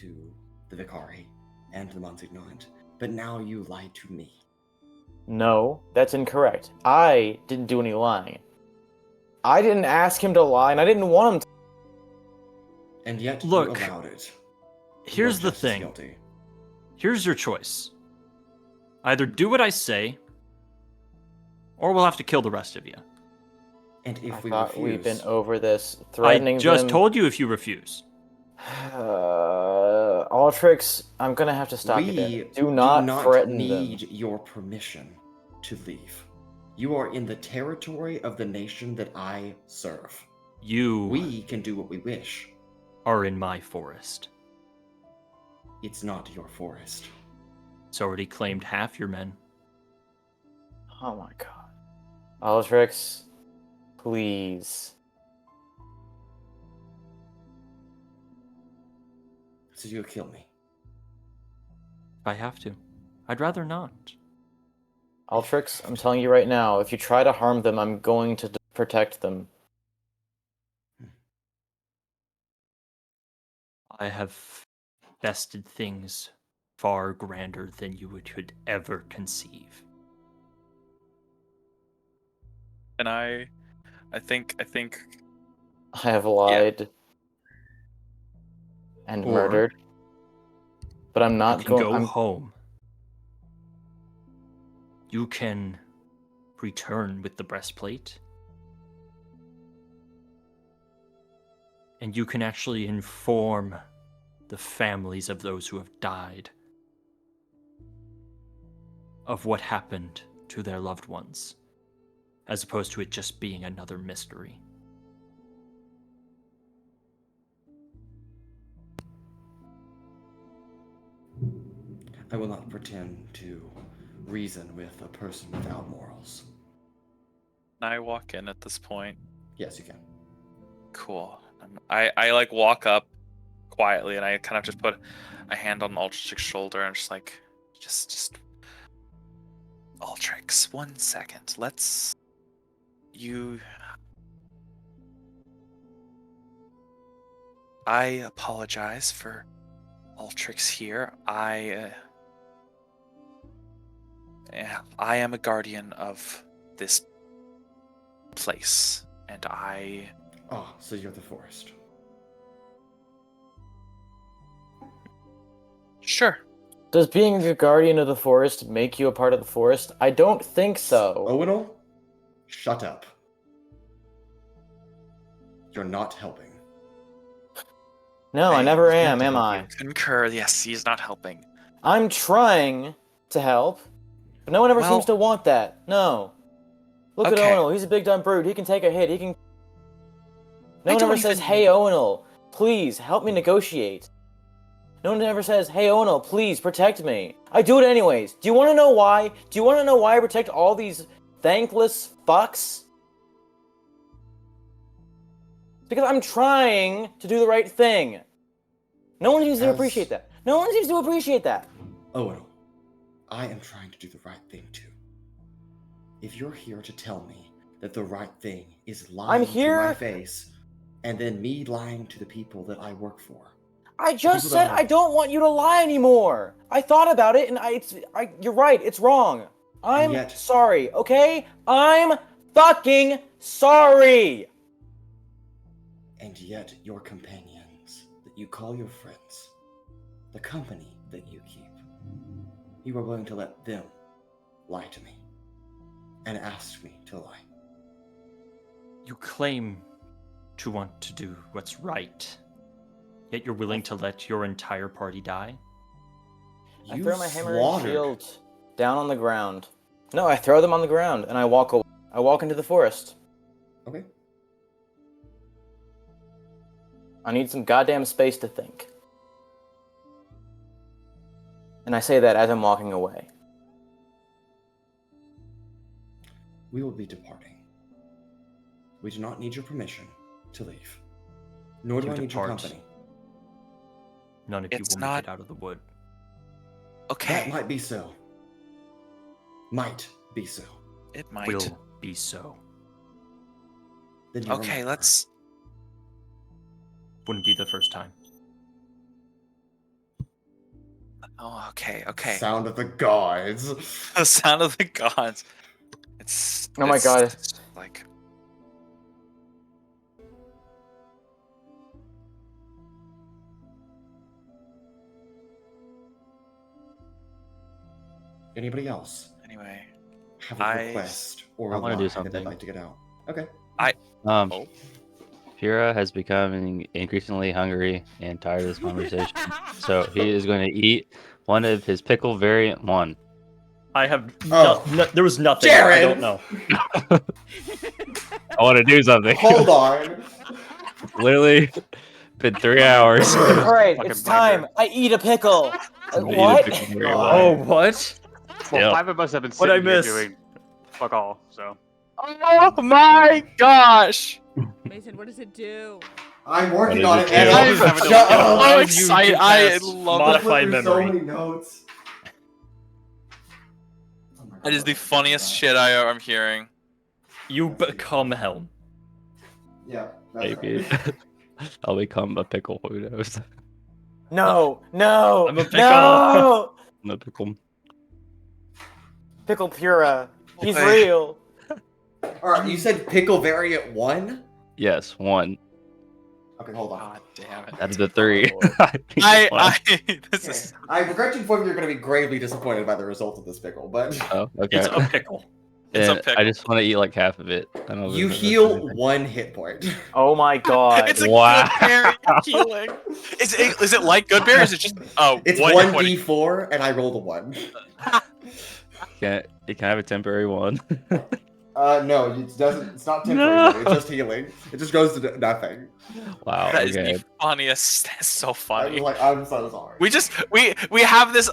to the Vicari and the Monsignant, but now you lie to me. No, that's incorrect. I didn't do any lying. I didn't ask him to lie, and I didn't want him to. And yet Look, you allowed it. You Here's are the just as thing. guilty. Here's your choice. Either do what I say or we'll have to kill the rest of you. And if I we thought refuse, we've been over this, threatening I just them. told you if you refuse. Altrix, I'm gonna have to stop you we there. Do not threaten need them. your permission to leave. You are in the territory of the nation that I serve. You We can do what we wish. are in my forest. It's not your forest. It's already claimed half your men. Oh my god. Altrix, please. So you'll kill me. If I have to. I'd rather not. Altrix, I'm telling you right now, if you try to harm them, I'm going to protect them. I have vested things far grander than you could ever conceive. And I think I have lied and Or murdered, but I'm you not can going. go I'm home. You can return with the breastplate. And you can actually inform the families of those who have died of what happened to their loved ones, as opposed to it just being another mystery. I will not pretend to reason with a person without morals. I walk in at this point. Yes, you can. Cool. I like walk up quietly and I kind of just put a hand on Altrix's shoulder and just like, just Altrix, 1 second. I apologize for Altrix here. I am a guardian of this place, and I... Oh, so you're the forest. Sure. Does being a guardian of the forest make you a part of the forest? I don't think so. Owunul, shut up. You're not helping. No, I Hey, never he's am, meant to am help I? you. Concur, yes, he's not helping. I'm trying to help, but no one ever Well- seems to want that. No. Look at Okay. Owunul, he's a big dumb brute. He can take a hit. He can. No I one ever don't says, even- "Hey, Owunul, please help me negotiate." No one ever says, "Hey, Owunul, please protect me." I do it anyways. Do you want to know why? Do you want to know why I protect all these thankless fucks? Because I'm trying to do the right thing. No one seems to As- appreciate that. No one seems to appreciate that. Owunul, I am trying to do the right thing too. If you're here to tell me that the right thing is lying to here- my face, and then me lying to the people that I work for, I just people that said are- I don't want you to lie anymore. I thought about it, and you're right. It's wrong. I'm yet- sorry. Okay, I'm fucking sorry. and yet your companions that you call your friends, the company that you keep, you are willing to let them lie to me and ask me to lie. You claim to want to do what's right, yet you're willing to let your entire party die? I You throw my hammer and slaughtered- shield down on the ground. No, I throw them on the ground and I walk away. I walk into the forest. Okay. I need some goddamn space to think. And I say that as I'm walking away. We will be departing. We do not need your permission to leave. Nor do You I need your depart. company. None of you It's will not- make it out of the wood. Okay, That might be so. Might be so. it might. Will be so. Then you Okay, remember. let's... Wouldn't be the first time. Oh, okay. Sound of the gods. The sound of the gods. It's... Oh my God. it's like... Anybody else Anyway, have a request or I a wanna do line that they'd something. like to get out. Okay. Oh. Pura has becoming increasingly hungry and tired of this conversation, so he is going to eat one of his pickle variant one. I have Oh. there was nothing. Jared! I don't know. I want to do something. Hold on. Literally, been 3 hours. All right, Fucking it's time. binder. I eat a pickle. I'm gonna eat a What? pickle variant Oh, one. what? Well, Yep. 5 of us have been What'd I sitting here miss? doing fuck all, so. Oh my gosh! Mason, what does it do? I'm working What on does it, it and do? I'm I'm shut so up. I'm You excited. can I cast love I modify flipped through so memory. many notes. Oh my That is God, the that's funniest bad. shit I'm hearing. You become Helm. Yeah, that's Maybe right. I'll become a pickle. Who knows? No, no, I'm a pickle. no! I'm a pickle. Pickle Pura. He's Wait. real. All right, you said pickle variant 1? Yes, one. Okay, hold on. God damn it. Out of the 3. Oh, Lord. I think one. This Okay. is. I regret to inform you you're going to be gravely disappointed by the result of this pickle, but Oh, okay. It's a pickle. It's a And pickle. I just want to eat like half of it. I don't know if you that's heal anything. 1 hit point. Oh my god. It's a Wow. good berry healing. Is it like good berry or is it just It's one 1d4, and I rolled a 1. Can it can I have a temporary one? No, it doesn't. It's not temporary. No. It's just healing. It just goes to nothing. Wow. That is Okay. the funniest. That's so I'm funny. like, I'm so sorry. We have this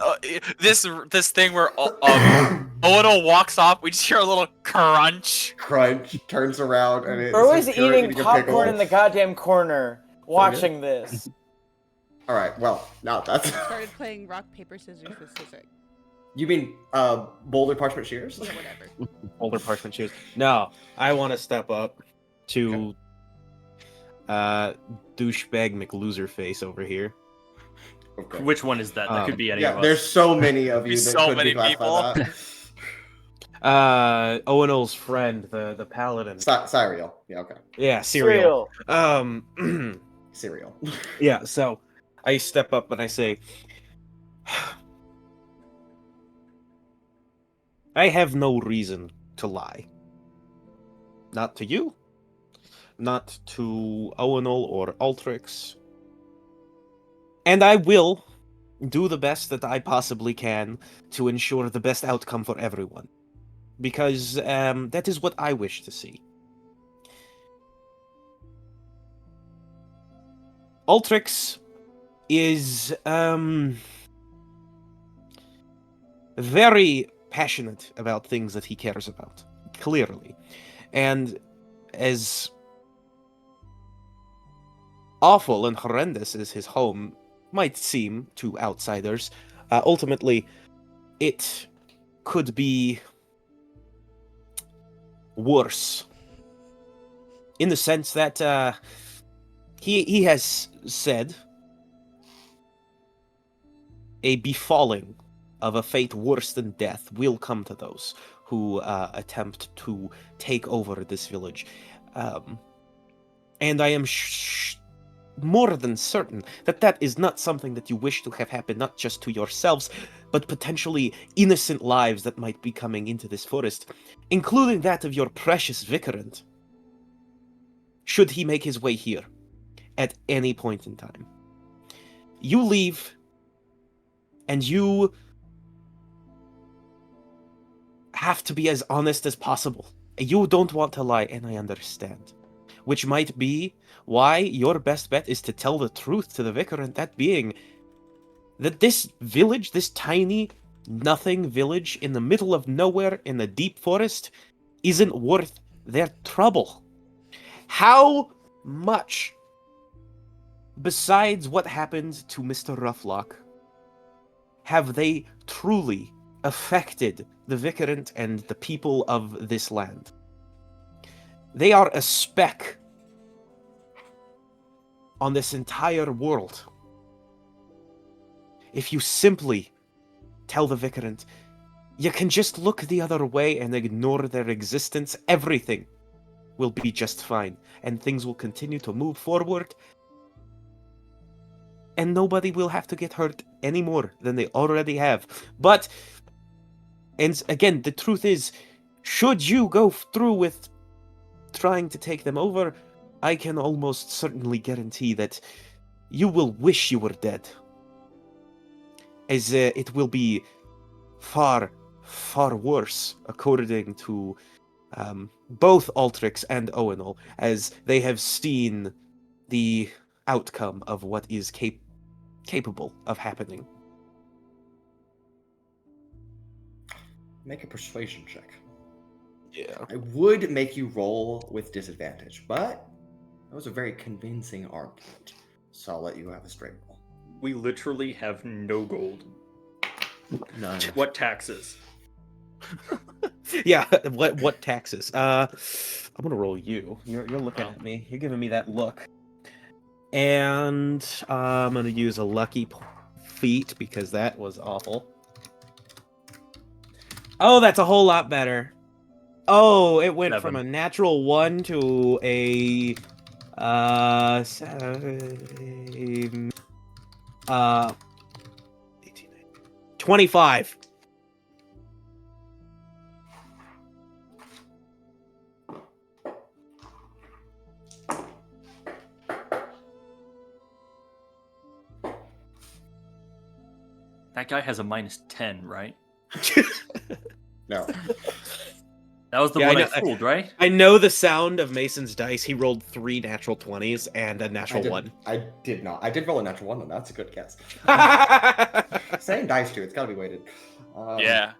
this thing where Owunul walks off. We just hear a little crunch. Crunch turns around and it's We're always just Pura eating a pickle. popcorn in the goddamn corner, watching this. All right. Well, now that's. Started playing rock, paper, scissors with Sizik. You mean boulder parchment shears? Yeah, whatever. Older parchment shoes. No, I want to step up to douchebag McLoserface over here. Okay. Which one is that? That could be any Yeah, of us. there's so many of you There's that so could many be classified people. that. Owunul's friend, the paladin. Cyriel. Yeah. Okay. Yeah, cereal. Cereal. Cereal. Yeah, so I step up and I say, I have no reason to lie. Not to you, not to Owunul or Altrix. And I will do the best that I possibly can to ensure the best outcome for everyone. Because that is what I wish to see. Altrix is very passionate about things that he cares about, clearly. And as awful and horrendous as his home might seem to outsiders, ultimately it could be worse. In the sense that he has said a befalling of a fate worse than death will come to those who attempt to take over this village. And I am more than certain that that is not something that you wish to have happen, not just to yourselves, but potentially innocent lives that might be coming into this forest, including that of your precious Vicarant, should he make his way here at any point in time. You leave, and you have to be as honest as possible. You don't want to lie, and I understand. Which might be why your best bet is to tell the truth to the vicar, and that being that this village, this tiny, nothing village in the middle of nowhere in the deep forest, isn't worth their trouble. How much, besides what happened to Mr. Roughlock, have they truly affected the Vicarant and the people of this land? They are a speck on this entire world. If you simply tell the Vicarant, you can just look the other way and ignore their existence, everything will be just fine, and things will continue to move forward, and nobody will have to get hurt any more than they already have. But, and again, the truth is, should you go through with trying to take them over, I can almost certainly guarantee that you will wish you were dead. As it will be far, far worse, according to both Altrix and Owunul, as they have seen the outcome of what is capable of happening. Make a persuasion check. Yeah. I would make you roll with disadvantage, but that was a very convincing argument. So I'll let you have a straight roll. We literally have no gold. None. What taxes? Yeah, what taxes? I'm gonna roll you. You're looking at me. You're giving me that look. And I'm gonna use a lucky feat because that was awful. Oh, that's a whole lot better. Oh, it went from a natural 1 to a 25. That guy has a -10, right? No. That was the one I fooled, right? I know the sound of Mason's dice. He rolled 3 natural 20s and a natural 1. I did not. I did roll a natural 1, though. That's a good guess. Same dice, too. It's got to be weighted. Yeah.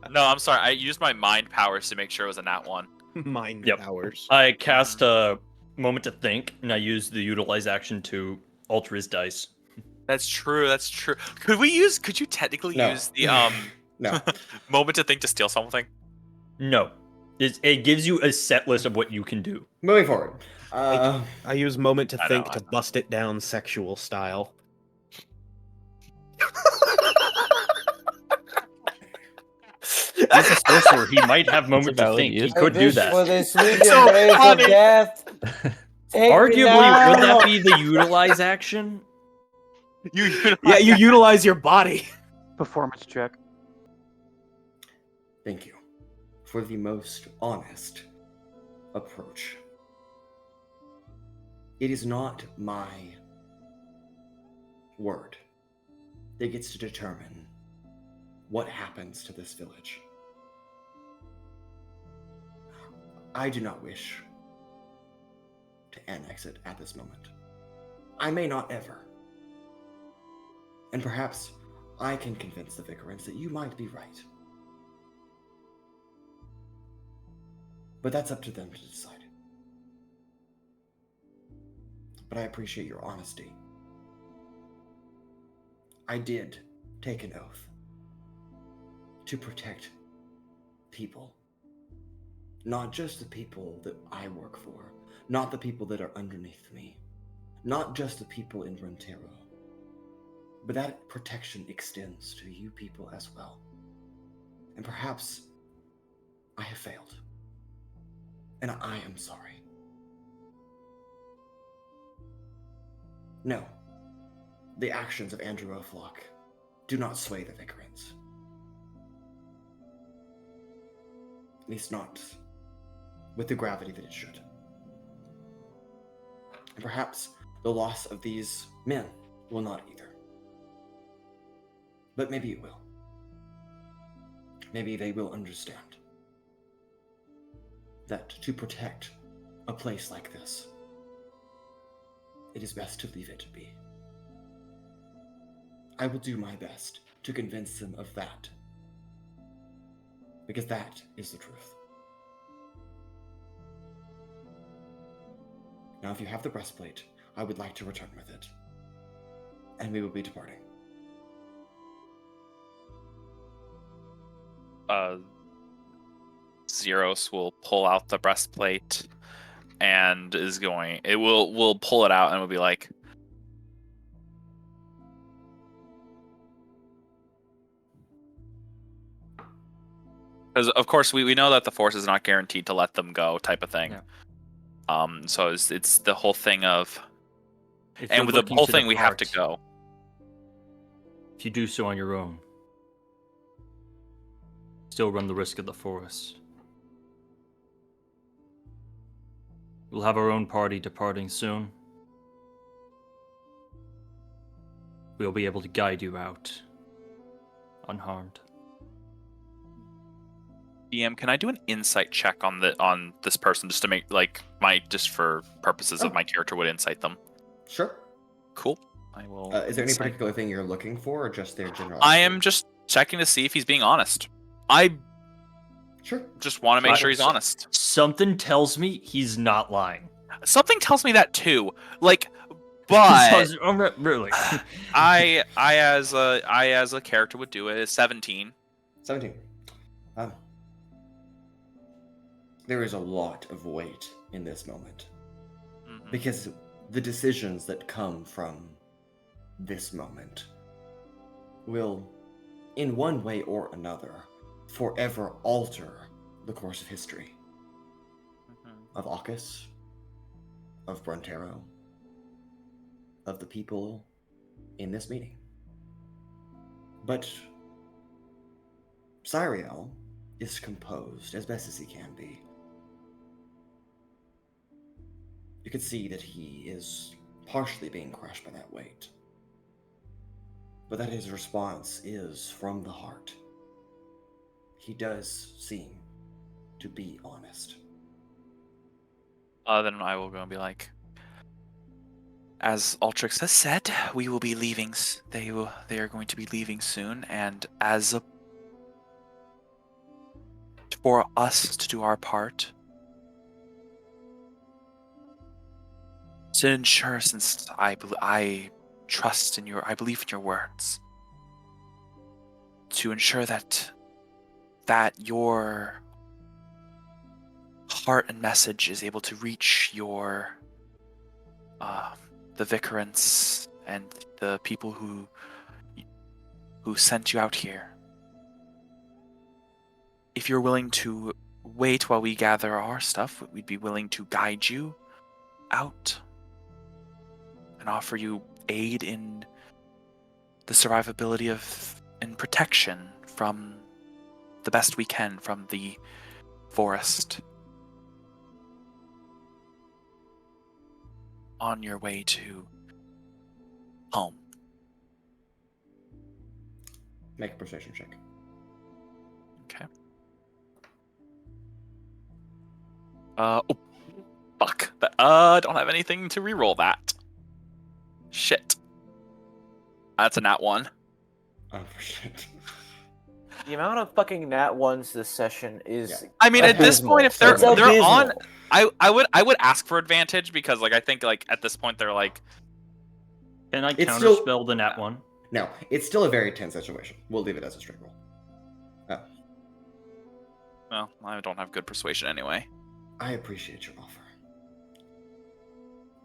No, I'm sorry. I used my mind powers to make sure it was a nat 1. Mind Yep. powers. I cast a moment to think, and I used the utilize action to alter his dice. That's true. That's true. Could you technically No. use the No. moment to think to steal something? No. It gives you a set list of what you can do. Moving forward. I use moment to I think know, to bust it down sexual style. He's a sorcerer. He might have moment to valid think. He use. could do that. For the sweet It's so embrace funny. of death. Take me Arguably, now. would that be the utilize action? Yeah, you utilize your body. Performance check. Thank you for the most honest approach. It is not my word that gets to determine what happens to this village. I do not wish to annex it at this moment. I may not ever. And perhaps I can convince the Vicarants that you might be right. But that's up to them to decide. But I appreciate your honesty. I did take an oath to protect people. Not just the people that I work for, not the people that are underneath me, not just the people in Runtero, but that protection extends to you people as well. And perhaps I have failed. And I am sorry. No, the actions of Andrew O'Flock do not sway the Vicarants. At least not with the gravity that it should. And perhaps the loss of these men will not either. But maybe it will. Maybe they will understand that to protect a place like this, it is best to leave it be. I will do my best to convince them of that, because that is the truth. Now, if you have the breastplate, I would like to return with it, and we will be departing. Zeiros will pull out the breastplate and will pull it out and will be like, because of course we know that the force is not guaranteed to let them go type of thing. Yeah. So it's the whole thing of, If and you're with the looking whole to thing we have to depart, go. If you do so on your own, still run the risk of the forest. We'll have our own party departing soon. We'll be able to guide you out unharmed. DM, can I do an insight check on this person just to make just for purposes of my character would insight them? Sure. Cool. I will. Is there any insight. particular thing you're looking for, or just their general? I am just checking to see if he's being honest. I Sure. just want to make sure he's honest. Something tells me he's not lying. Something tells me that too. But Really, I as a character would do it is 17. 17. There is a lot of weight in this moment. Mhm. Because the decisions that come from this moment will, in one way or another, forever alter the course of history. Of Aucus, of Brontero, of the people in this meeting. But Cyriel is composed as best as he can be. You can see that he is partially being crushed by that weight. But that his response is from the heart. He does seem to be honest. Then I will go and be like, as Altrix has said, we will be leaving. They are going to be leaving soon, and for us to do our part, to ensure, since I trust in I believe in your words, to ensure that your heart and message is able to reach your the vicarants and the people who sent you out here. If you're willing to wait while we gather our stuff, we'd be willing to guide you out and offer you aid in the survivability and protection from the best we can from the forest on your way to home. Make a persuasion check. Okay. Oh, fuck. I don't have anything to reroll that. Shit. That's a nat 1. Oh, shit. The amount of fucking nat ones this session is. Yeah. I mean, at this point, if they're It's abysmal. on, I would ask for advantage because I think at this point they're like. Can I It's still- counterspell the nat one? No, it's still a very tense situation. We'll leave it as a straight roll. Well, I don't have good persuasion anyway. I appreciate your offer.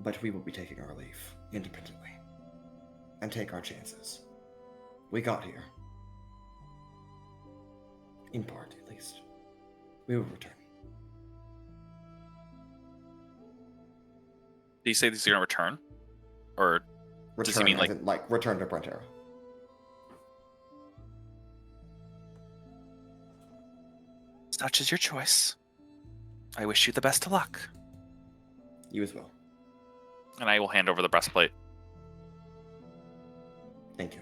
But we will be taking our leave independently. And take our chances. We got here. In part, at least. We will return. Do you say these are going to return? Or Return, does he mean as in, return to Brontero. such is your choice? I wish you the best of luck. You as well. And I will hand over the breastplate. Thank you.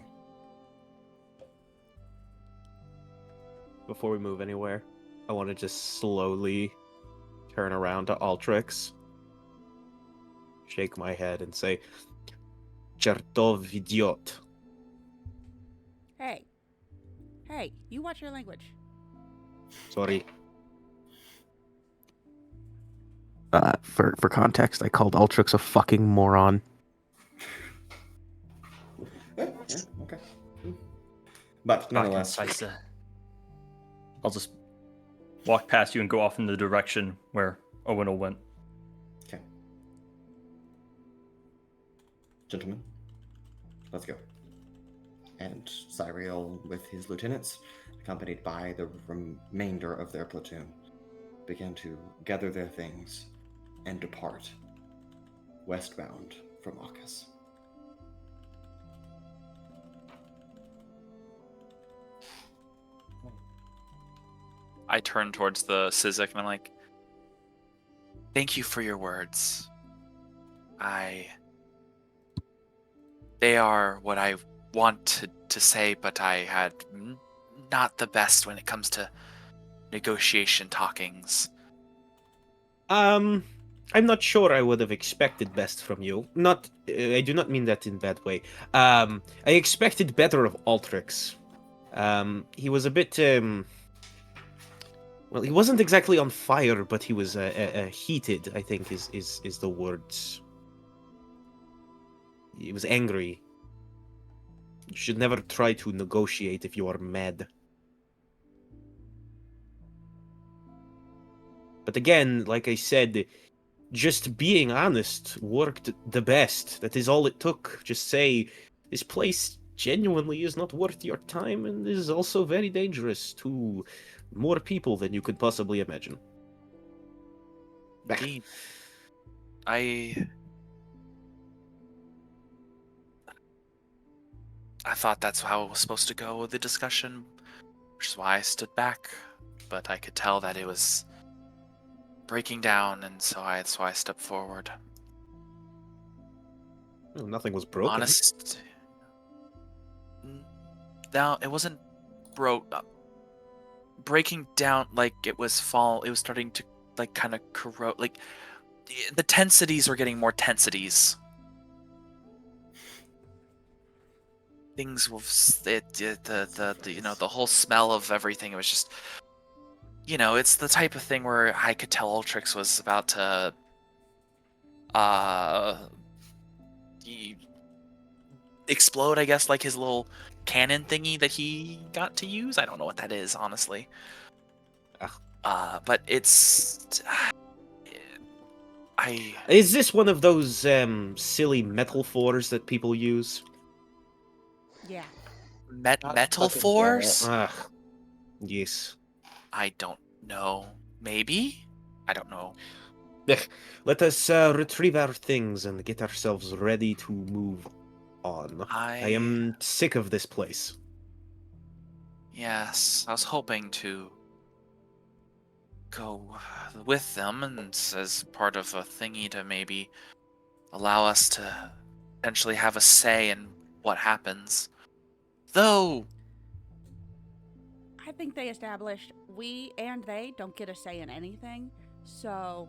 Before we move anywhere, I want to just slowly turn around to Altrix, shake my head, and say, Chertov idiot. Hey. Hey, you watch your language. Sorry. For context, I called Altrix a fucking moron. Yeah, okay. But nonetheless, I'll just walk past you and go off in the direction where Owunul went. okay. Gentlemen, let's go. And Cyriel, with his lieutenants, accompanied by the remainder of their platoon, began to gather their things and depart westbound from Aucus. I turn towards the Sizik and I'm like, Thank you for your words. They are what I wanted to say, but I had not the best when it comes to negotiation talkings. I'm not sure I would have expected best from you. I do not mean that in a bad way. I expected better of Altrix. He was a bit, well, he wasn't exactly on fire, but he was heated, I think is the words. He was angry. You should never try to negotiate if you are mad. But again, like I said, just being honest worked the best. That is all it took. Just say, this place genuinely is not worth your time and is also very dangerous to more people than you could possibly imagine. Indeed. I thought that's how it was supposed to go with the discussion, which is why I stood back. But I could tell that it was breaking down, and that's why I stepped forward. Well, nothing was broken. Honest. No, it wasn't breaking down like it was It was starting to like kind of corrode. Like the tensities were getting more tensities. Things were the whole smell of everything. It was just, it's the type of thing where I could tell Altrix was about to explode, I guess, like his little cannon thingy that he got to use. I don't know what that is, honestly. But it's Is this one of those silly metaphors that people use? Yeah. metal force? Yes. I don't know. Maybe? I don't know. Let us retrieve our things and get ourselves ready to move on. I am sick of this place. Yes, I was hoping to go with them and as part of a thingy to maybe allow us to potentially have a say in what happens. Though I think they established we and they don't get a say in anything, so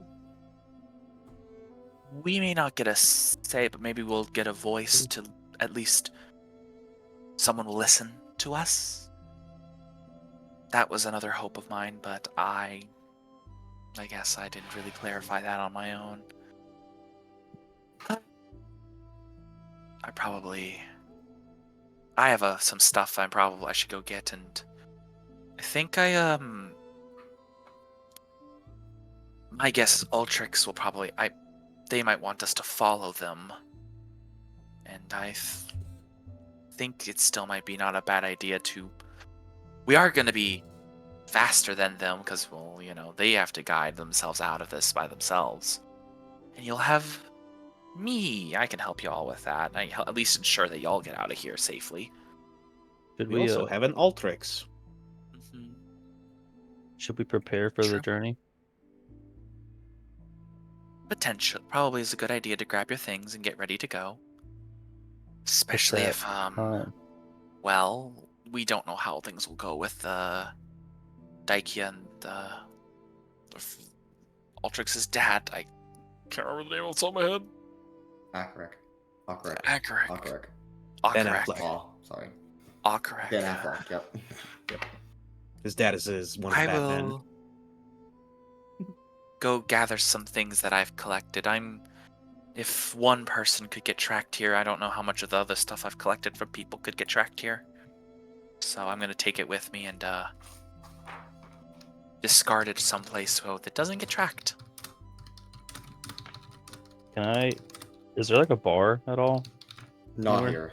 we may not get a say, but maybe we'll get a voice to at least someone will listen to us. That was another hope of mine, but I guess I didn't really clarify that on my own. I have some stuff I should go get, and I think my guess is Altrix will probably they might want us to follow them, and I think it still might be not a bad idea to. We are going to be faster than them because, well, they have to guide themselves out of this by themselves, and you'll have me. I can help you all with that. I at least ensure that y'all get out of here safely. Should we also have an Altrix? Mm-hmm. Should we prepare for the journey? Potential. Probably is a good idea to grab your things and get ready to go. Especially if, well, we don't know how things will go with Daikia and Altrix's dad. I can't remember the name off the top of my head. Akarak. Ben Affleck. Oh, sorry. Akarak. Ben Affleck, yep. His dad is one of Batman. I will go gather some things that I've collected. If one person could get tracked here, I don't know how much of the other stuff I've collected from people could get tracked here. So I'm going to take it with me and discard it someplace so it doesn't get tracked. Is there like a bar at all? Not anywhere? here.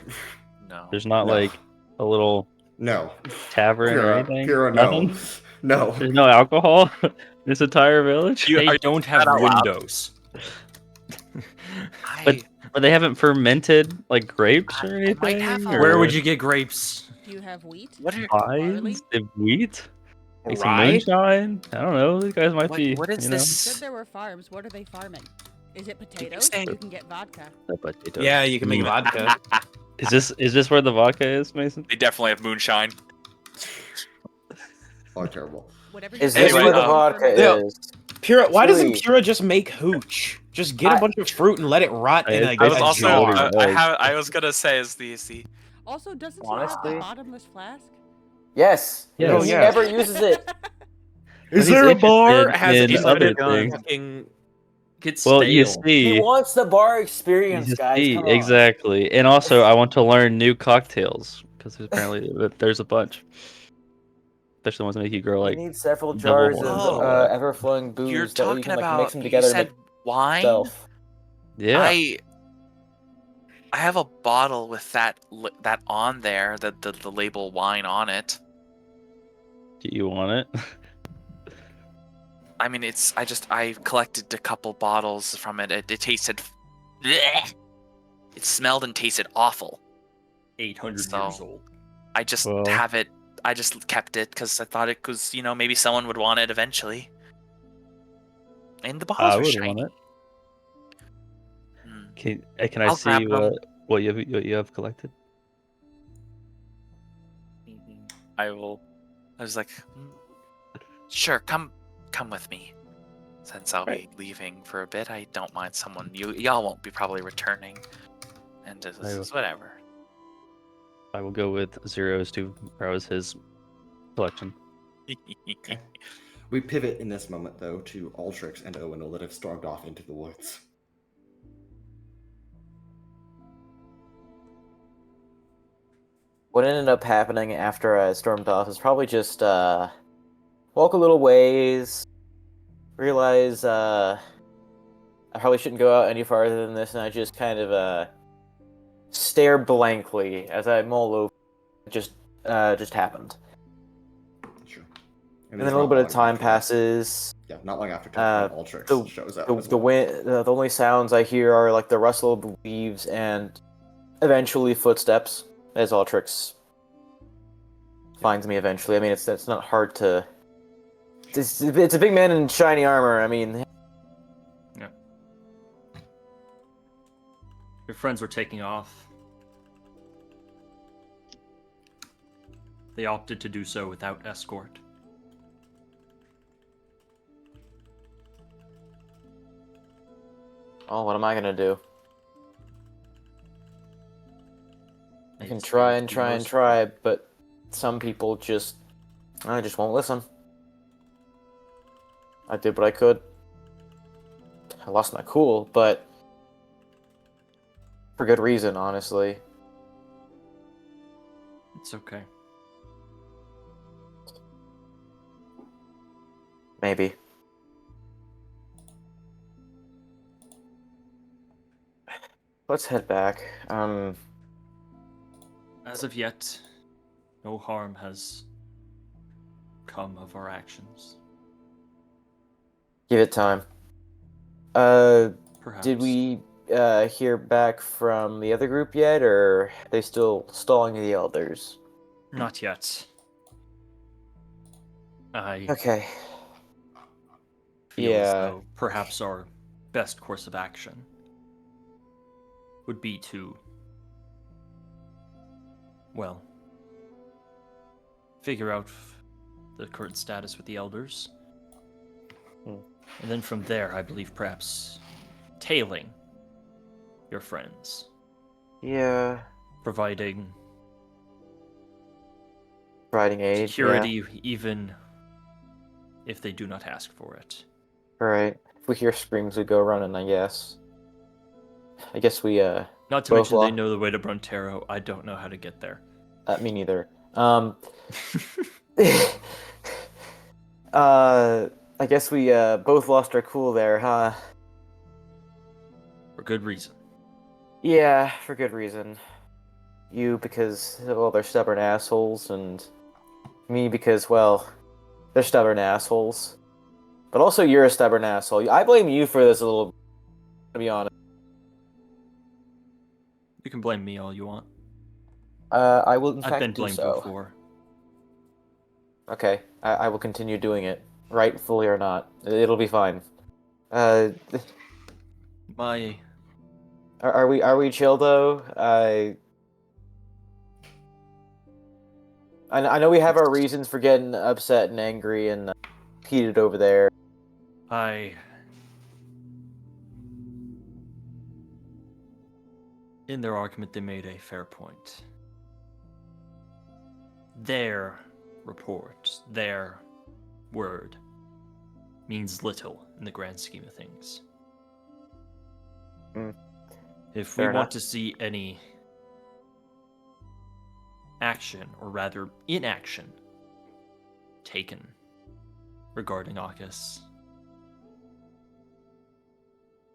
No. There's not like a little tavern or anything? Pura, no. No. There's no alcohol? This entire village? They don't have windows. But they haven't fermented like grapes or anything? have or Where would you get grapes? do you have wheat? What are Barley? vines? They have wheat? Make some Rye? moonshine. I don't know. These guys might be. What is you know, You said this? there were farms. What are they farming? Is it potatoes? say- You can get vodka. the potatoes. Yeah, you can make Mm. vodka. Is this where the vodka is, Mason? They definitely have moonshine. Oh, terrible. Whatever Is you this Anyway, where the want vodka for me. Yeah. is? Pura, why doesn't Really- Pura just make hooch? Just get a bunch of fruit and let it rot in a I was a also- jar. I was gonna say is the Also, doesn't he Honestly? have a bottomless flask? Yes. Yes. No, he Yeah. never uses it. Is He's there a bar? interested Has in it other been things. fucking... Gets Well, you stale. He see, wants the bar experience, you guys. see, Come on. exactly. And also, I want to learn new cocktails because apparently there's a bunch, especially ones that make you grow You like. need several double jars one. of Oh. ever-flowing booze You're that you talking can like about. mix them You together and said make wine. self. Yeah. I have a bottle with that on there, the label wine on it. Do you want it? I mean, I collected a couple bottles from it. It tasted, bleh. It smelled and tasted awful. 800 So- years old. I just Well- have it. I just kept it because I thought it was, maybe someone would want it eventually. And the bottles I are would shiny. want it. Hmm. Can I I'll see grab them. what you have collected? I will. I was like, sure, come with me. Since I'll be leaving for a bit, I don't mind someone. Y'all won't be probably returning, and just whatever. I will go with Zeros to browse his collection. Okay. We pivot in this moment, though, to Altrix and Owunul that have stormed off into the woods. What ended up happening after I stormed off is probably just walk a little ways, realize I probably shouldn't go out any farther than this, and I just kind of stare blankly as I mull over what just happened. Sure. And then a little bit of time passes. Yeah, not long after Altrix the- shows up. The, as the well. wind, the only sounds I hear are like the rustle of the leaves and eventually footsteps as Altrix finds me eventually. I mean, it's not hard to. It's a big man in shiny armor. I mean, Your friends were taking off. They opted to do so without escort. oh, what am I gonna do? I can It's try the and try and most- try, but some people just won't listen. I did what I could. I lost my cool, but for good reason, honestly. It's okay. Maybe. Let's head back. As of yet, no harm has come of our actions. Give it time. Perhaps. Did we hear back from the other group yet, or are they still stalling the elders? Not yet. I Okay. feel as Yeah. though perhaps our best course of action would be to, well, figure out the current status with the elders. And then from there, I believe perhaps tailing your friends, Yeah. providing Riding aid. security even if they do not ask for it. Yeah. Alright. If we hear screams, we go running, I guess. I guess we, Not to Both mention they law- know the way to Brontero. I don't know how to get there. me neither. I guess we, both lost our cool there, huh? For good reason. Yeah, for good reason. You because, well, they're stubborn assholes, and me because, well, they're stubborn assholes. But also you're a stubborn asshole. I blame you for this a little, to be honest. You can blame me all you want. I will in I've fact been do blamed so. before. Okay, I will continue doing it, rightfully or not. It'll be fine. Are My we chill though? I know we have our reasons for getting upset and angry and heated over there. In their argument, they made a fair point. Their report, their word, means little in the grand scheme of things. If Fair we want enough. to see any action, or rather inaction, taken regarding Arcus,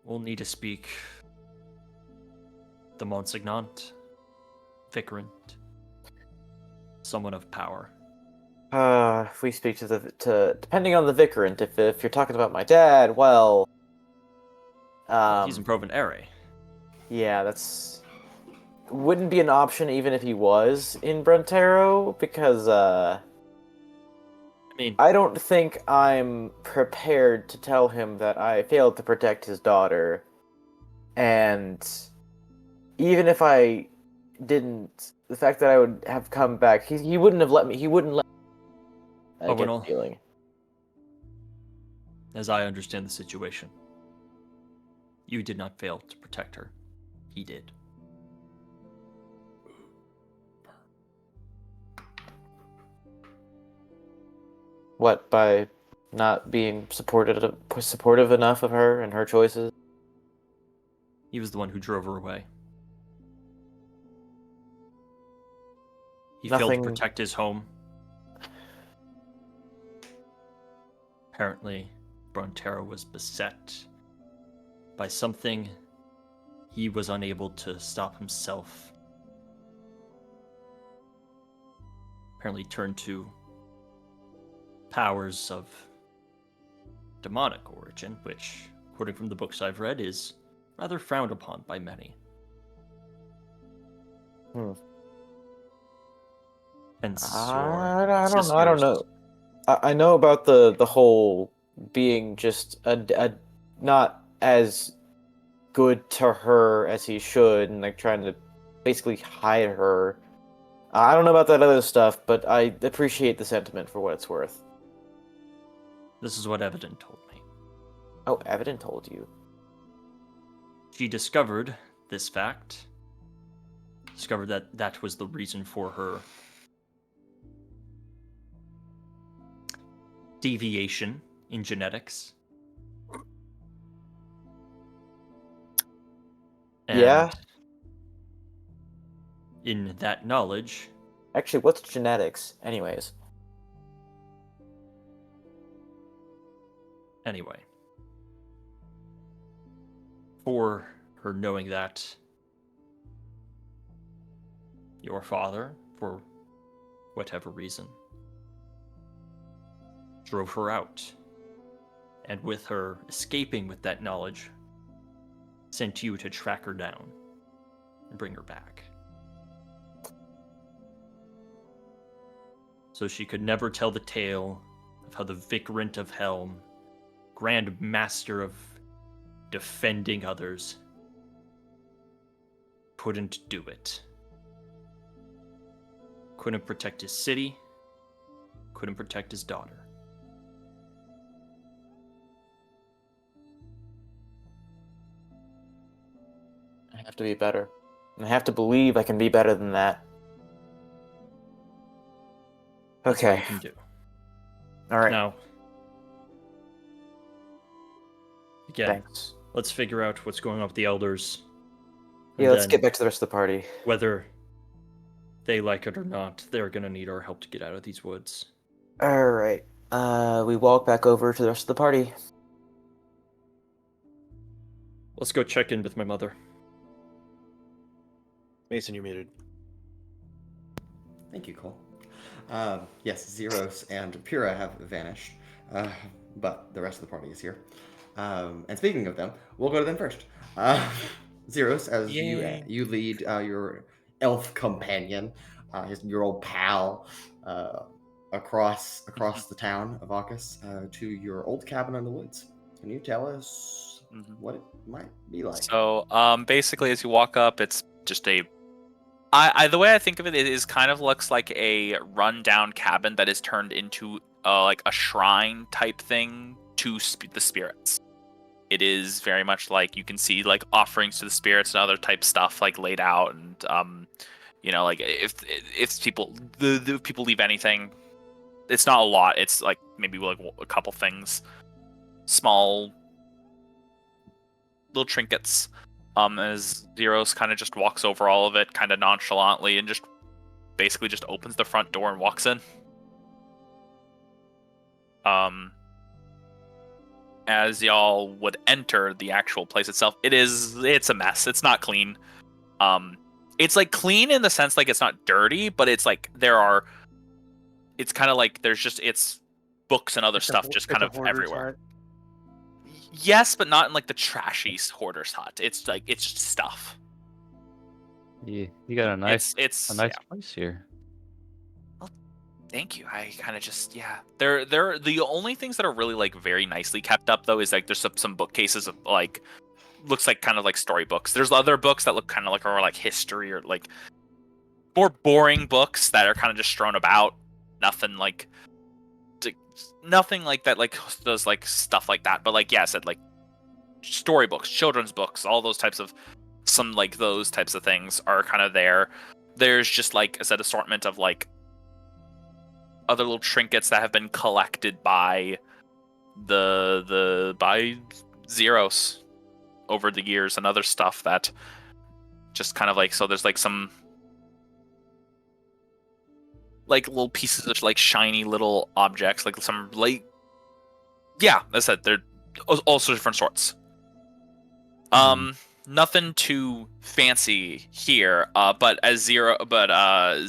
we'll need to speak the Monsignant, Vicarant, someone of power. If we speak to depending on the Vicarant, if you're talking about my dad, well, He's in Provenere. yeah, that's wouldn't be an option even if he was in Bruntero, because I mean, I don't think I'm prepared to tell him that I failed to protect his daughter, and even if I didn't, the fact that I would have come back, he wouldn't have let me. He wouldn't let. I get the Owunul, feeling. as I understand the situation, you did not fail to protect her. He did. What, by not being supportive enough of her and her choices? He was the one who drove her away. He failed Nothing- to protect his home. Apparently, Bruntero was beset by something he was unable to stop himself. Apparently turned to powers of demonic origin, which, according from the books I've read, is rather frowned upon by many. Hence I don't sister's- know. I know about the whole being just a not as good to her as he should, and like trying to basically hide her. I don't know about that other stuff, but I appreciate the sentiment for what it's worth. This is what Evident told me. Oh, Evident told you. She discovered this fact. Discovered that that was the reason for her deviation in genetics. And Yeah? in that knowledge, Actually, what's genetics, anyways? anyway, for her knowing that your father, for whatever reason, drove her out, and with her escaping with that knowledge, sent you to track her down and bring her back. So she could never tell the tale of how the Vicarant of Helm, Grand Master of defending others, couldn't do it. Couldn't protect his city, couldn't protect his daughter. I have to be better. And I have to believe I can be better than that. That's all Okay. you can do. All right. Now, again, Thanks. let's figure out what's going on with the elders. Yeah, and let's then get back to the rest of the party. whether they like it or not, they're gonna need our help to get out of these woods. All right. We walk back over to the rest of the party. Let's go check in with my mother. Mason, you're muted. Thank you, Cole. Yes, Zeiros and Pura have vanished, but the rest of the party is here. And speaking of them, we'll go to them first. Zeiros, as you lead your elf companion, your old pal, across the town of Arcus to your old cabin in the woods. Can you tell us what it might be like? So, basically, as you walk up, it's just a. The way I think of it is kind of looks like a rundown cabin that is turned into like a shrine type thing to the spirits. It is very much like you can see like offerings to the spirits and other type stuff like laid out, and like if people the people leave anything, it's not a lot. It's like maybe like a couple things, small little trinkets. As Zeiros kind of just walks over all of it kind of nonchalantly and just basically just opens the front door and walks in. As y'all would enter the actual place itself, it's a mess. It's not clean. It's like clean in the sense like it's not dirty, but it's like it's kind of like it's books and other stuff just kind of everywhere. Yes, but not in like the trashy hoarder's hut. It's like it's just stuff. You got a nice place here. Well, thank you. I kind of just They're the only things that are really like very nicely kept up though is like there's some bookcases of like looks like kind of like storybooks. There's other books that look kind of like are like history or like more boring books that are kind of just strewn about. Nothing like that like does like stuff like that, but like I said, like storybooks, children's books, all those types of some like those types of things are kind of there. There's just like I said, assortment of like other little trinkets that have been collected by by Zeiros over the years and other stuff that just kind of like so there's like some like little pieces of like shiny little objects, like some like as I said, they're also different sorts. Nothing too fancy here, but Zeiros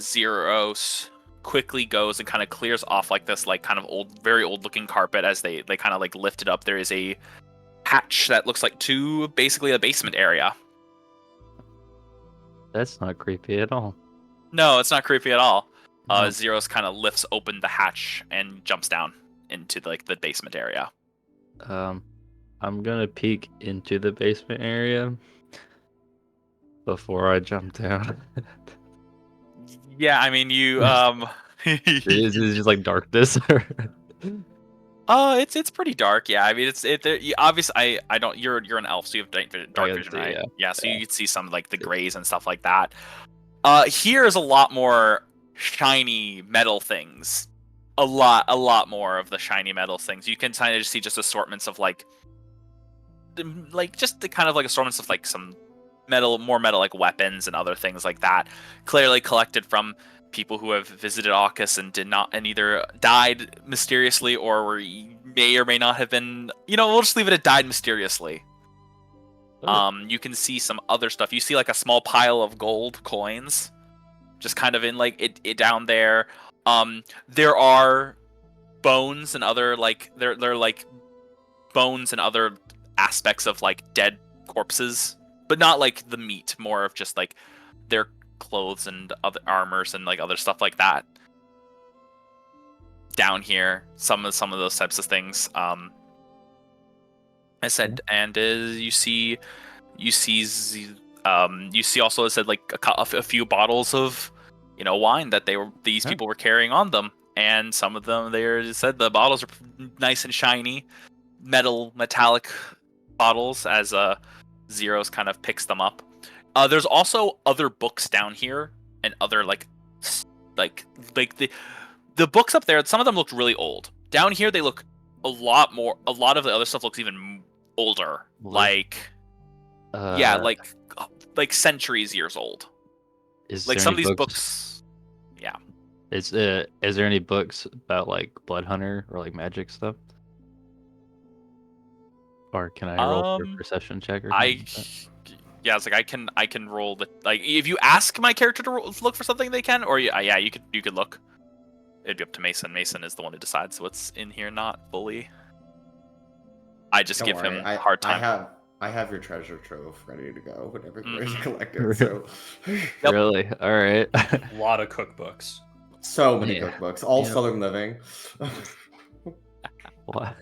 quickly goes and kind of clears off like this like kind of old, very old looking carpet as they kind of like lift it up. There is a hatch that looks like to basically a basement area. That's not creepy at all. No, it's not creepy at all. Zeiros kind of lifts open the hatch and jumps down into like the basement area. I'm gonna peek into the basement area before I jump down. Yeah, I mean you Is it just like darkness? It's pretty dark. Yeah, I mean obviously I don't. You're an elf, so you have dark vision, right? Yeah, so you can see some like the grays and stuff like that. Here is a lot more shiny metal things. A lot more of the shiny metal things. You can kind of just see just assortments of like just the kind of like assortments of like some more metal like weapons and other things like that. Clearly collected from people who have visited Arcus and either died mysteriously or may or may not have been. We'll just leave it at died mysteriously. You can see some other stuff. You see like a small pile of gold coins, just kind of in like it down there. There are bones and other like they're like bones and other aspects of like dead corpses, but not like the meat. More of just like their clothes and other armors and like other stuff like that. Down here, some of those types of things. I said, and you see also it said like a few bottles of wine that these people were carrying on them, and some of them they said the bottles are nice and shiny, metallic bottles as Zeiros kind of picks them up. There's also other books down here and other like the books up there. Some of them look really old. Down here they look a lot of the other stuff looks even older, like centuries years old. Like some of these books, yeah. Is there any books about like Blood Hunter or like magic stuff? Or can I roll for a perception check or something? It's like I can roll the like if you ask my character to look for something they can, or you could look. It'd be up to Mason. Mason is the one who decides what's in here, not fully. I just give him a hard time. I have your treasure trove ready to go whenever you're collected. So Really? All right. A lot of cookbooks. So many Yeah. cookbooks, all Yep. Southern Living. Why?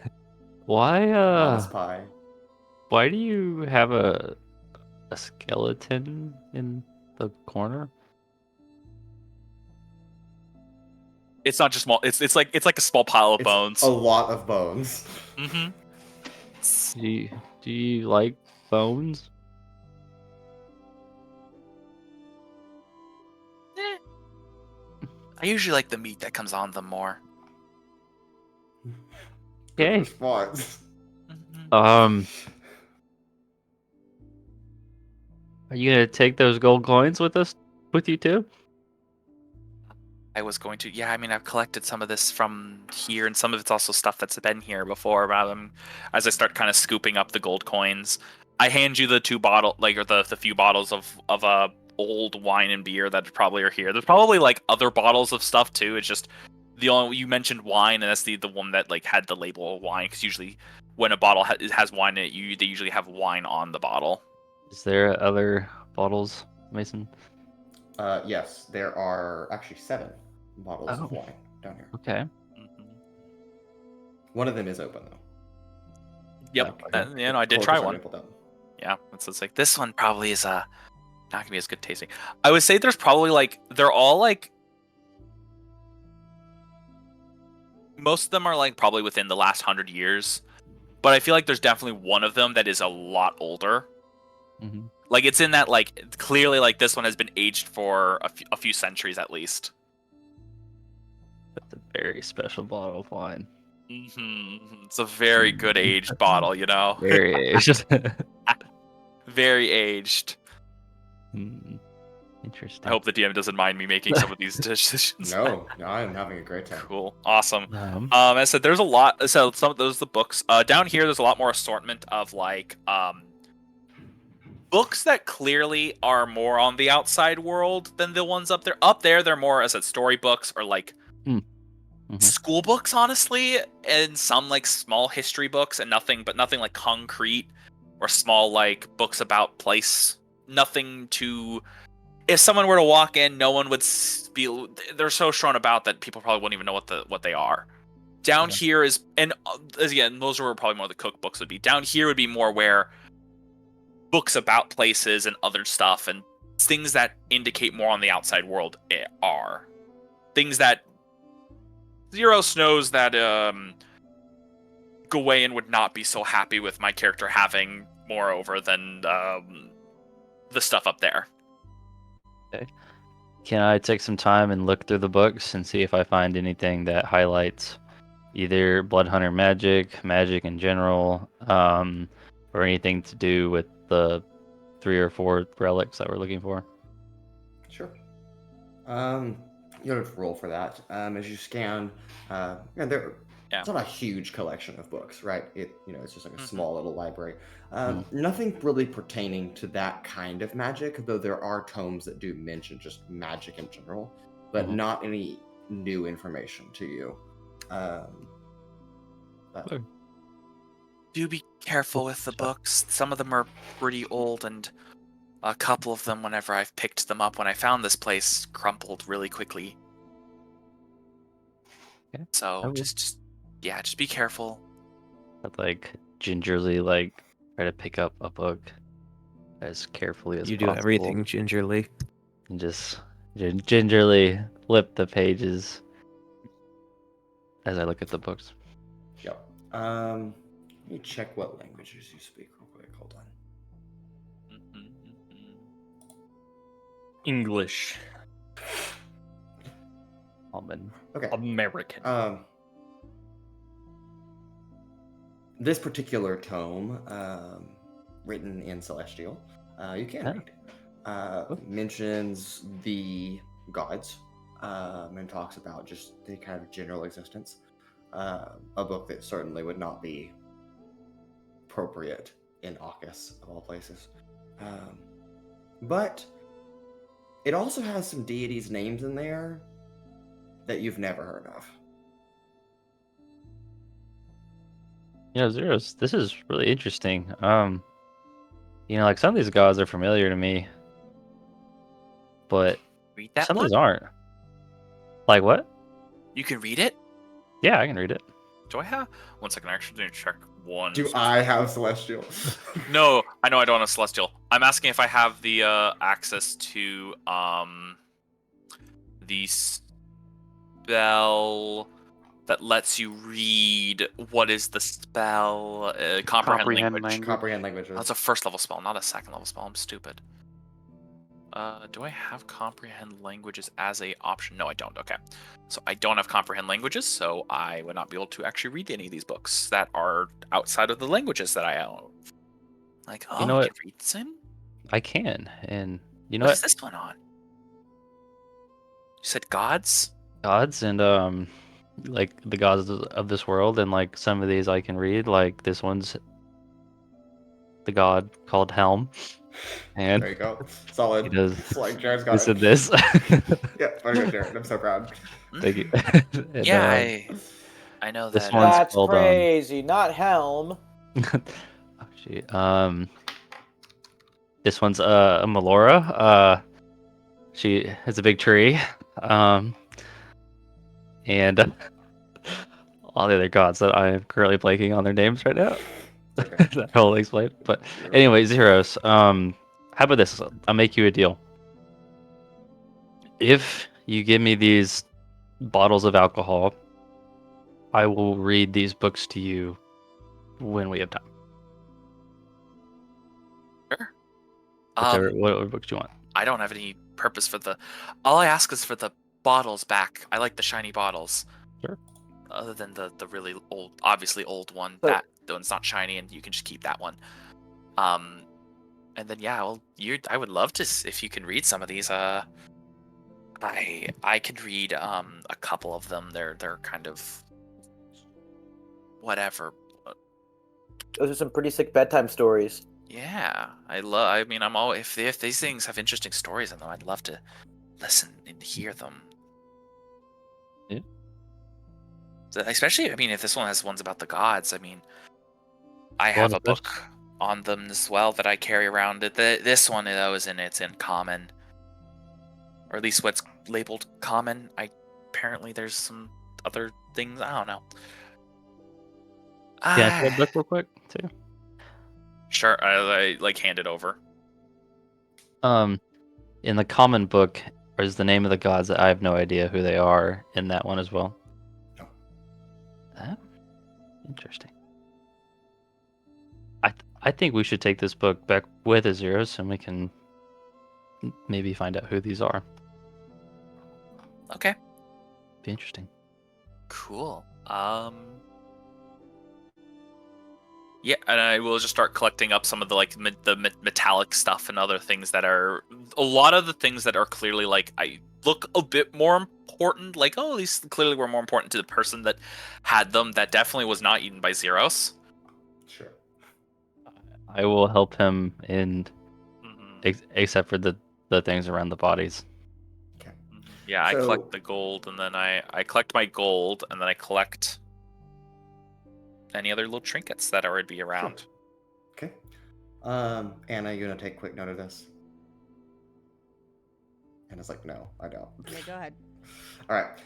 Why? Modest Pie. Why do you have a skeleton in the corner? It's not just small. It's like a small pile of It's bones. a lot of bones. Mm-hmm. Do you like bones? I usually like the meat that comes on them more. Good Okay. response. Mhm. Are you gonna take those gold coins with you too? I was going to. Yeah, I mean, I've collected some of this from here, and some of it's also stuff that's been here before. But as I start kind of scooping up the gold coins, I hand you the the few bottles of old wine and beer that probably are here. There's probably like other bottles of stuff too. It's just the only you mentioned wine, and that's the one that like had the label of wine. Because usually when a bottle has wine in it, they usually have wine on the bottle. Is there other bottles, Mason? Yes, there are actually 7 bottles of Oh. wine down here. Okay. Mhm. One of them is open though. Yep, Like, I did cork try is one. already pulled out. Yeah, it's like this one probably is not gonna be as good tasting. I would say there's probably like they're all like most of them are like probably within the last 100 years, but I feel like there's definitely one of them that is a lot older. Mm-hmm. Like it's in that like clearly like this one has been aged for a few centuries at least. That's a very special bottle of wine. It's a very good aged bottle, you know. Very aged. Very aged. Interesting. I hope the DM doesn't mind me making some of these decisions. No, I'm having a great time. Cool. Awesome. Um, I said there's a lot. So some of those are the books. Down here, there's a lot more assortment of like books that clearly are more on the outside world than the ones up there. Up there, they're more, as I said, storybooks or like school books, honestly, and some like small history books and nothing like concrete or small like books about place. Nothing to. If someone were to walk in, no one would be. They're so strewn about that people probably wouldn't even know what they are. Down here is, and again, those are probably more the cookbooks would be. Down here would be more where books about places and other stuff and things that indicate more on the outside world are things that Zeiros knows that Gawain would not be so happy with my character having more over than the stuff up there. Okay. Can I take some time and look through the books and see if I find anything that highlights either Blood Hunter magic in general, or anything to do with the 3 or 4 relics that we're looking for? Sure. You don't have to roll for that. As you scan, it's not a huge collection of books, right? It's just like a small little library. Nothing really pertaining to that kind of magic, though there are tomes that do mention just magic in general, but not any new information to you. Do be careful with the books. Some of them are pretty old, and a couple of them, whenever I've picked them up when I found this place, crumpled really quickly. Okay. So just be careful. I'd like gingerly try to pick up a book as carefully as You possible. do everything gingerly. And just gingerly flip the pages as I look at the books. Yep. Let me check what languages you speak real quick. Hold on. English. Okay. American. This particular tome, written in Celestial, you can read. Mentions the gods, and talks about just the kind of general existence. A book that certainly would not be appropriate in Arcus, of all places. But it also has some deities' names in there that you've never heard of. Yeah, Zeiros, this is really interesting. Some of these gods are familiar to me, but Read that some of book? these aren't. Like what? You can read it? Yeah, I can read it. Do I have? One second, I actually need to check one. Do I have Celestial? No, I know I don't have Celestial. I'm asking if I have the access to the spell that lets you read what is the spell comprehend language. Comprehend languages. That's a first level spell, not a second level spell. I'm stupid. Do I have comprehend languages as a option? No, I don't. Okay, so I don't have comprehend languages, so I would not be able to actually read any of these books that are outside of the languages that I own. Like, oh, You know you what? can read some? I can, and you know What what? is this one on? You said gods? Gods and like the gods of this world, and like some of these I can read. Like this one's the god called Helm, and There you go. Solid. he does It's like Jared's got this it. and this. Yeah, very good, Jared. I'm so proud. Thank you. And, Yeah, I know this that. one's That's called crazy. Not Helm. oh shit. This one's a Melora. She has a big tree. And all the other gods that I am currently blanking on their names right now. Okay. That will explain. But anyway, Zeiros. How about this? I'll make you a deal. If you give me these bottles of alcohol, I will read these books to you when we have time. Sure. What books do you want? I don't have any purpose for the. All I ask is for the bottles back. I like the shiny bottles. Sure. Other than the really old, obviously old one. So- That the one's not shiny, and you can just keep that one. And then yeah, well, I would love to if you can read some of these. I could read a couple of them. They're kind of whatever. Those are some pretty sick bedtime stories. Yeah, I mean, I'm all if these things have interesting stories in them, I'd love to listen and hear them. Yeah. So, especially, I mean, if this one has ones about the gods, I mean, I Go on have a with this. book on them as well that I carry around. This one, though, it's in common, or at least what's labeled common. Apparently there's some other things. I don't know. Can I see that book real quick too? Sure, I like hand it over. In the common book, is the name of the gods that I have no idea who they are in that one as well? No. Interesting. I think we should take this book back with a Zeiros, and we can maybe find out who these are. Okay, Be interesting. cool. Yeah, and I will just start collecting up some of the metallic stuff and other things that are a lot of the things that are clearly like I look a bit more important. Like, oh, these clearly were more important to the person that had them. That definitely was not eaten by Zeiros. Sure. I will help him in, Mhm. except for the things around the bodies. Okay. Yeah, I So- collect the gold, and then I collect my gold, and then I collect any other little trinkets that would be around. Okay. Anna, you gonna take a quick note of this? Anna's like, no, I don't. Yeah, go ahead. All right.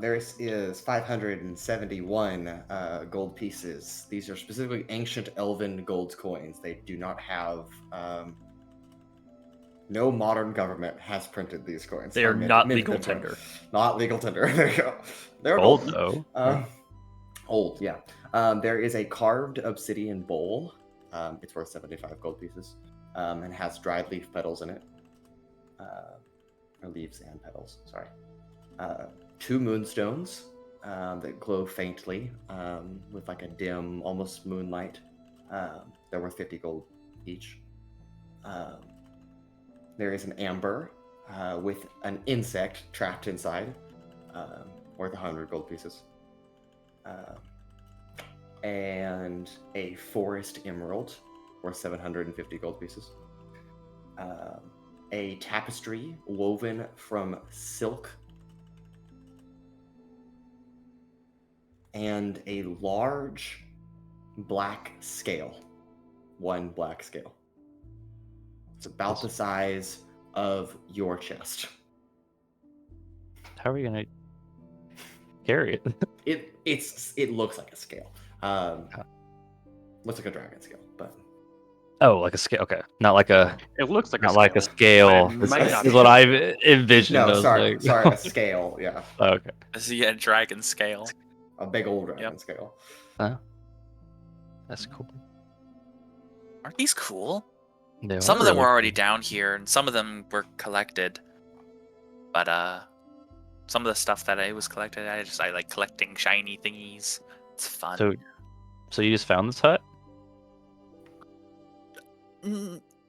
There is 571 gold pieces. These are specifically ancient elven gold coins. They do not have. No modern government has printed these coins. They are Or not minted legal them. tender. Not legal tender. There you go. They're Old golden. though. Old, yeah. There is a carved obsidian bowl. It's worth 75 gold pieces. And has dried leaf petals in it. Or leaves and petals, sorry. 2 moonstones that glow faintly with like a dim, almost moonlight. They're worth 50 gold each. There is an amber with an insect trapped inside, worth 100 gold pieces. And a forest emerald, worth 750 gold pieces. A tapestry woven from silk. And a large black scale. 1 black scale. It's about the size of your chest. How are we gonna carry it. It looks like a scale. Looks like a dragon scale, but Oh, like a scale. Okay, not like a It looks like not a like a scale. scale. It might not Is be. what I envisioned. I no, was sorry, like, a scale. Yeah, okay. This is a dragon scale. a big old dragon scale. That's cool. Aren't these cool? They Some are of them were really already cool. down here, and some of them were collected. But some of the stuff that I was collected, I like collecting shiny thingies. It's fun. So you just found this hut?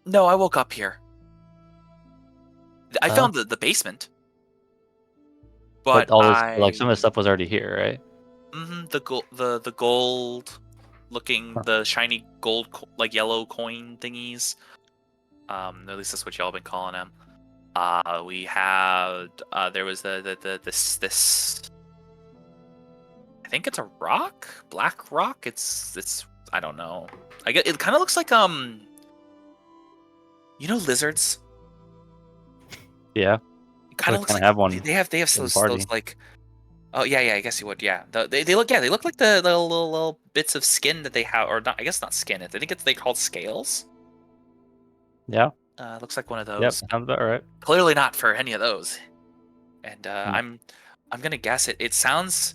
No, I woke up here. I found the basement. But all this, like some of the stuff was already here, right? The gold looking, the shiny gold like yellow coin thingies. At least that's what y'all been calling them. We had there was this I think it's a rock, black rock. It's I don't know. I get it. Kind of looks like lizards. Yeah. It kind of looks like have one. They have those like. Oh yeah, I guess you would. Yeah, they look like the little bits of skin that they have, or not. I guess not skin. I think they called scales. Yeah. Looks like one of those. Yep, sounds about right. Clearly not for any of those. And I'm gonna guess it. It sounds.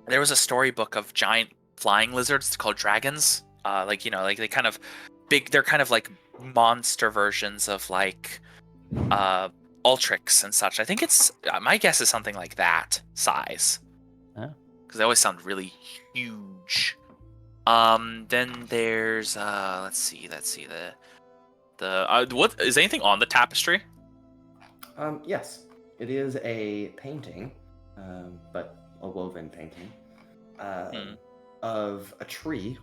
There was a storybook of giant flying lizards called dragons. Like they kind of big. They're kind of like monster versions of like Altrix and such. I think it's my guess is something like that size. Because they always sound really huge. Then there's let's see the what is anything on the tapestry? Yes, it is a painting, but a woven painting of a tree,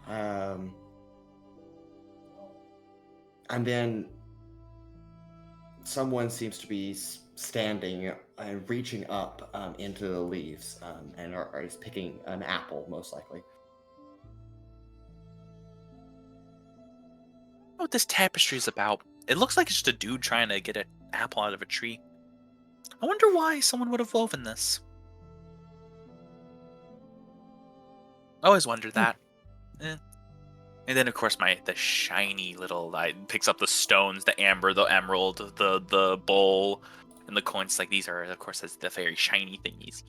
and then someone seems to be standing and reaching up into the leaves and is picking an apple, most likely. What this tapestry is about. It looks like it's just a dude trying to get an apple out of a tree. I wonder why someone would have woven this. I always wondered that. And then of course the shiny little picks up the stones, the amber, the emerald, the bowl, and the coins. Like these are of course the very shiny thingies.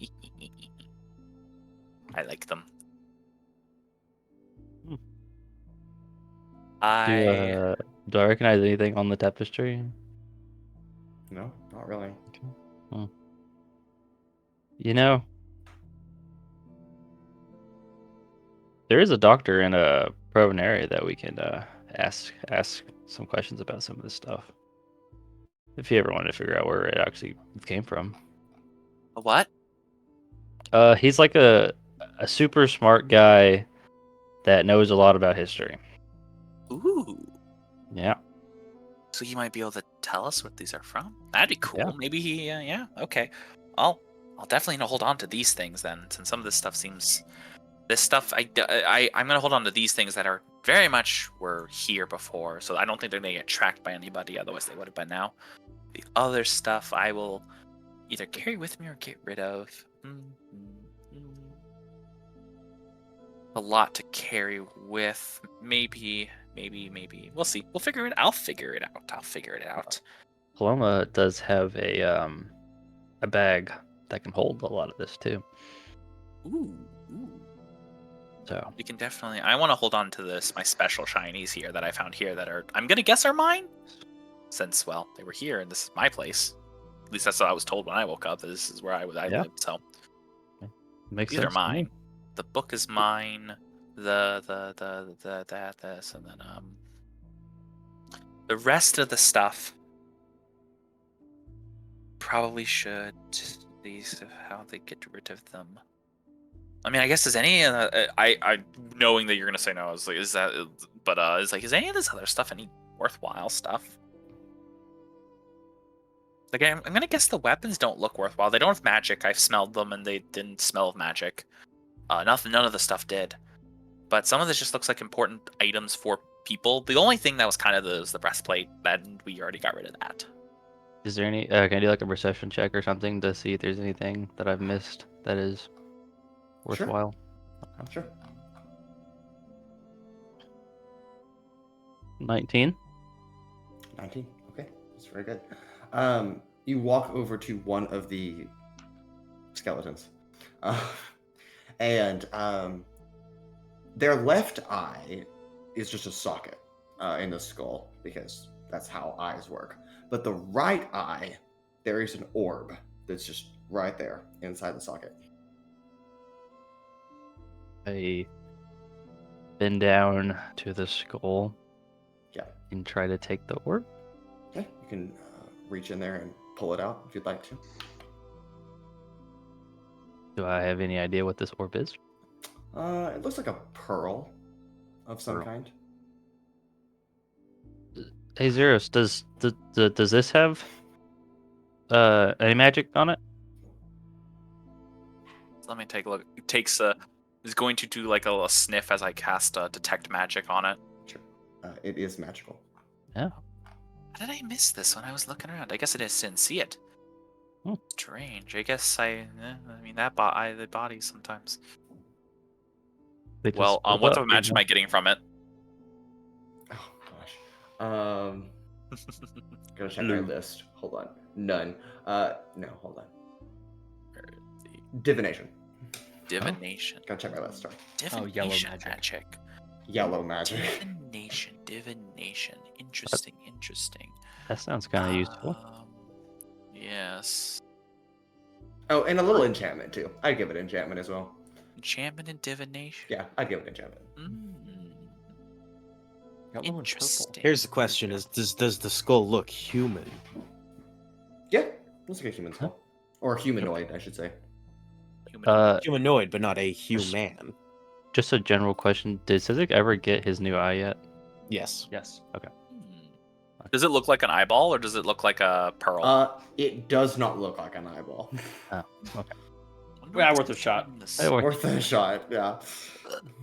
I like them. Do I recognize anything on the tapestry? No, not really. Okay. You know, there is a doctor in a Proven area that we can ask some questions about some of this stuff. If you ever wanted to figure out where it actually came from. A what? He's like a super smart guy that knows a lot about history. Ooh. Yeah. So he might be able to tell us what these are from. That'd be cool. Yeah. Maybe he. Okay. I'll definitely hold on to these things then, since some of this stuff seems. This stuff I'm gonna hold on to these things that are very much were here before. So I don't think they're gonna get tracked by anybody. Otherwise they would have by now. The other stuff I will either carry with me or get rid of. A lot to carry with. Maybe. We'll see. We'll figure it. I'll figure it out. Paloma does have a bag that can hold a lot of this too. Ooh. So You can definitely. I want to hold on to my special shinies here that I found here that are. I'm gonna guess are mine, since they were here and this is my place. At least that's what I was told when I woke up. This is where I lived. So makes these sense are mine. The book is mine. This and then the rest of the stuff probably should these how they get rid of them. I mean, I guess is any I knowing that you're gonna say no is like is that but is any of this other stuff any worthwhile stuff? Like I'm gonna guess the weapons don't look worthwhile. They don't have magic. I've smelled them and they didn't smell of magic. None of the stuff did. But some of this just looks like important items for people. The only thing that was kind of was the breastplate, and we already got rid of that. Is there any? Can I do like a perception check or something to see if there's anything that I've missed that is worthwhile? Sure. 19. 19. Okay, that's very good. You walk over to one of the skeletons, and their left eye is just a socket in the skull because that's how eyes work. But the right eye, there is an orb that's just right there inside the socket. I bend down to the skull. Yeah. And try to take the orb. Okay, you can reach in there and pull it out if you'd like to. Do I have any idea what this orb is? It looks like a pearl of some Pearl. kind. Hey Zeiros, does this have any magic on it? Let me take a look. It takes is going to do like a little sniff as I cast detect magic on it. Sure. It is magical. Yeah. How did I miss this when I was looking around? I guess I just didn't see it. Strange. I guess I mean that the body sometimes. They just Well, split what up, type of magic am I getting from it? Oh gosh. Gotta check my list. Hold on. None. No, hold on. Divination. Divination. Gotta check my list. Sorry. Divination yellow magic. Yellow magic. Divination. Interesting. That sounds kind of useful. Yes. Oh, and a little enchantment too. I'd give it enchantment as well. Enchantment and divination. Yeah, I'd give it enchantment. Interesting. Here's the question: does the skull look human? Yeah, looks like a human skull. Or humanoid, I should say. Humanoid, but not a human. Just a general question: did Sizik ever get his new eye yet? Yes. Yes. Okay. Does it look like an eyeball or does it look like a pearl? It does not look like an eyeball. Oh, okay. Yeah, worth a shot. Worth a shot, yeah.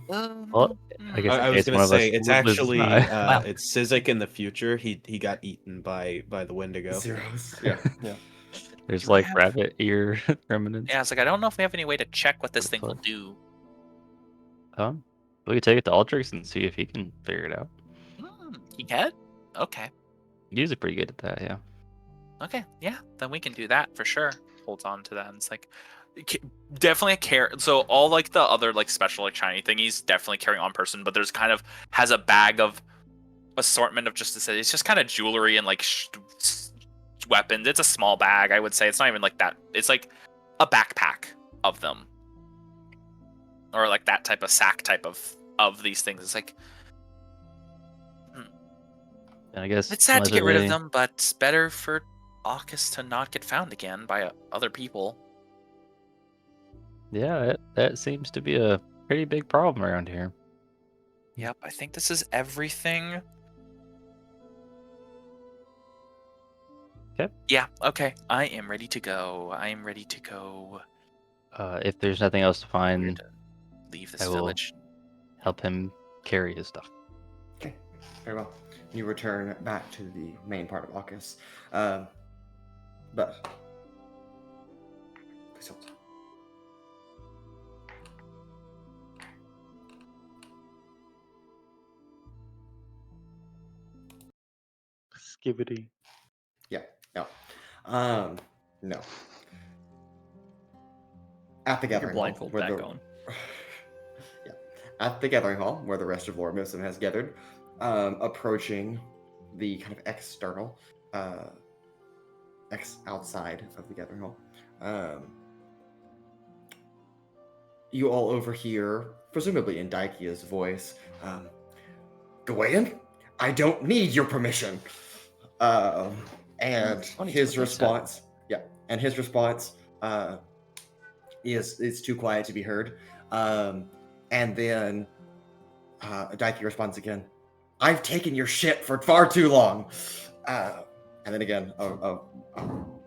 Well, I guess I in was case one gonna of us say it's loses an actually eye. it's Sizik in the future. He got eaten by the Wendigo. Zeros. Yeah. There's Do like I have- rabbit ear remnants. Yeah, it's like I don't know if we have any way to check what this What thing the will fuck? do. We could take it to Altrix and see if he can figure it out. He can? Okay. He's pretty good at that, yeah. Okay, yeah, then we can do that for sure. Holds on to that, and it's like definitely a care. So all like the other like special like shiny thingies definitely carrying on person, but there's kind of has a bag of assortment of just to say it's just kind of jewelry and like weapons. It's a small bag, I would say. It's not even like that. It's like a backpack of them, or like that type of sack type of these things. It's like. And I guess It's sad to get rid of allegedly- them, but it's better for Aukis to not get found again by other people. Yeah, that seems to be a pretty big problem around here. Yep, I think this is everything. Okay. Yeah, okay. I am ready to go. If there's nothing else to We're find, to leave this I will- village. help him carry his stuff. Okay, very well. You return back to the main part of Aukis. But please hold. Skibbity. Yeah, no. No. At the Your gathering hall, blindfold where back the on. yeah, at the gathering hall where the rest of Lorem Ipsum has gathered, approaching the kind of external, outside of the gathering hall. You all overhear, presumably in Daikia's voice, Gawain, I don't need your permission. And Funny his what they said. response, is too quiet to be heard. And then Daiki responds again, I've taken your shit for far too long. And then again, a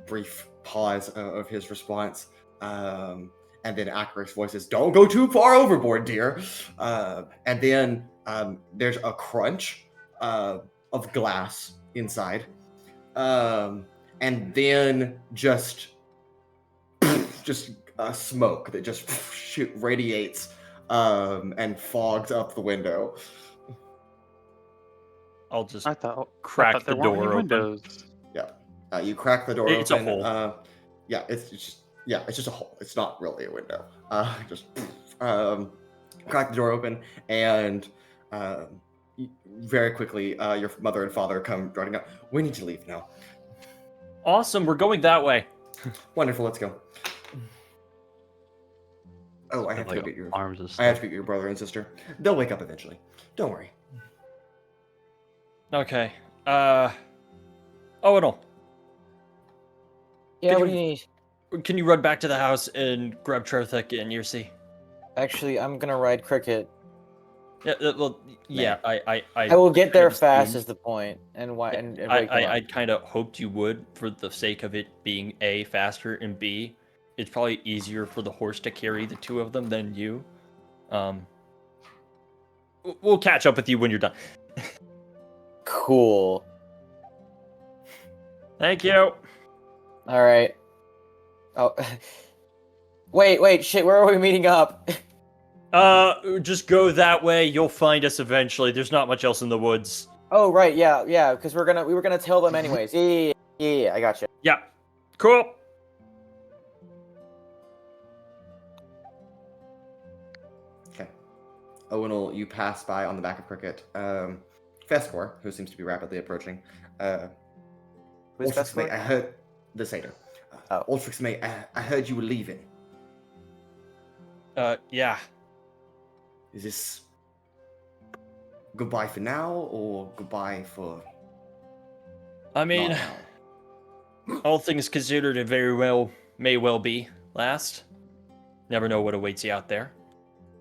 brief pause of his response. And then Acaric's voice is, don't go too far overboard, dear. And then there's a crunch of glass inside. and then just smoke that just radiates and fogs up the window. I'll just I thought crack there the weren't any door open. windows. You crack the door It's a open. hole. It's just a hole. It's not really a window. Crack the door open, and very quickly, your mother and father come running up. We need to leave now. Awesome, we're going that way. Wonderful. Let's go. Oh, I have to Like go get your arms of I have to get your brother and sister. They'll wake up eventually. Don't worry. Okay. Owunul, Yeah, Did what you- do you need? can you run back to the house and grab Trothic and Yersi? Actually, I'm gonna ride Cricket. Yeah, well, yeah, I I will get there kind of fast, assumed- is the point, and why? And wake them I up. kind of hoped you would, for the sake of it being A, faster, and B, it's probably easier for the horse to carry the two of them than you. We'll catch up with you when you're done. Cool. Thank you. All right. Oh, wait, shit. Where are we meeting up? Just go that way. You'll find us eventually. There's not much else in the woods. Oh, right. Yeah. Because we were gonna tell them anyways. Yeah. I got you. Yeah. Cool. Okay. Owunul, you pass by on the back of Cricket. Feskor, who seems to be rapidly approaching. Who's Altrix, mate, Feskor? I heard the satyr. Oh. Altrix, mate, I heard you were leaving. Yeah. Is this goodbye for now or goodbye for? I mean, not now? all things considered, it may well be last. Never know what awaits you out there.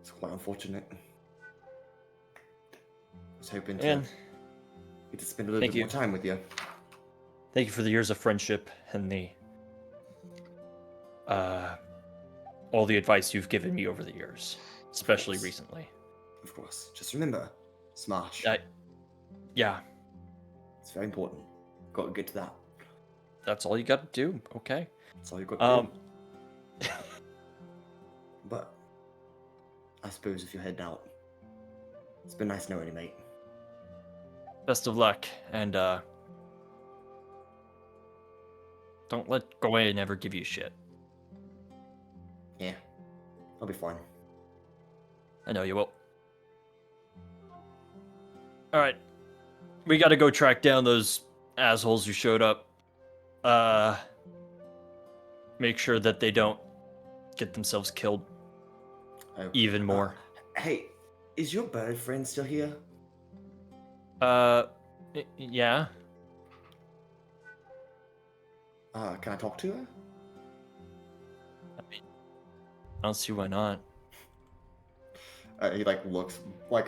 It's quite unfortunate. I was hoping to And get to spend a little thank bit you. more time with you. thank you for the years of friendship and all the advice you've given me over the years, especially course. recently. Of course. Just remember, smash. Yeah, It's very important. Got to get to that. that's all you got to do. Okay. That's all you got to do. Um, But I suppose if you're heading out, it's been nice knowing you, mate. best of luck, and don't let Gawain ever give you shit. Yeah, I'll be fine. I know you will. All right, we got to go track down those assholes who showed up. Make sure that they don't get themselves killed Oh. even more. Hey, is your bird friend still here? Yeah. Can I talk to her? I mean, I don't see why not. He looks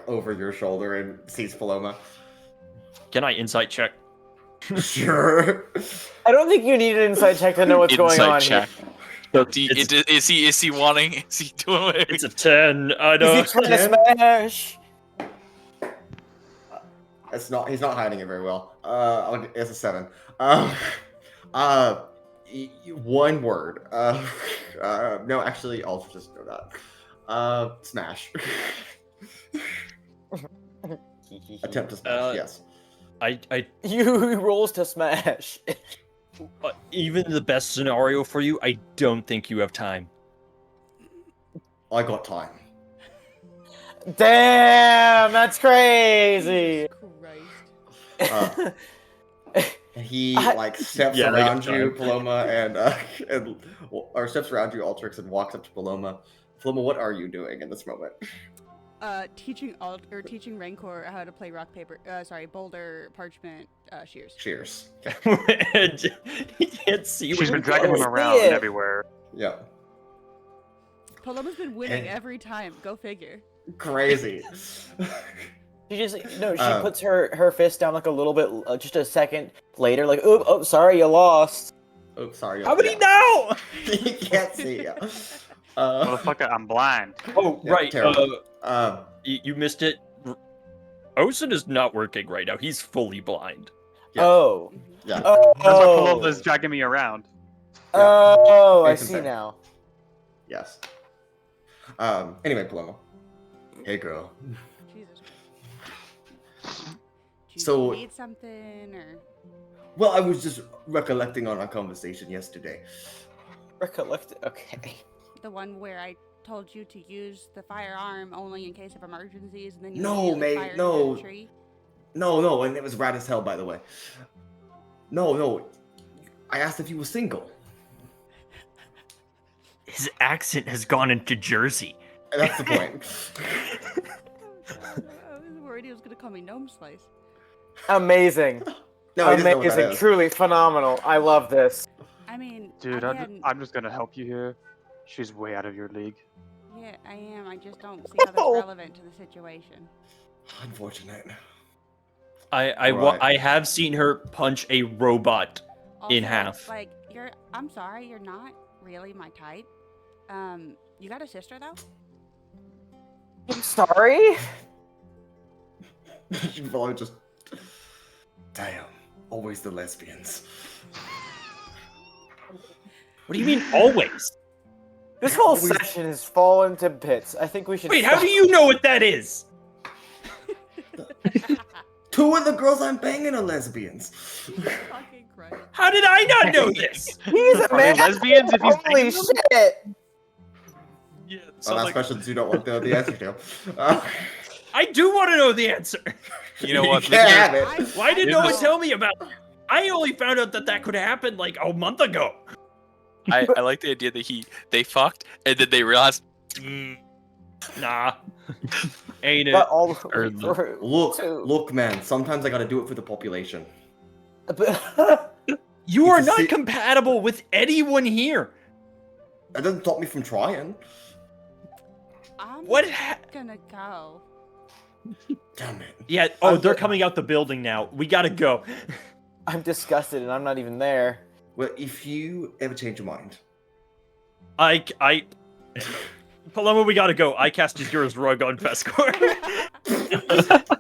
over your shoulder and sees Paloma. Can I insight check? Sure. I don't think you need an inside check to know what's going Insight on check. here. So It's- is he wanting? Is he doing it? It's a 10. I Is know. he trying to smash? It's not. He's not hiding it very well. It's a 7. One word. No, actually, I'll just know that. Smash. Attempt to smash. Yes. I You rolls to smash. even the best scenario for you, I don't think you have time. I got time. Damn, that's crazy. Christ. He I- steps Yeah, they got around you, time. Paloma, or steps around you, Altrix, and walks up to Paloma. Paloma, what are you doing in this moment? Teaching Rancor how to play boulder, parchment, shears. Cheers. He can't see She's what been you're dragging doing. him around it. everywhere. Yeah. Paloma's been winning And- every time. Go figure. Crazy. She Um, puts her fist down like a little bit, just a second later, like, oh, sorry, you lost. Oh, sorry. How would he yeah. know? He can't see you. Motherfucker, I'm blind. Oh, Yeah, right. terrible. You missed it. Osen is not working right now. He's fully blind. Yeah. Oh. Yeah. Oh. That's why Paloma's dragging me around. Oh, I It's see insane. now. Yes. Anyway, Paloma. Hey, girl. Jesus. Do you So- need something or? Well, I was just recollecting on our conversation yesterday. Recollect. Okay. The one where I told you to use the firearm only in case of emergencies, and then you No, immediately mate, fired into no. the tree. No, and it was rad as hell, by the way. No. I asked if you were single. His accent has gone into Jersey. And that's the point. I was worried he was gonna call me Gnome Slice. Amazing. No, he doesn't know what that Amazing. is. Truly phenomenal. I love this. I mean, Dude, again, I'm just gonna help you here. She's way out of your league. yeah, I am. I just don't see how that's relevant to the situation. Unfortunate. I Right. have seen her punch a robot in Also, half. Like, I'm sorry, you're not really my type. You got a sister though? I'm sorry. You probably just. Damn. Always the lesbians. What do you mean always? This whole Always- session has fallen to bits. I think we should. Wait, how stop. do you know what that is? 2 of the girls I'm banging are lesbians. Fucking Christ. How did I not know this? He's a Are they man. lesbians if he's Holy banging them? shit! Yeah, I'll ask questions you don't want to know the answer to. I do want to know the answer. You know what? You can't have it. Why did Yeah. no one tell me about it? I only found out that could happen like a month ago. I like the idea that they fucked and then they realized. Nah, ain't it? But all Or Look, man. Sometimes I gotta do it for the population. You are It's a not se- compatible with anyone here. That doesn't stop me from trying. I'm What gonna go. Damn it. Yeah. Oh, they're coming out the building now. We gotta go. I'm disgusted, and I'm not even there. Well, if you ever change your mind, Paloma, we gotta go. I cast Azura's rug on Feskor.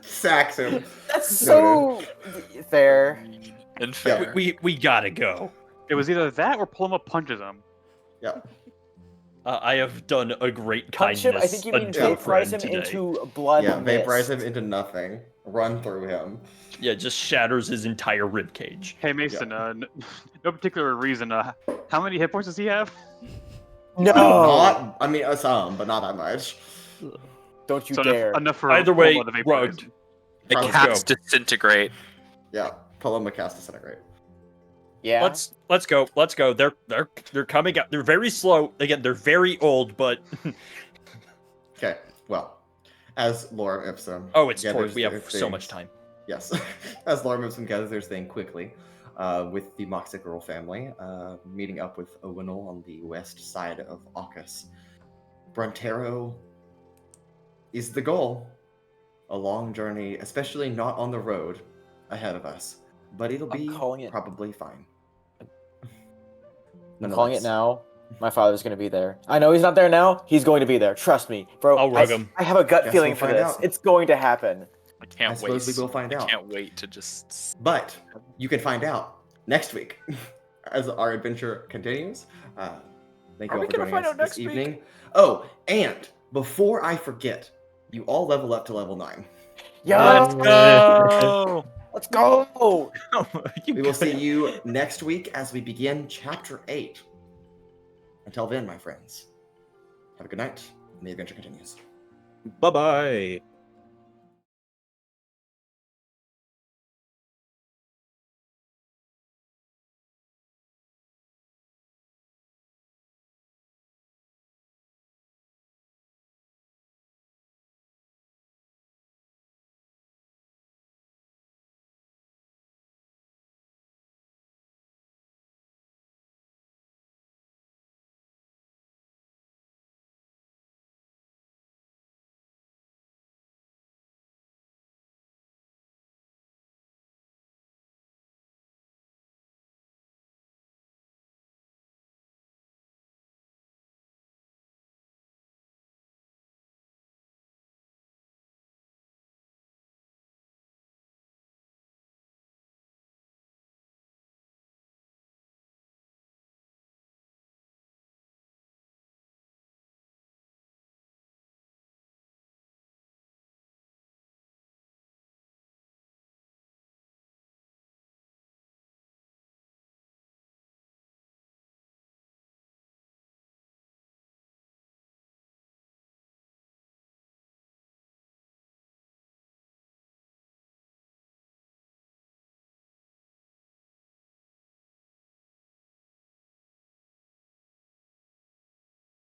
sacks him. That's so fair. And fair. we gotta go. It was either that or Paloma punches him. Yeah. I have done a great Punch kindness. him. I think you mean unto a vaporize friend him today. into blood. Yeah, vaporize mist. him into nothing. Run through him. Yeah, just shatters his entire rib cage. Hey Mason, no particular reason. How many hit points does he have? No. Not, I mean, some, but not that much. Don't you So dare. enough for Either way, Paloma to vaporize rugged. him. The Let's cats disintegrate. Yeah, Paloma cast Disintegrate. Yeah. Let's go. Let's go. They're coming out. They're very slow. Again, they're very old, but Okay, well, as Lorem Ipsum. oh, it's gathers torch. We have their so much things- time. Yes, as Lorem Ipsum gathers their thing quickly, with the Moxicorol family, meeting up with Owunul on the west side of Aucus. Brontero is the goal. A long journey, especially not on the road ahead of us, but it'll I'm be calling it. probably fine. I'm calling it Nonetheless. now. My father's gonna be there. I know he's not there now. He's going to be there. Trust me, bro. I'll rug him. I have a gut Guess feeling we'll for find this. out. It's going to happen. I I can't wait. suppose we will find I out. can't wait to just. But you can find out next week as our adventure continues. Thank you Are all we for gonna joining find us out this next week? evening. Oh, and before I forget, you all level up to level 9. Yo, go! let's go. You We will good? see you next week as we begin Chapter 8. Until then, my friends, have a good night, and the adventure continues. Bye bye.